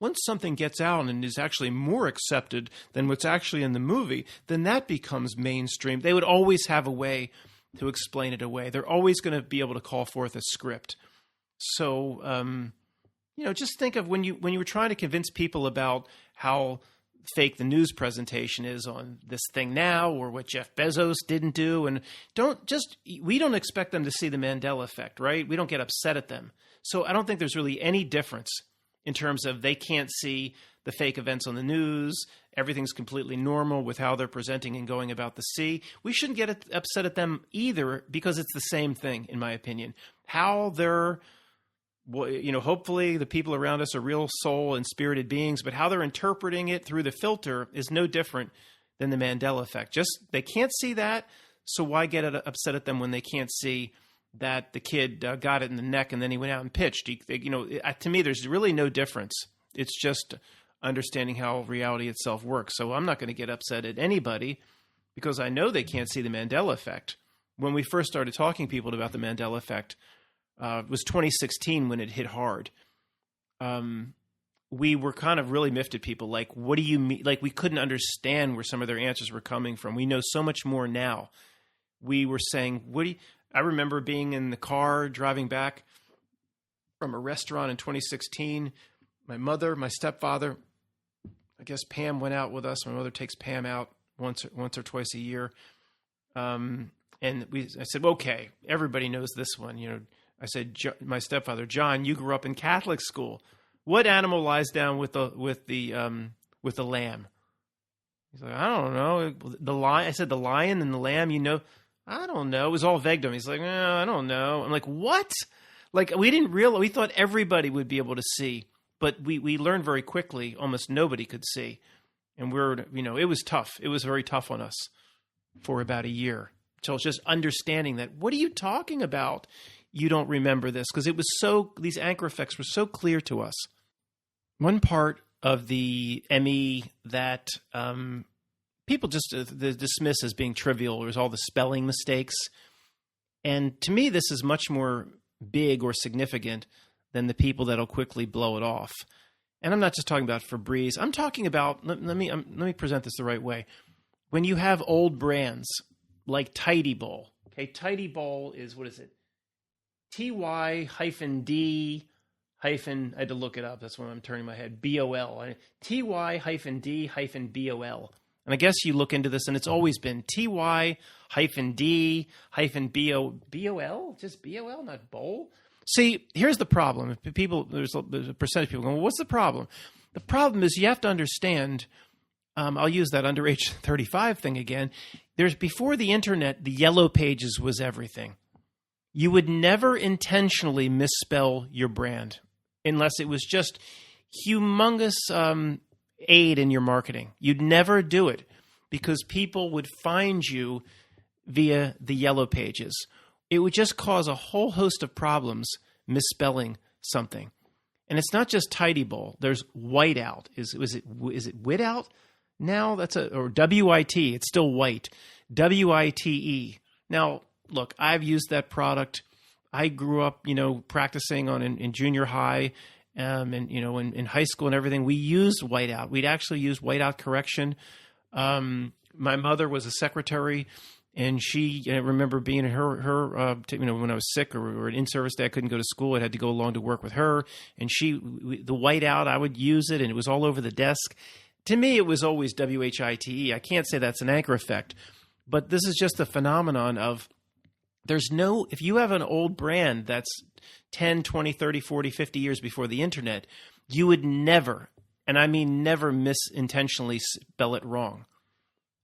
Once something gets out and is actually more accepted than what's actually in the movie, then that becomes mainstream. They would always have a way to explain it away. They're always going to be able to call forth a script. So, just think of when you were trying to convince people about how fake the news presentation is on this thing now, or what Jeff Bezos didn't do, and we don't expect them to see the Mandela Effect, right? We don't get upset at them. So I don't think there's really any difference in terms of they can't see the fake events on the news. Everything's completely normal with how they're presenting and going about the sea. We shouldn't get upset at them either, because it's the same thing, in my opinion. How they're, hopefully the people around us are real soul and spirited beings, but how they're interpreting it through the filter is no different than the Mandela Effect. Just, they can't see that, so why get upset at them when they can't see that the kid got it in the neck and then he went out and pitched? To me, there's really no difference. It's just understanding how reality itself works. So I'm not going to get upset at anybody because I know they can't see the Mandela Effect. When we first started talking to people about the Mandela Effect, it was 2016 when it hit hard. We were kind of really miffed at people. Like, what do you mean? Like, we couldn't understand where some of their answers were coming from. We know so much more now. We were saying, I remember being in the car driving back from a restaurant in 2016. My mother, my stepfather, I guess Pam went out with us. My mother takes Pam out once or twice a year. And I said, okay, everybody knows this one. I said, my stepfather, John, you grew up in Catholic school. What animal lies down with the lamb? He's like, I don't know. The lion. I said, the lion and the lamb. I don't know. It was all vague to him. He's like, I don't know. I'm like, what? Like, we didn't realize. We thought everybody would be able to see, but we learned very quickly. Almost nobody could see, and it was tough. It was very tough on us for about a year. So it's just understanding that. What are you talking about? You don't remember this because these anchor effects were so clear to us. One part of the ME that people just dismiss as being trivial is all the spelling mistakes. And to me, this is much more big or significant than the people that'll quickly blow it off. And I'm not just talking about Febreze. I'm talking about, let me present this the right way. When you have old brands like Tidy Bowl, okay, Tidy Bowl is, what is it? TY-D- I had to look it up. That's when I'm turning my head. BOL. TY-D-BOL. And I guess you look into this, and it's always been TY-D-BOL? Just BOL, not bowl? See, here's the problem. There's a percentage of people going, well, what's the problem? The problem is you have to understand, I'll use that under age 35 thing again. Before the internet, the yellow pages was everything. You would never intentionally misspell your brand unless it was just humongous aid in your marketing. You'd never do it because people would find you via the yellow pages. It would just cause a whole host of problems misspelling something. And it's not just Tidy Bowl. There's Whiteout. Is it Whiteout now? Or WIT. It's still white. WITE. Now, look, I've used that product. I grew up, practicing in junior high, and in high school and everything. We used Whiteout. We'd actually use Whiteout correction. My mother was a secretary, and I remember being in her when I was sick or an in-service day, I couldn't go to school. I had to go along to work with her, and the Whiteout, I would use it, and it was all over the desk. To me, it was always WHITE. I can't say that's an anchor effect, but this is just a phenomenon of if you have an old brand that's 10, 20, 30, 40, 50 years before the internet, you would never, and I mean never, intentionally spell it wrong.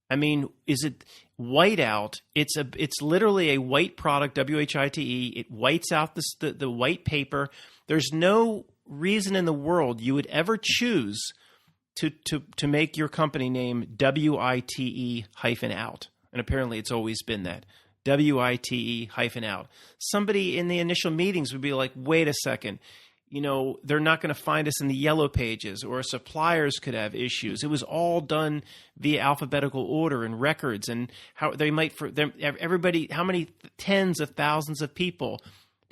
I mean, is it Whiteout? It's literally a white product, WHITE. It whites out the white paper. There's no reason in the world you would ever choose to make your company name WITE-out. And apparently it's always been that. WITE-out. Somebody in the initial meetings would be like, wait a second, they're not going to find us in the yellow pages, or suppliers could have issues. It was all done via alphabetical order and records, and how they might, everybody, how many tens of thousands of people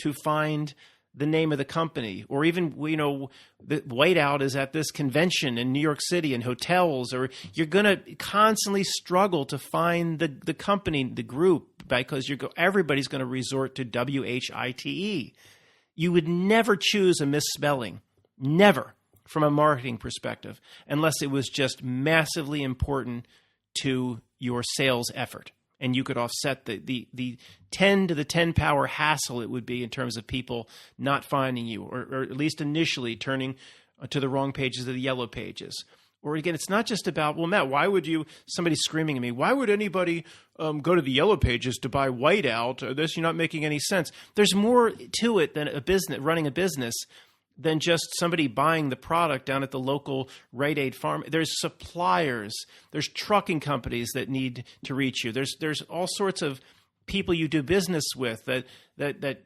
to find the name of the company, or even, the whiteout is at this convention in New York City and hotels, or you're going to constantly struggle to find the company, the group, because everybody's going to resort to WHITE. You would never choose a misspelling, never, from a marketing perspective, unless it was just massively important to your sales effort. And you could offset the 10 to the 10 power hassle it would be in terms of people not finding you, or at least initially turning to the wrong pages of the yellow pages. Or again, it's not just about, well, Matt, somebody's screaming at me, why would anybody go to the yellow pages to buy whiteout? You're not making any sense. There's more to it than running a business than just somebody buying the product down at the local Rite Aid farm. There's suppliers, there's trucking companies that need to reach you. There's all sorts of people you do business with that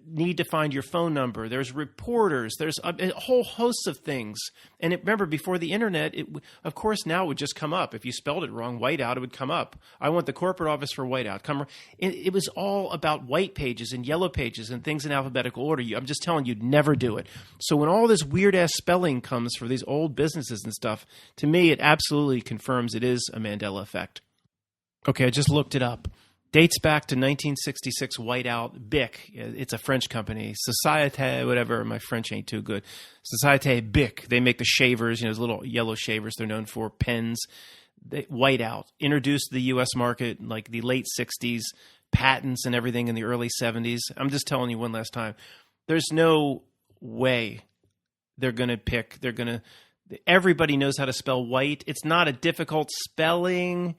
need to find your phone number. There's reporters. There's a whole host of things. And remember, before the internet, of course, now it would just come up. If you spelled it wrong, whiteout, it would come up. I want the corporate office for whiteout. It was all about white pages and yellow pages and things in alphabetical order. I'm just telling you, never do it. So when all this weird-ass spelling comes for these old businesses and stuff, to me, it absolutely confirms it is a Mandela effect. Okay, I just looked it up. Dates back to 1966 whiteout BIC. It's a French company. Société, whatever. My French ain't too good. Société BIC. They make the shavers, those little yellow shavers they're known for, pens. Whiteout. Introduced to the U.S. market in like the late 60s, patents and everything in the early 70s. I'm just telling you one last time. There's no way everybody knows how to spell white. It's not a difficult spelling.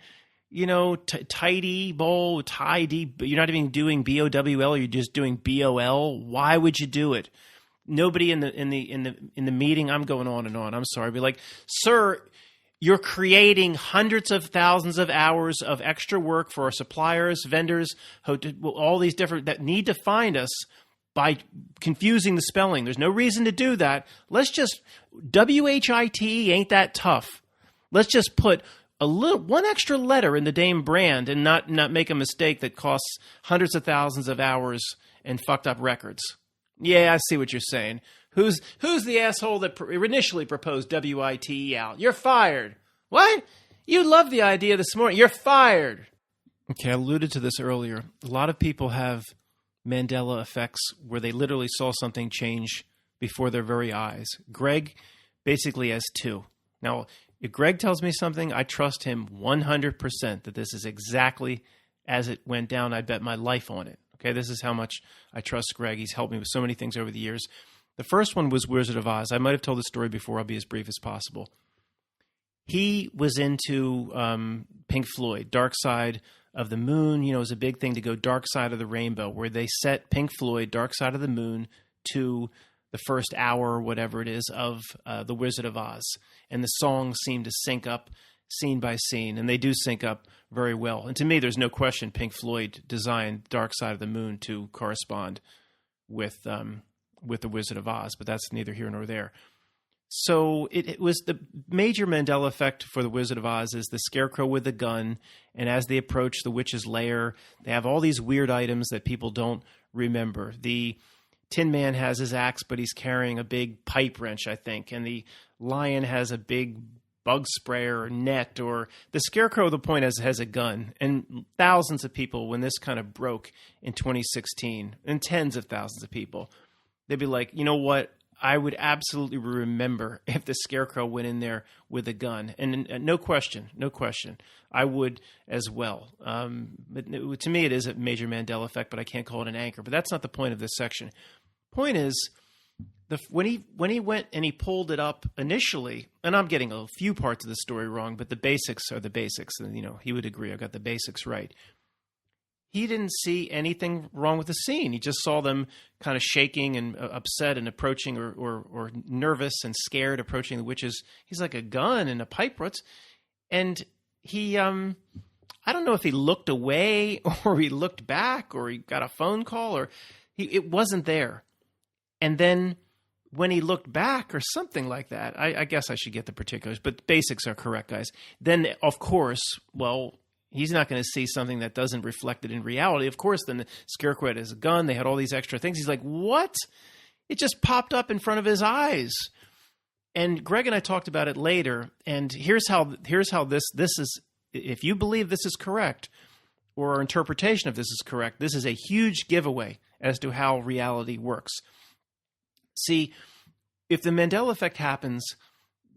Tidy, bowl, tidy. You're not even doing BOWL. You're just doing BOL. Why would you do it? Nobody in the meeting. I'm going on and on. I'm sorry. Be like, sir, you're creating hundreds of thousands of hours of extra work for our suppliers, vendors, all these different that need to find us by confusing the spelling. There's no reason to do that. Let's just WHITE ain't that tough. Let's just put one extra letter in the damn brand and not make a mistake that costs hundreds of thousands of hours and fucked up records. Yeah, I see what you're saying. Who's the asshole that initially proposed WITE out? You're fired. What? You loved the idea this morning. You're fired. Okay, I alluded to this earlier. A lot of people have Mandela effects where they literally saw something change before their very eyes. Greg basically has two. Now, if Greg tells me something, I trust him 100% that this is exactly as it went down. I bet my life on it. Okay, this is how much I trust Greg. He's helped me with so many things over the years. The first one was Wizard of Oz. I might have told the story before. I'll be as brief as possible. He was into Pink Floyd, Dark Side of the Moon. It was a big thing to go Dark Side of the Rainbow, where they set Pink Floyd, Dark Side of the Moon, to the first hour or whatever it is of The Wizard of Oz. And the songs seem to sync up scene by scene, and they do sync up very well. And to me, there's no question Pink Floyd designed Dark Side of the Moon to correspond with The Wizard of Oz, but that's neither here nor there. So it was the major Mandela effect for The Wizard of Oz is the scarecrow with the gun, and as they approach the witch's lair, they have all these weird items that people don't remember. The Tin Man has his axe, but he's carrying a big pipe wrench, I think. And the lion has a big bug sprayer or net. Or the scarecrow, the point is, has a gun. And thousands of people, when this kind of broke in 2016, and tens of thousands of people, they'd be like, you know what? I would absolutely remember if the scarecrow went in there with a gun. And no question. I would as well. But to me, it is a major Mandela effect, but I can't call it an anchor. But that's not the point of this section. Point is, when he went and he pulled it up initially, and I'm getting a few parts of the story wrong, but the basics are the basics. And, he would agree. I got the basics right. he didn't see anything wrong with the scene. He just saw them kind of shaking and upset and approaching or nervous and scared approaching the witches. He's like, a gun and a pipe. And he, I don't know if he looked away or he looked back or he got a phone call or it wasn't there. And then when he looked back or something like that, I guess I should get the particulars, but the basics are correct, guys. Then, of course, well, he's not going to see something that doesn't reflect it in reality. Of course, then the scarecrow had his gun. They had all these extra things. He's like, what? It just popped up in front of his eyes. And Greg and I talked about it later. And here's how this is, if you believe this is correct, or our interpretation of this is correct, this is a huge giveaway as to how reality works. See, if the Mandela effect happens,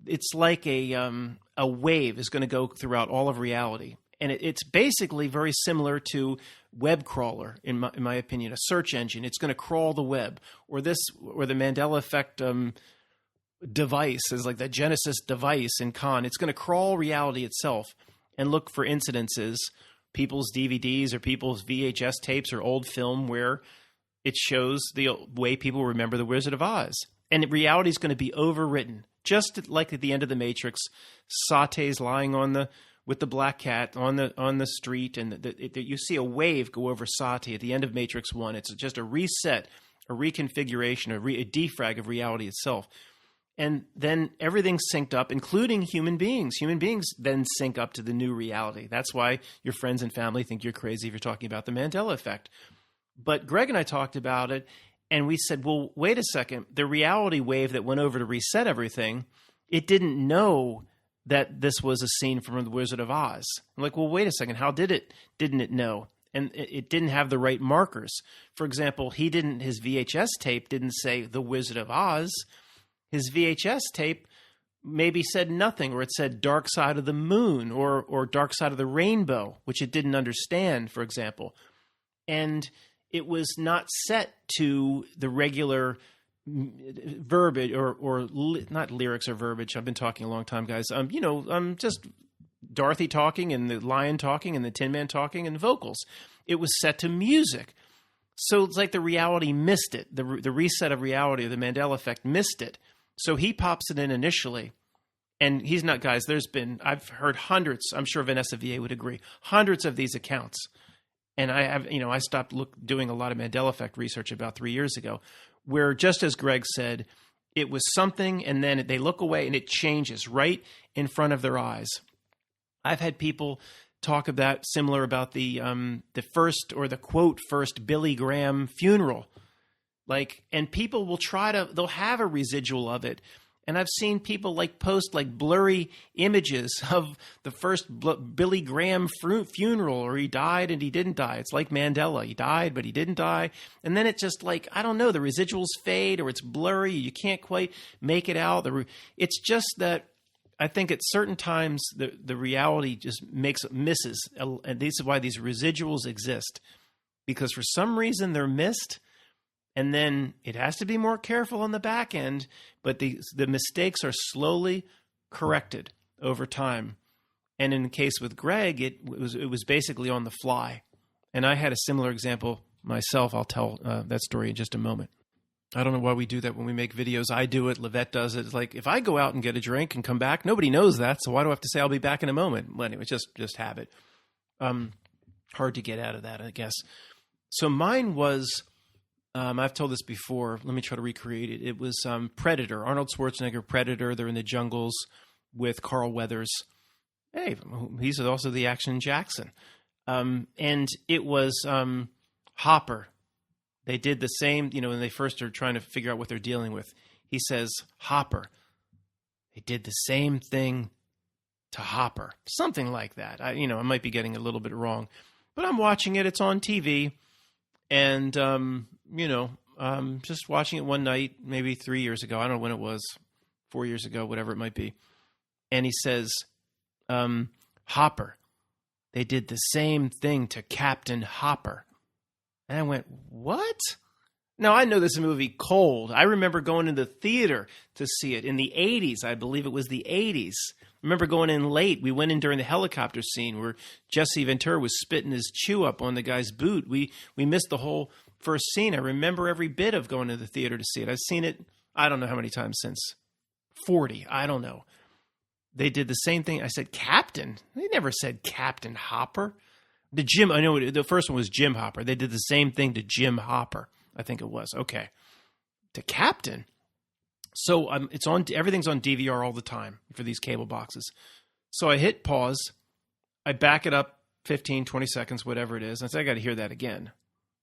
it's like a wave is going to go throughout all of reality. And it's basically very similar to web crawler, in my opinion, a search engine. It's going to crawl the web, or the Mandela effect device is like the Genesis device in Khan. It's going to crawl reality itself and look for incidences, people's DVDs or people's VHS tapes or old film where it shows the way people remember the Wizard of Oz. And reality is going to be overwritten, just like at the end of The Matrix. Sauté's lying with the black cat on the street, and you see a wave go over Sauté at the end of Matrix 1. It's just a reset, a reconfiguration, a defrag of reality itself. And then everything's synced up, including human beings. Human beings then sync up to the new reality. That's why your friends and family think you're crazy if you're talking about the Mandela effect. But Greg and I talked about it, and we said, well, wait a second. The reality wave that went over to reset everything, it didn't know that this was a scene from The Wizard of Oz. I'm like, well, wait a second. How didn't it know? And it didn't have the right markers. For example, his VHS tape didn't say The Wizard of Oz. His VHS tape maybe said nothing, or it said Dark Side of the Moon or Dark Side of the Rainbow, which it didn't understand, for example. And it was not set to the regular verbiage or not lyrics or verbiage. I've been talking a long time, guys. Just Dorothy talking and the lion talking and the Tin Man talking and vocals. It was set to music. So it's like the reality missed it. The reset of reality, or the Mandela effect, missed it. So he pops it in initially. And he's not, guys, I've heard hundreds, I'm sure Vanessa VA would agree, hundreds of these accounts. And I stopped doing a lot of Mandela effect research about 3 years ago, where just as Greg said, it was something and then they look away and it changes right in front of their eyes. I've had people talk similar about the first, or the quote first Billy Graham funeral. And people will they'll have a residual of it. And I've seen people post blurry images of the first Billy Graham funeral, or he died and he didn't die. It's like Mandela. He died, but he didn't die. And then it's just I don't know, the residuals fade, or it's blurry. You can't quite make it out. It's just that I think at certain times the reality just misses. And this is why these residuals exist, because for some reason they're missed. And then it has to be more careful on the back end, but the mistakes are slowly corrected over time. And in the case with Greg, it was basically on the fly. And I had a similar example myself. I'll tell that story in just a moment. I don't know why we do that when we make videos. I do it. Livette does it. It's like, if I go out and get a drink and come back, nobody knows that. So why do I have to say I'll be back in a moment? Well, anyway, just habit. Hard to get out of that, I guess. So mine was... I've told this before. Let me try to recreate it. It was Predator, Arnold Schwarzenegger, Predator. They're in the jungles with Carl Weathers. Hey, he's also the Action Jackson. And it was Hopper. They did the same, when they first are trying to figure out what they're dealing with. He says, Hopper. They did the same thing to Hopper. Something like that. I might be getting a little bit wrong. But I'm watching it. It's on TV. And, just watching it one night, maybe 3 years ago. I don't know when it was, 4 years ago, whatever it might be. And he says, Hopper, they did the same thing to Captain Hopper. And I went, what? Now, I know this movie cold. I remember going to the theater to see it in the 80s. I believe it was the 80s. Remember going in late. We went in during the helicopter scene where Jesse Ventura was spitting his chew up on the guy's boot. We missed the whole first scene. I remember every bit of going to the theater to see it. I've seen it, I don't know how many times since. 40, I don't know. They did the same thing. I said, Captain? They never said Captain Hopper. I know the first one was Jim Hopper. They did the same thing to Jim Hopper, I think it was. Okay. To Captain. So everything's on DVR all the time for these cable boxes. So I hit pause. I back it up 15, 20 seconds, whatever it is. And I said, I got to hear that again.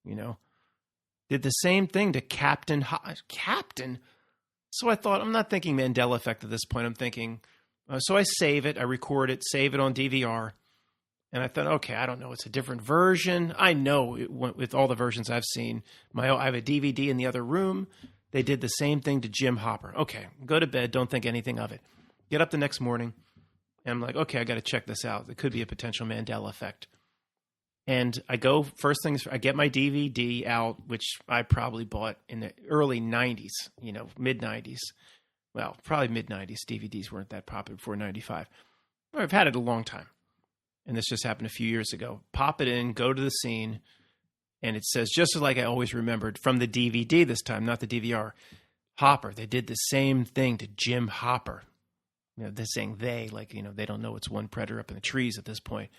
Did the same thing to Captain. Captain? So I thought, I'm not thinking Mandela Effect at this point. I'm thinking, so I save it. I record it, save it on DVR. And I thought, okay, I don't know. It's a different version. I know with all the versions I've seen. I have a DVD in the other room. They did the same thing to Jim Hopper. Okay, go to bed. Don't think anything of it. Get up the next morning. And I'm like, okay, I got to check this out. It could be a potential Mandela Effect. And I go, first things, I get my DVD out, which I probably bought in the early 90s, mid-90s. Well, probably mid-90s. DVDs weren't that popular before 95. I've had it a long time. And this just happened a few years ago. Pop it in, go to the scene, and it says, just like I always remembered, from the DVD this time, not the DVR, Hopper. They did the same thing to Jim Hopper. They're saying they don't know it's one predator up in the trees at this point.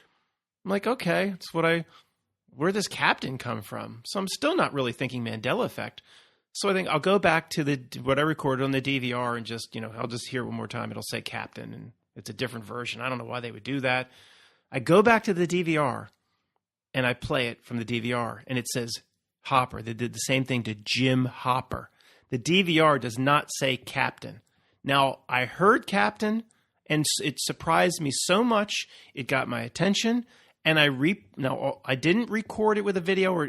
I'm like, okay, it's where does Captain come from? So I'm still not really thinking Mandela Effect. So I think I'll go back to what I recorded on the DVR and just, I'll just hear it one more time. It'll say Captain, and it's a different version. I don't know why they would do that. I go back to the DVR, and I play it from the DVR, and it says Hopper. They did the same thing to Jim Hopper. The DVR does not say Captain. Now, I heard Captain, and it surprised me so much, it got my attention, and I didn't record it with a video, or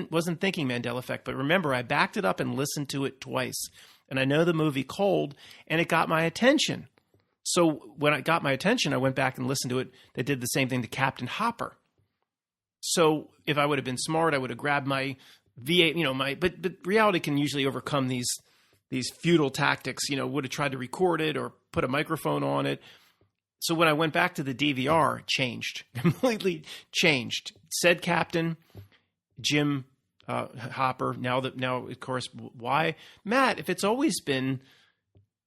wasn't thinking Mandela Effect, but remember, I backed it up and listened to it twice, and I know the movie cold, and it got my attention. So when it got my attention, I went back and listened to it. They did the same thing to Captain Hopper. So if I would have been smart, I would have grabbed my V8, but reality can usually overcome these futile tactics, would have tried to record it or put a microphone on it. So when I went back to the DVR, it changed, completely changed. It said Captain, Jim Hopper. Now, of course, why? Matt, if it's always been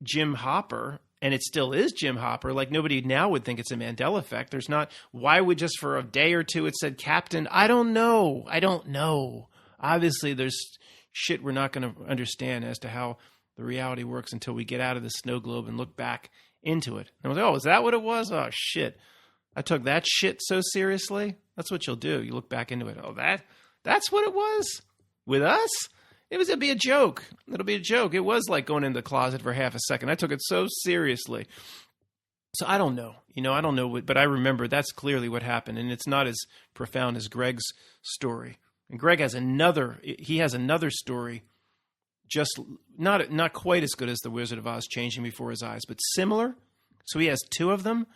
Jim Hopper, and it still is Jim Hopper, like nobody now would think it's a Mandela Effect. There's not, why would just for a day or two it said Captain? I don't know. Obviously, there's shit we're not going to understand as to how the reality works until we get out of the snow globe and look back into it. And I was like, oh, is that what it was? Oh, shit. I took that shit so seriously. That's what you'll do. You look back into it. Oh, that's what it was? With us? It'll be a joke. It'll be a joke. It was like going in the closet for half a second. I took it so seriously. So I don't know. I don't know. But I remember that's clearly what happened. And it's not as profound as Greg's story. And Greg has another story, just not quite as good as The Wizard of Oz changing before his eyes, but similar. So he has two of them.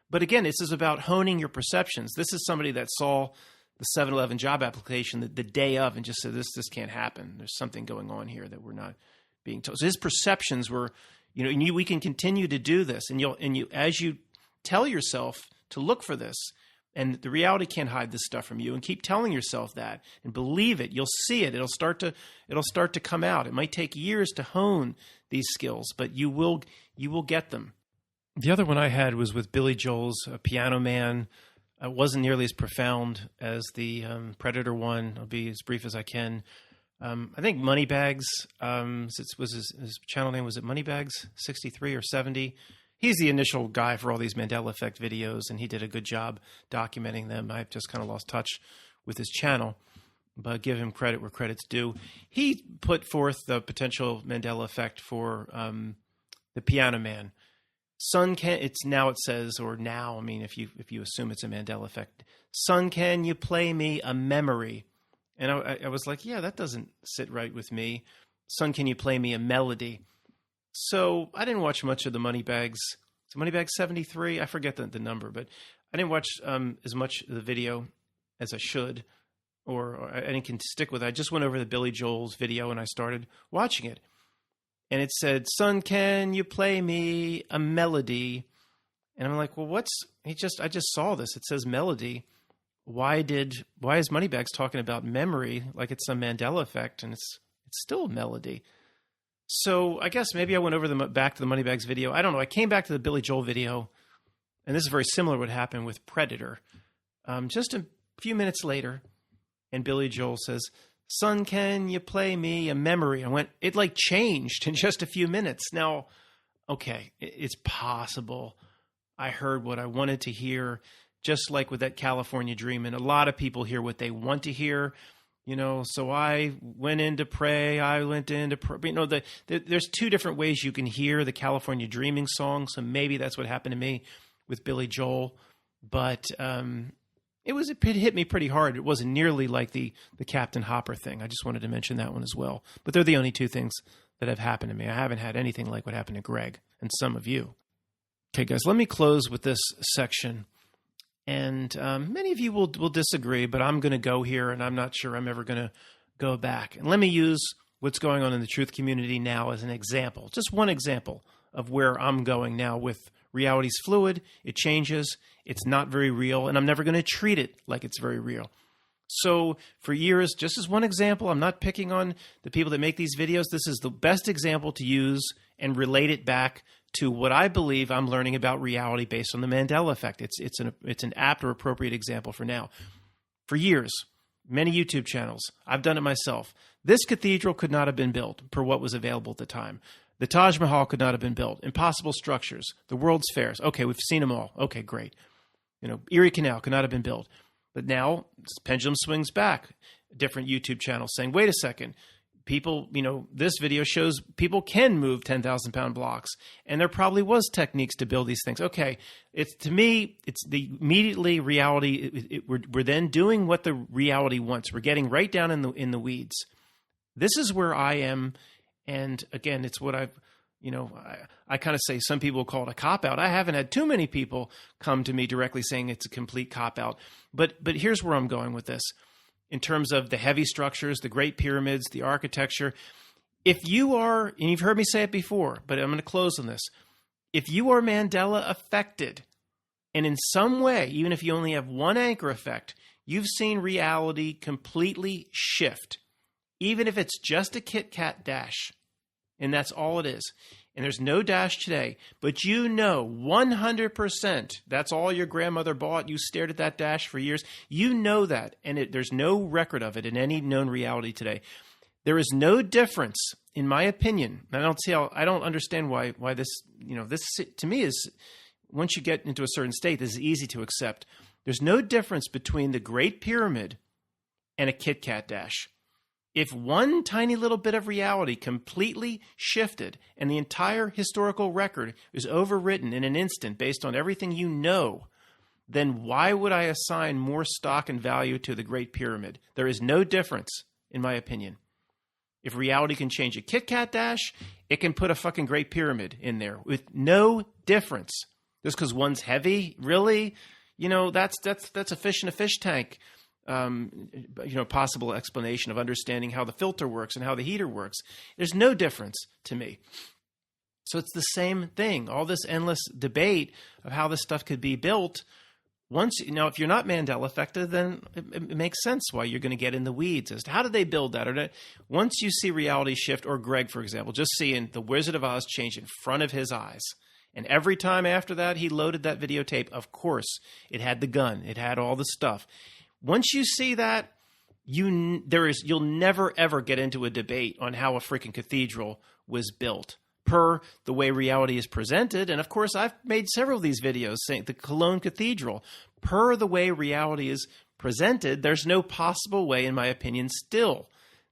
But again, this is about honing your perceptions. This is somebody that saw the 7-Eleven job application the day of and just said, this can't happen. There's something going on here that we're not being told. So his perceptions were, we can continue to do this. And you as you tell yourself to look for this, and the reality can't hide this stuff from you, and keep telling yourself that and believe it. You'll see it. It'll start to come out. It might take years to hone these skills, but you will get them. The other one I had was with Billy Joel's Piano Man. It wasn't nearly as profound as the Predator one. I'll be as brief as I can. I think Moneybags, was his channel name, was it Moneybags 63 or 70? He's the initial guy for all these Mandela Effect videos, and he did a good job documenting them. I've just kind of lost touch with his channel, but give him credit where credit's due. He put forth the potential Mandela Effect for the Piano Man. Son, it says, if you assume it's a Mandela Effect, son, can you play me a memory? And I was like, yeah, that doesn't sit right with me. Son, can you play me a melody? So I didn't watch much of the Moneybags. Is it Moneybags 73? I forget the number, but I didn't watch as much of the video as I should, or I didn't stick with it. I just went over the Billy Joel's video and I started watching it. And it said, son, can you play me a melody? And I'm like, well, I just saw this. It says melody. Why is Moneybags talking about memory like it's some Mandela effect, and it's still a melody? So I guess maybe I went back to the Moneybags video. I don't know. I came back to the Billy Joel video, and this is very similar to what happened with Predator. Just a few minutes later, and Billy Joel says, "Son, can you play me a memory?" It like changed in just a few minutes. Now, okay, it's possible I heard what I wanted to hear, just like with that California Dream. And a lot of people hear what they want to hear, so I went in to pray. There's two different ways you can hear the California Dreaming song. So maybe that's what happened to me with Billy Joel. But it hit me pretty hard. It wasn't nearly like the Captain Hopper thing. I just wanted to mention that one as well. But they're the only two things that have happened to me. I haven't had anything like what happened to Greg and some of you. Okay, guys, let me close with this section. And many of you will disagree, but I'm going to go here, and I'm not sure I'm ever going to go back. And let me use what's going on in the truth community now as an example, just one example of where I'm going now with reality's fluid. It changes. It's not very real, and I'm never going to treat it like it's very real. So for years, just as one example, I'm not picking on the people that make these videos. This is the best example to use and relate it back to what I believe I'm learning about reality based on the Mandela Effect. It's an apt or appropriate example for now. For years, many YouTube channels, I've done it myself. This cathedral could not have been built per what was available at the time. The Taj Mahal could not have been built. Impossible structures. The World's Fairs. Okay, we've seen them all. Okay, great. Erie Canal could not have been built. But now, pendulum swings back. Different YouTube channels saying, wait a second. People, this video shows people can move 10,000-pound blocks, and there probably was techniques to build these things. Okay, to me, it's the immediately reality. We're then doing what the reality wants. We're getting right down in the weeds. This is where I am, and again, it's what I kind of say. Some people call it a cop out. I haven't had too many people come to me directly saying it's a complete cop out, but here's where I'm going with this. In terms of the heavy structures, the Great Pyramids, the architecture. If you are, and you've heard me say it before, but I'm going to close on this. If you are Mandela affected, and in some way, even if you only have one anchor effect, you've seen reality completely shift, even if it's just a Kit Kat dash, and that's all it is. And there's no dash today, but 100% that's all your grandmother bought. You stared at that dash for years. You know that, and there's no record of it in any known reality today. There is no difference, in my opinion. I don't understand why this, this to me is, once you get into a certain state, this is easy to accept. There's no difference between the Great Pyramid and a Kit Kat dash. If one tiny little bit of reality completely shifted and the entire historical record is overwritten in an instant based on everything you know, then why would I assign more stock and value to the Great Pyramid? There is no difference, in my opinion. If reality can change a Kit Kat dash, it can put a fucking Great Pyramid in there with no difference. Just because one's heavy, really? That's a fish in a fish tank. Possible explanation of understanding how the filter works and how the heater works. There's no difference to me. So it's the same thing. All this endless debate of how this stuff could be built. If you're not Mandela affected, then it makes sense why you're going to get in the weeds as to how did they build that? Once you see reality shift, or Greg, for example, just seeing the Wizard of Oz change in front of his eyes. And every time after that, he loaded that videotape. Of course, it had the gun. It had all the stuff. Once you see that, you'll never ever get into a debate on how a freaking cathedral was built per the way reality is presented. And of course, I've made several of these videos saying the Cologne Cathedral, per the way reality is presented, there's no possible way, in my opinion, still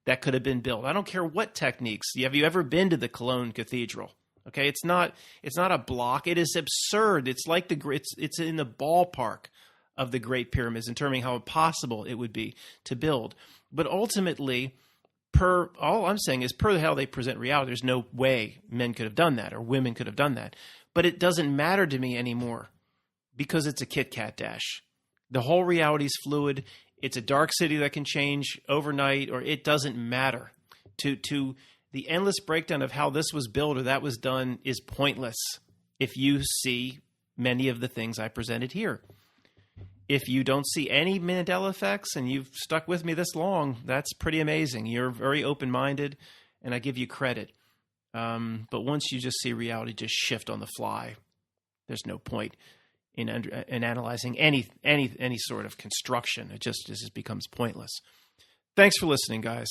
that could have been built. I don't care what techniques. Have you ever been to the Cologne Cathedral? Okay, it's not a block. It is absurd. It's like it's in the ballpark of the Great Pyramids in terms of how impossible it would be to build. But ultimately, all I'm saying is per how they present reality, there's no way men could have done that or women could have done that. But it doesn't matter to me anymore because it's a Kit Kat dash. The whole reality is fluid. It's a dark city that can change overnight, or it doesn't matter. To the endless breakdown of how this was built or that was done is pointless if you see many of the things I presented here. If you don't see any Mandela effects and you've stuck with me this long, that's pretty amazing. You're very open-minded, and I give you credit. But once you just see reality just shift on the fly, there's no point in analyzing any sort of construction. It just becomes pointless. Thanks for listening, guys.